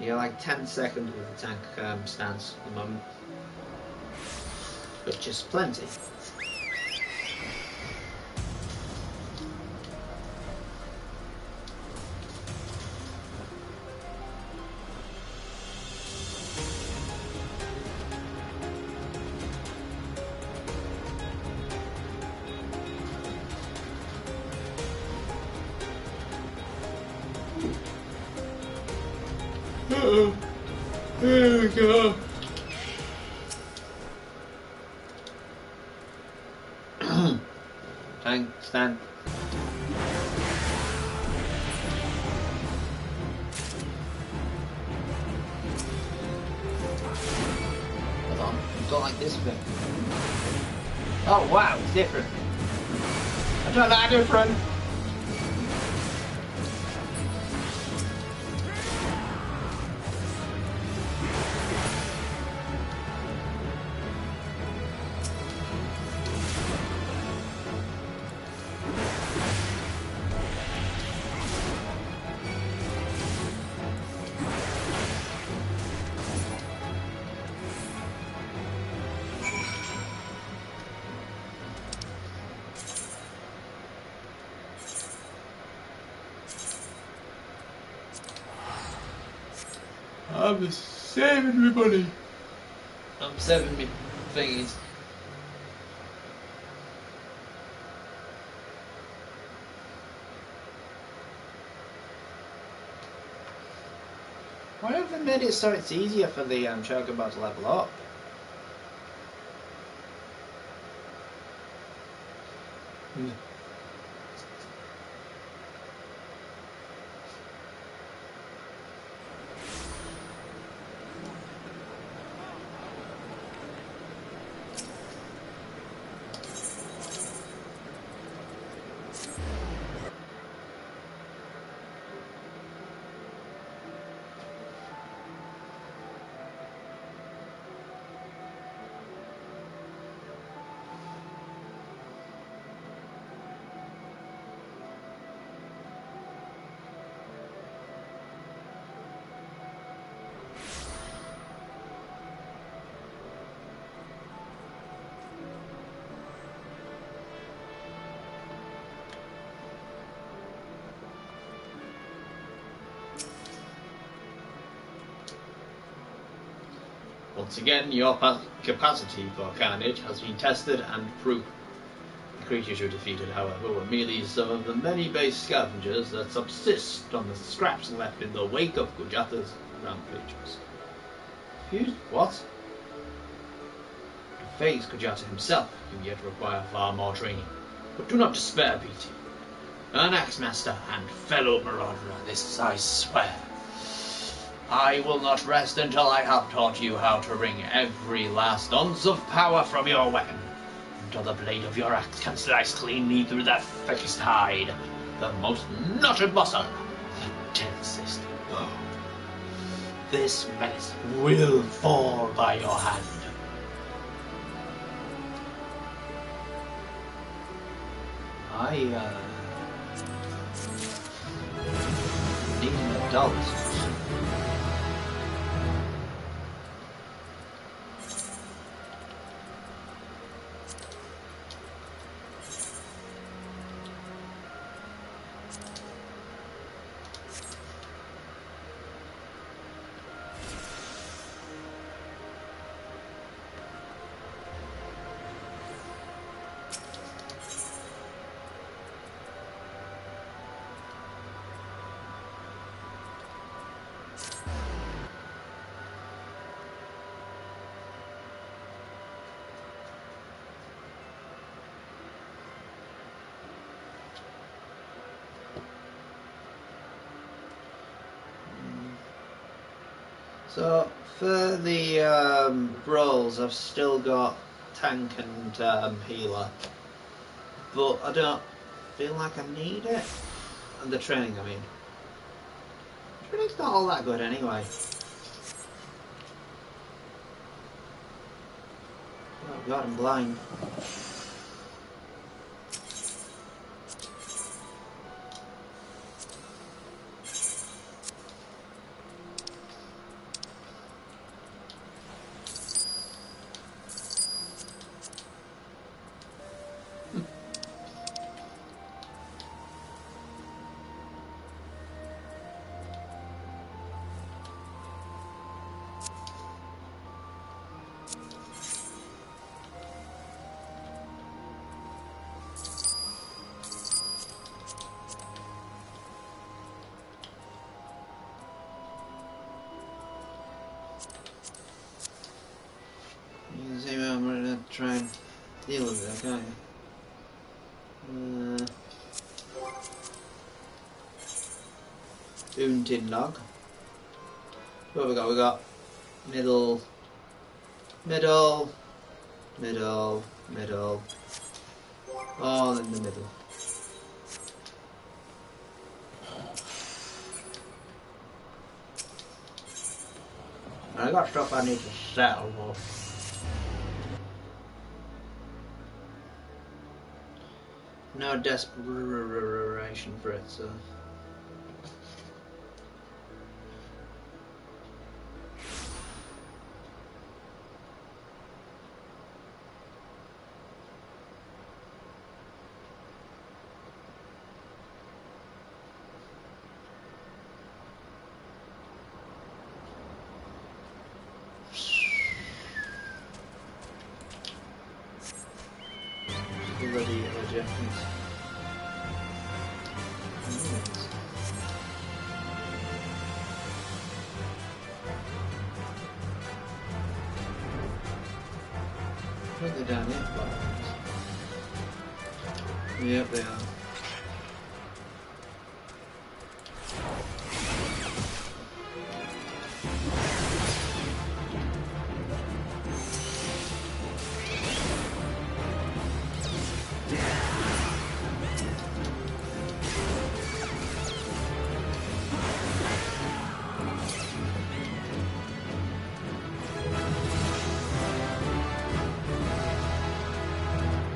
S1: You're like 10 seconds with the tank stance at the moment, which is plenty.
S3: There we go.
S1: Tank stand. Don't like this bit. Oh wow, it's different.
S2: I don't like different. I'm saving me money.
S1: I'm saving me thingies. Why have they made it so it's easier for the chocobo to level up?
S3: Once again, your capacity for carnage has been tested and proven. The creatures you defeated, however, were merely some of the many base scavengers that subsist on the scraps left in the wake of Kujata's rampages. What? To face Kujata himself, you yet require far more training. But do not despair, BT. An Axemaster and fellow marauder, this I swear. I will not rest until I have taught you how to wring every last ounce of power from your weapon, until the blade of your axe can slice cleanly through that thickest hide, the most knotted muscle, the tensest bone. This menace will fall by your hand.
S1: I need an adult. So for the roles, I've still got tank and healer, but I don't feel like I need it. And the training, I mean, training's not all that good anyway. Oh God, I'm blind. You can see I'm ready to try and deal with it, can't you? Untin log. What have we got? We got middle Middle, middle, middle, all in the middle. I got stuff I need to sell, but no desperation for it, so. Bloody rejections. I think they're down here. Yep, they are.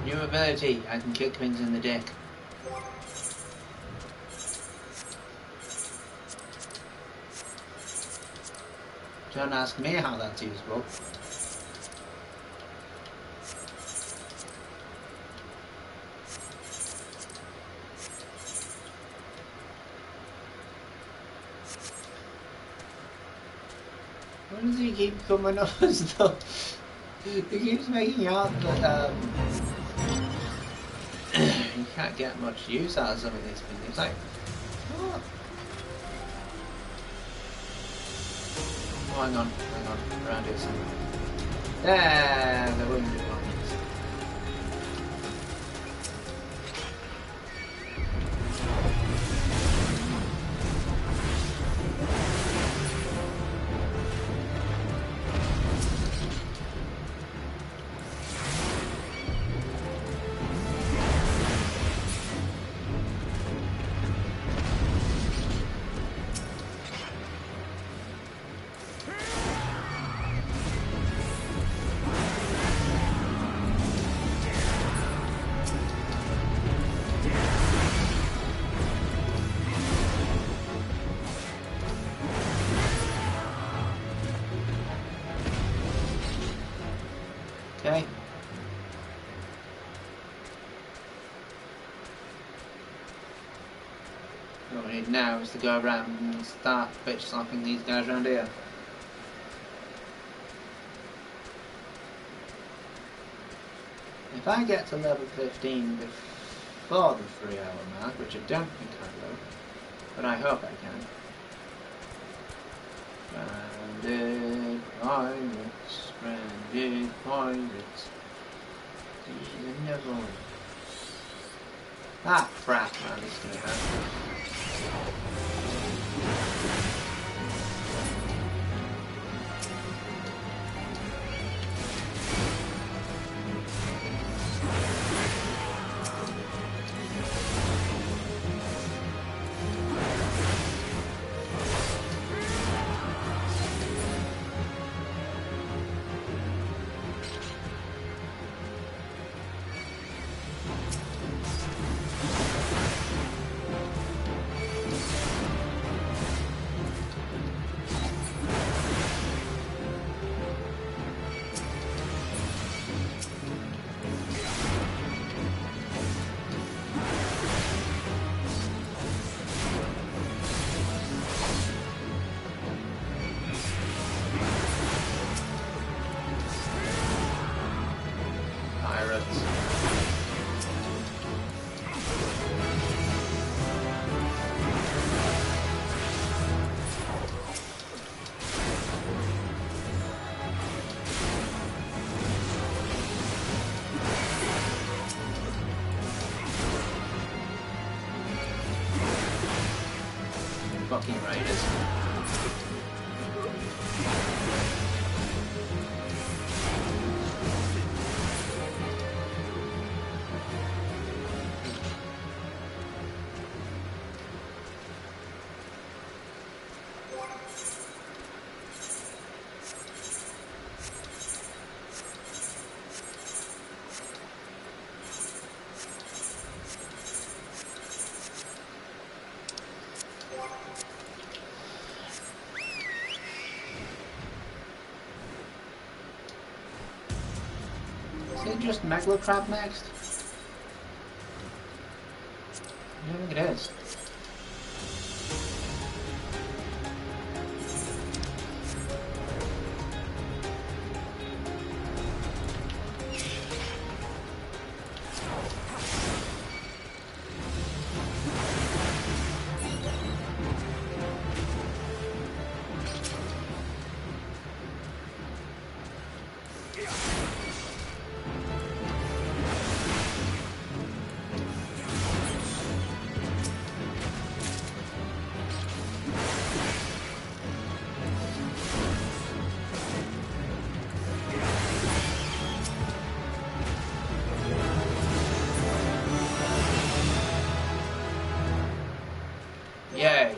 S1: New ability, I can kick things in the dick. Don't ask me how that's useful. Why does he keep coming up as though he keeps making out that you can't get much use out of some of these things. It's like, what? Oh, hang on, around here somewhere. There, the wounded ones. Okay. What we need now is to go around and start bitch slapping these guys around here. If I get to level 15 before the 3 hour mark, which I don't think I will, but I hope I can. Stranded pirates, stranded pirates. These are never. Ah, crap, man, this is gonna happen. Fucking raiders. it just Megalo Crab next? I don't think it is. Yay!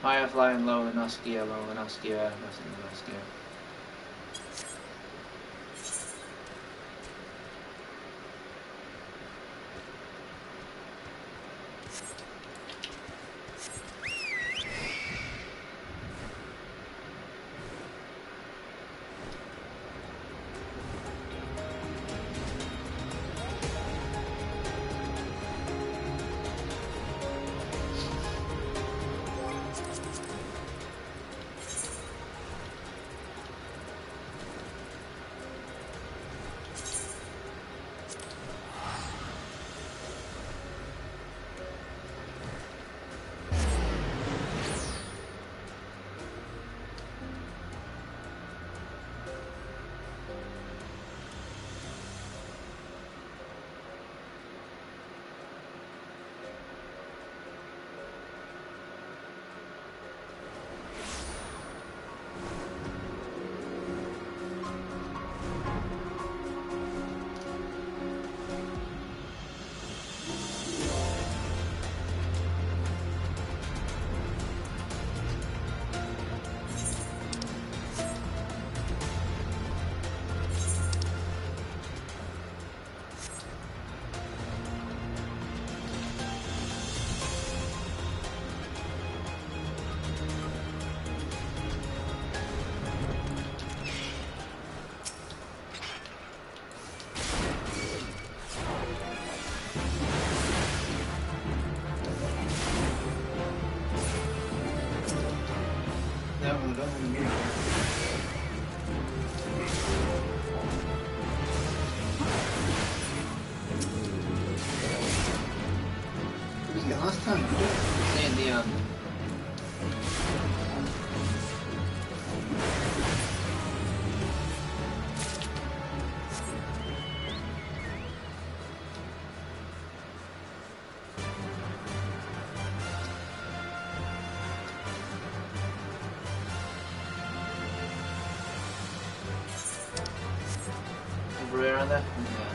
S1: Higher flying, lower than Oskia, nothing than Oskia. Last time, you did. Say in the over around there? Yeah.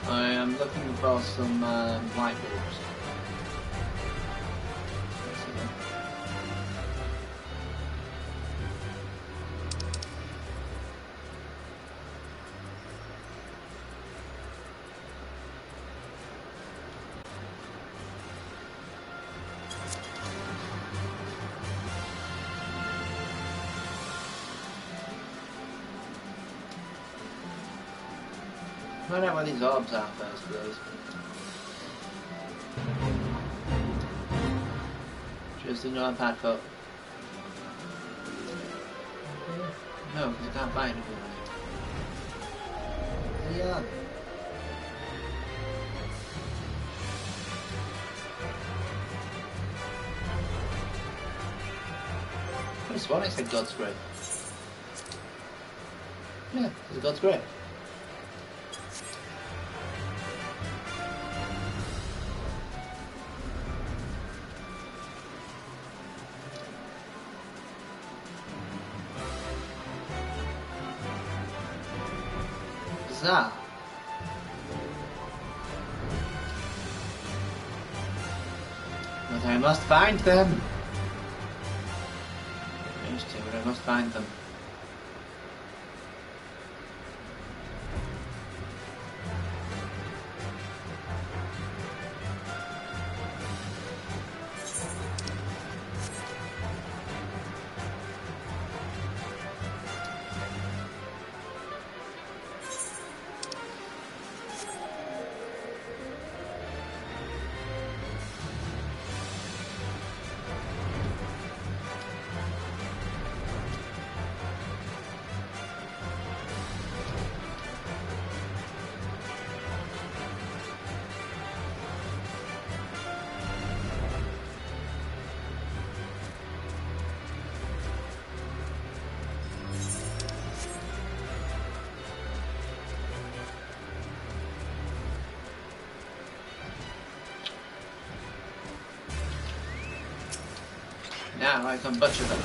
S1: I am looking for some light bulbs. Find out where these orbs are first, please. Just ignore the pad foot. No, because I can't find anything. Yeah. I could have sworn it said God's grave. Yeah, it's God's grave. Bizarre. I must find them. These two, but I must find them. Now I can butcher them.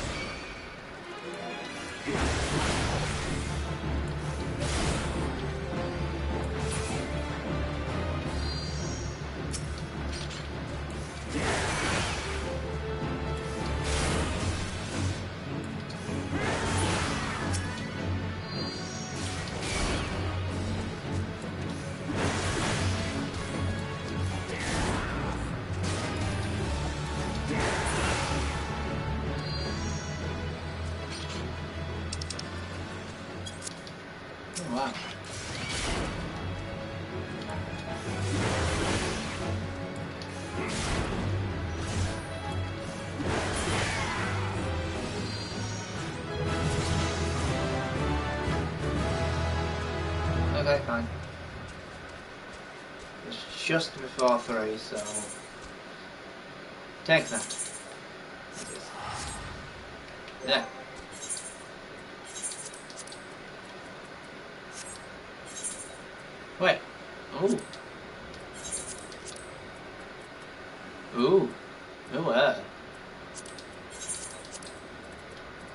S1: Wow. Okay, fine. It's just before 3, so take that. Yeah. Wait. Ooh. Ooh. Ooh,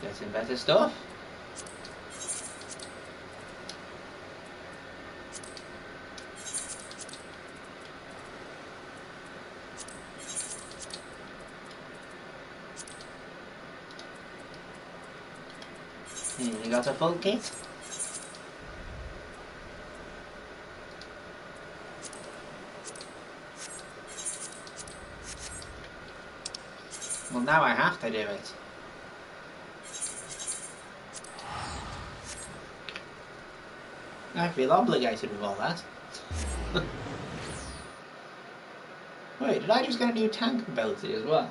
S1: getting better stuff. You got a full kit? Well, now I have to do it. I feel obligated with all that. Wait, did I just get a new tank ability as well?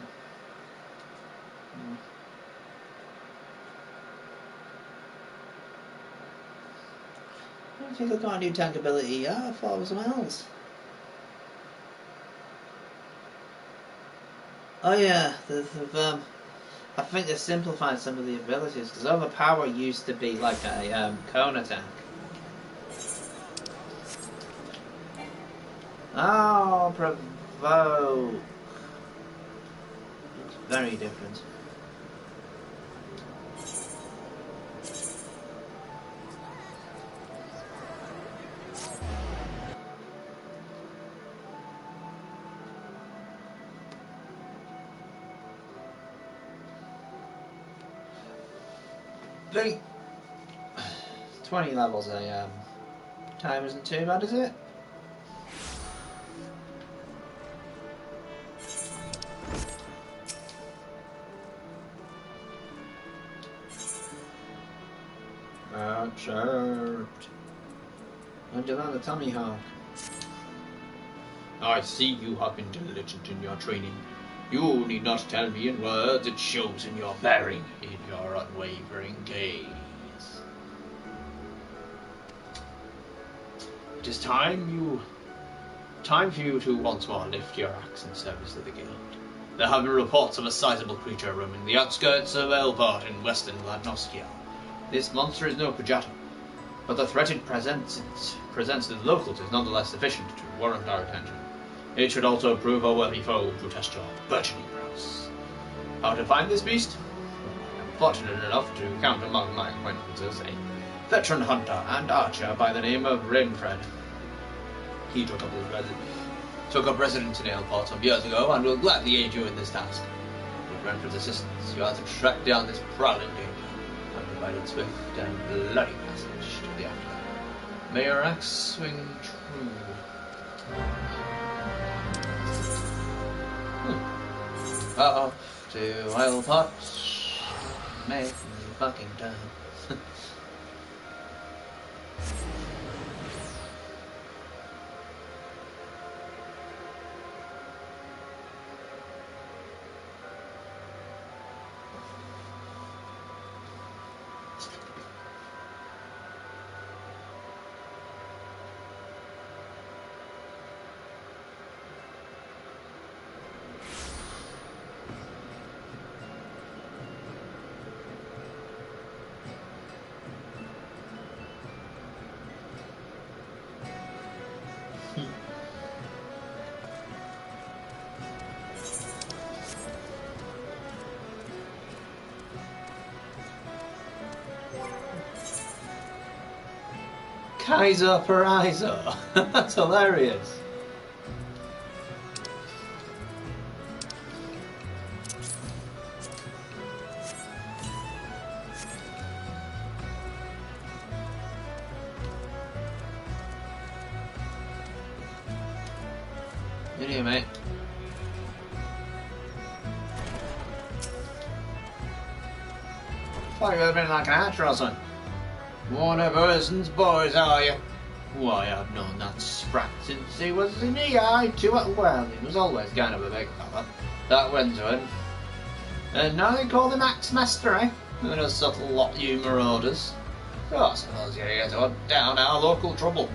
S1: I don't think I got a new tank ability. Yeah, I thought it was something else. Oh yeah, I think they've simplified some of the abilities, because Overpower used to be like a cone attack. Oh, Provoke. It's very different. The 20 levels time isn't too bad, is it? Chirped. When'd you land the Tommy Hawk?
S3: I see you have been diligent in your training. You need not tell me in words, it shows in your bearing, in your unwavering gaze. It is time for you to once more lift your axe in service of the guild. There have been reports of a sizable creature roaming the outskirts of Elbart in western Ladnoskia. This monster is no Kujato, but the threat it presents to the locals is nonetheless sufficient to warrant our attention. It should also prove a worthy foe to test your burgeoning prowess. How to find this beast? I am fortunate enough to count among my acquaintances a veteran hunter and archer by the name of Rainfred. He took up his took up residence in Aleport some years ago and will gladly aid you in this task. With Renfrew's assistance, you are to track down this prowling danger and provide it swift and bloody passage to the afterlife. May your axe swing true. Off to Aleport. Make fucking time.
S1: Kaiser for Iser. That's hilarious. In here, mate.
S3: Thought you would have been like an archer or something. One of Urson's boys, are you? Why, I've known that sprat since he was in the eye to it. Well, he was always kind of a big fella. That went to him. And now they call him Axe Master, eh? And a subtle lot you marauders. So I suppose you're here to hunt down our local trouble.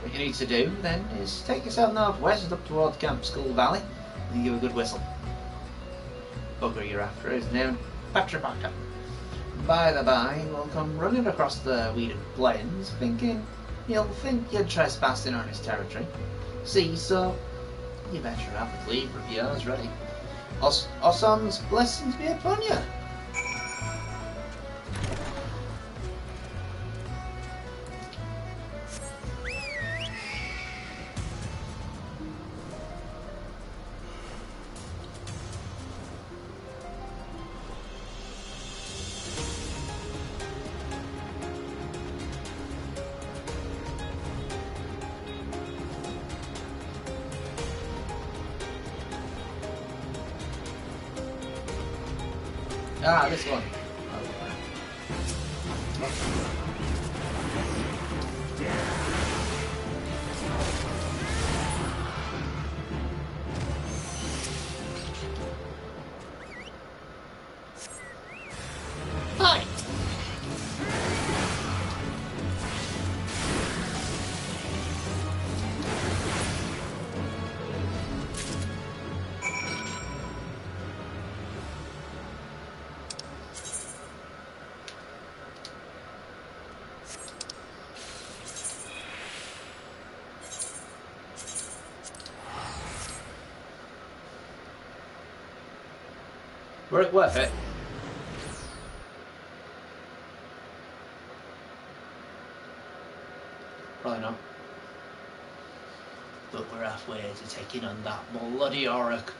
S3: What you need to do, then, is take yourself northwest up towards Camp Skull Valley and give a good whistle. Bugger you're after is named Patrapata. By the by, we'll come running across the weeded plains, thinking he'll think you're trespassing on his territory. See, so you better have the cleaver of yours ready. Oson's blessings be upon you. Ah, this one. Hi. Were it worth it? Probably not. But we're halfway to taking on that bloody Auric.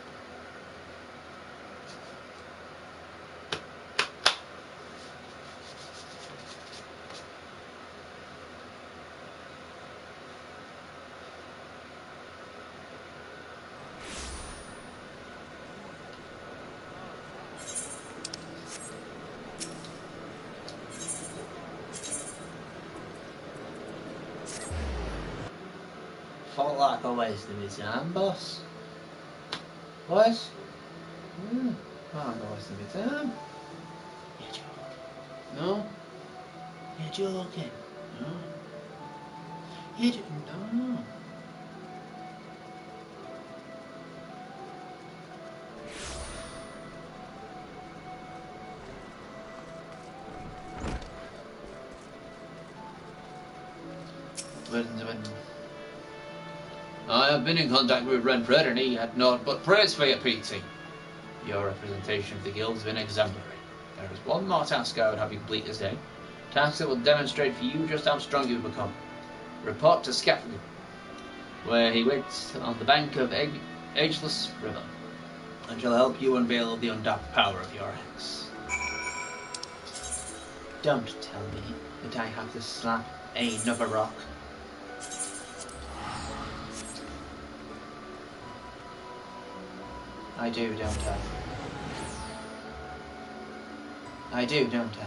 S3: Felt like a waste of his time, boss. What? I'm not wasting my time. You're joking. No? You're joking. No? You're joking. No. When I have been in contact with Renfred and he had naught but praise for you, PT. Your representation of the guild has been exemplary. There is one more task I would have you complete this day. Task that will demonstrate for you just how strong you've become. Report to scaffolding. where he waits on the bank of Ageless River, and shall help you unveil the untapped power of your ex.
S1: Don't tell me that I have to slap another rock. I do, don't I? I do, don't I?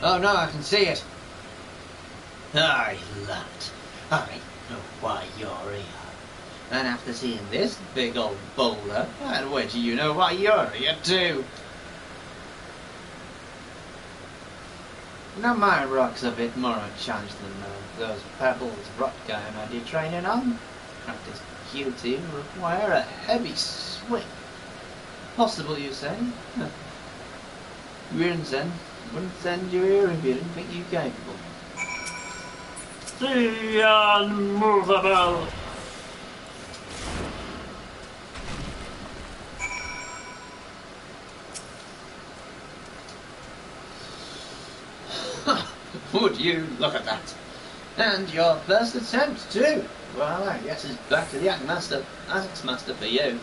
S1: Oh no, I can see it.
S3: Aye, lad, I know why you're here.
S1: And after seeing this
S3: Big old boulder, and where do you know why you're here too?
S1: now my rock's a bit more unchallenged than those pebbles rock guy I did training on. Practice QT require a heavy swing. Possible, you say? Wouldn't send you here if you didn't think you capable.
S4: The unmovable.
S3: Would you look at that?
S1: And your first attempt too. Well, I guess it's back to the Axe Master for you.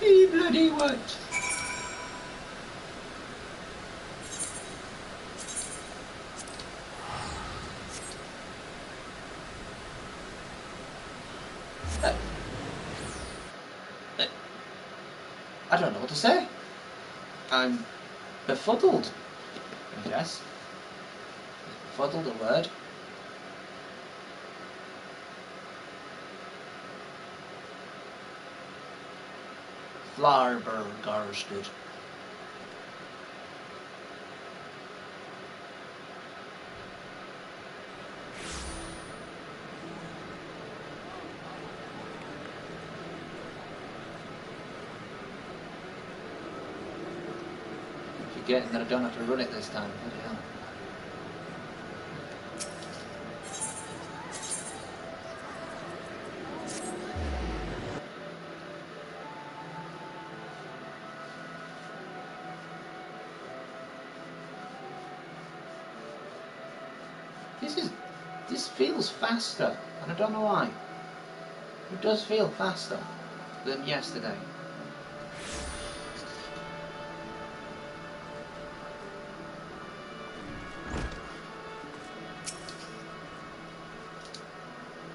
S3: He bloody would.
S1: I don't know what to say. I'm befuddled, I guess. Befuddled a word? Flabbergasted. Forgetting that I don't have to run it this time. Bloody hell. This feels faster, and I don't know why. It does feel faster than yesterday.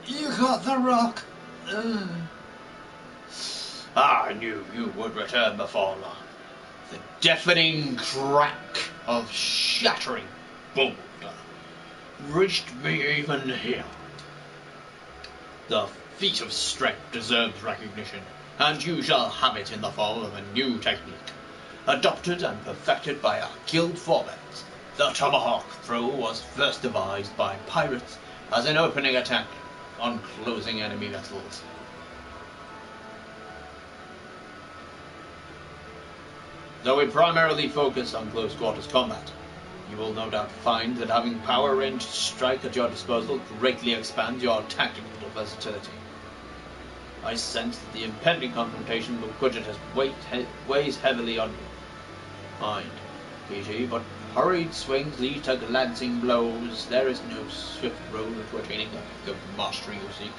S1: You got the rock.
S3: I knew you would return before long. The deafening crack of shattering boulder reached me even here. The feat of strength deserves recognition, and you shall have it in the form of a new technique, adopted and perfected by our guild foremen. The tomahawk throw was first devised by pirates as an opening attack on closing enemy vessels. Though we primarily focus on close quarters combat, you will no doubt find that having power ranged strike at your disposal greatly expands your tactical versatility. I sense that the impending confrontation with Quidgetus weighs heavily on your mind, PG, but hurried swings lead to glancing blows. There is no swift road to attaining the peak of mastery you seek,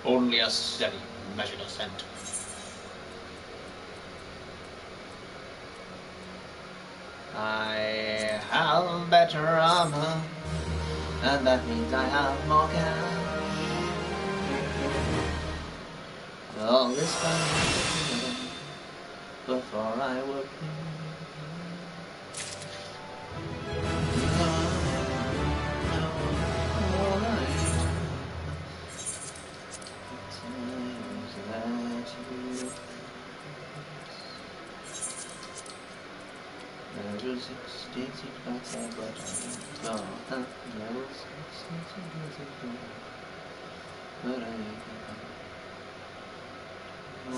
S3: only a steady, measured ascent.
S1: I have better armor, and that means I have more cash. All this fun before I would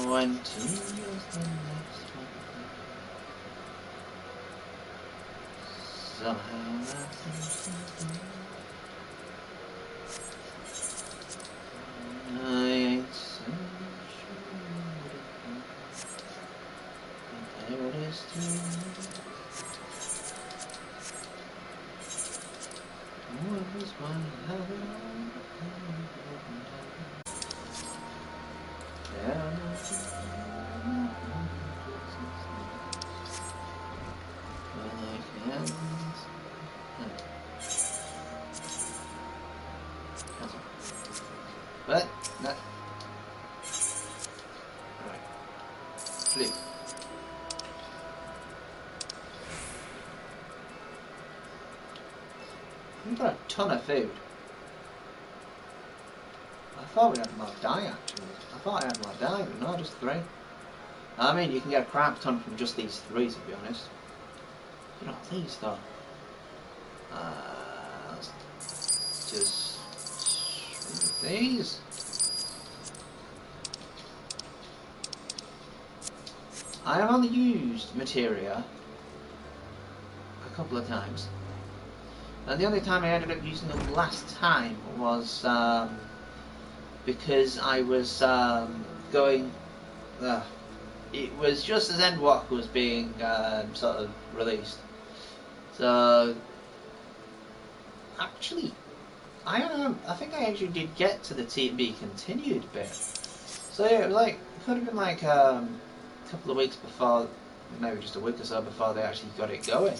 S1: When to use the next one. Somehow I ain't so sure but there it is through. What was one other? But no. Right. Flip. We've got a ton of food. I thought we had more dye actually. I thought I had more dye, but no, just 3. I mean, you can get a crap ton from just these 3, to be honest. You know, these though. Let's just these. I have only used materia a couple of times, and the only time I ended up using them last time was because I was going. It was just as Endwalker was being sort of released, so actually, I don't know. I think I actually did get to the TB continued bit. So yeah, it was like it could have been like a couple of weeks before, maybe just a week or so before they actually got it going.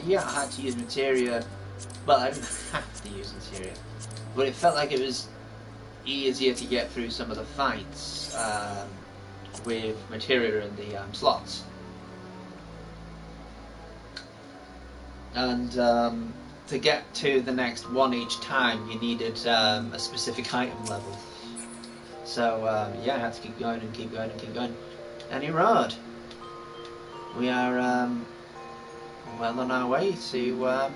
S1: Yeah, I had to use materia. Well, I didn't have to use materia, but it felt like it was easier to get through some of the fights with materia in the slots. And to get to the next one each time, you needed a specific item level. So yeah, I had to keep going and keep going and keep going. Any road. We are well on our way to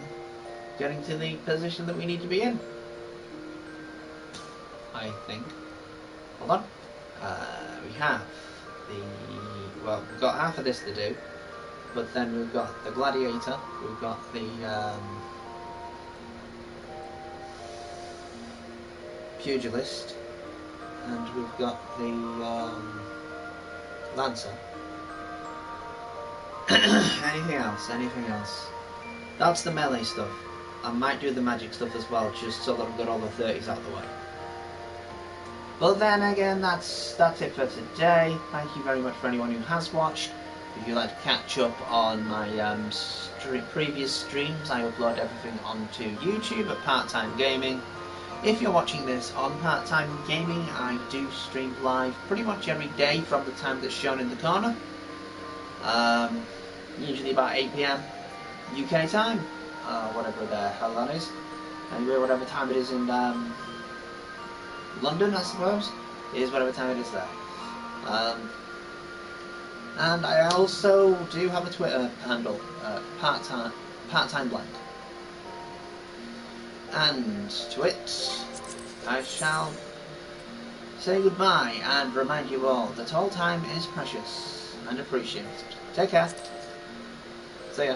S1: getting to the position that we need to be in. I think. Hold on. We have well, we've got half of this to do, but then we've got the gladiator, we've got the pugilist, and we've got the lancer. Anything else? Anything else? That's the melee stuff. I might do the magic stuff as well, just so that I've got all the 30s out of the way. But then again, that's it for today. Thank you very much for anyone who has watched. If you'd like to catch up on my previous streams, I upload everything onto YouTube at Part-Time Gaming. If you're watching this on Part-Time Gaming, I do stream live pretty much every day from the time that's shown in the corner. Usually about 8 PM UK time, whatever the hell that is. Anyway, whatever time it is in London, I suppose, is whatever time it is there. And I also do have a Twitter handle, part-time blank. And to it, I shall say goodbye and remind you all that all time is precious and appreciated. Take care. See ya.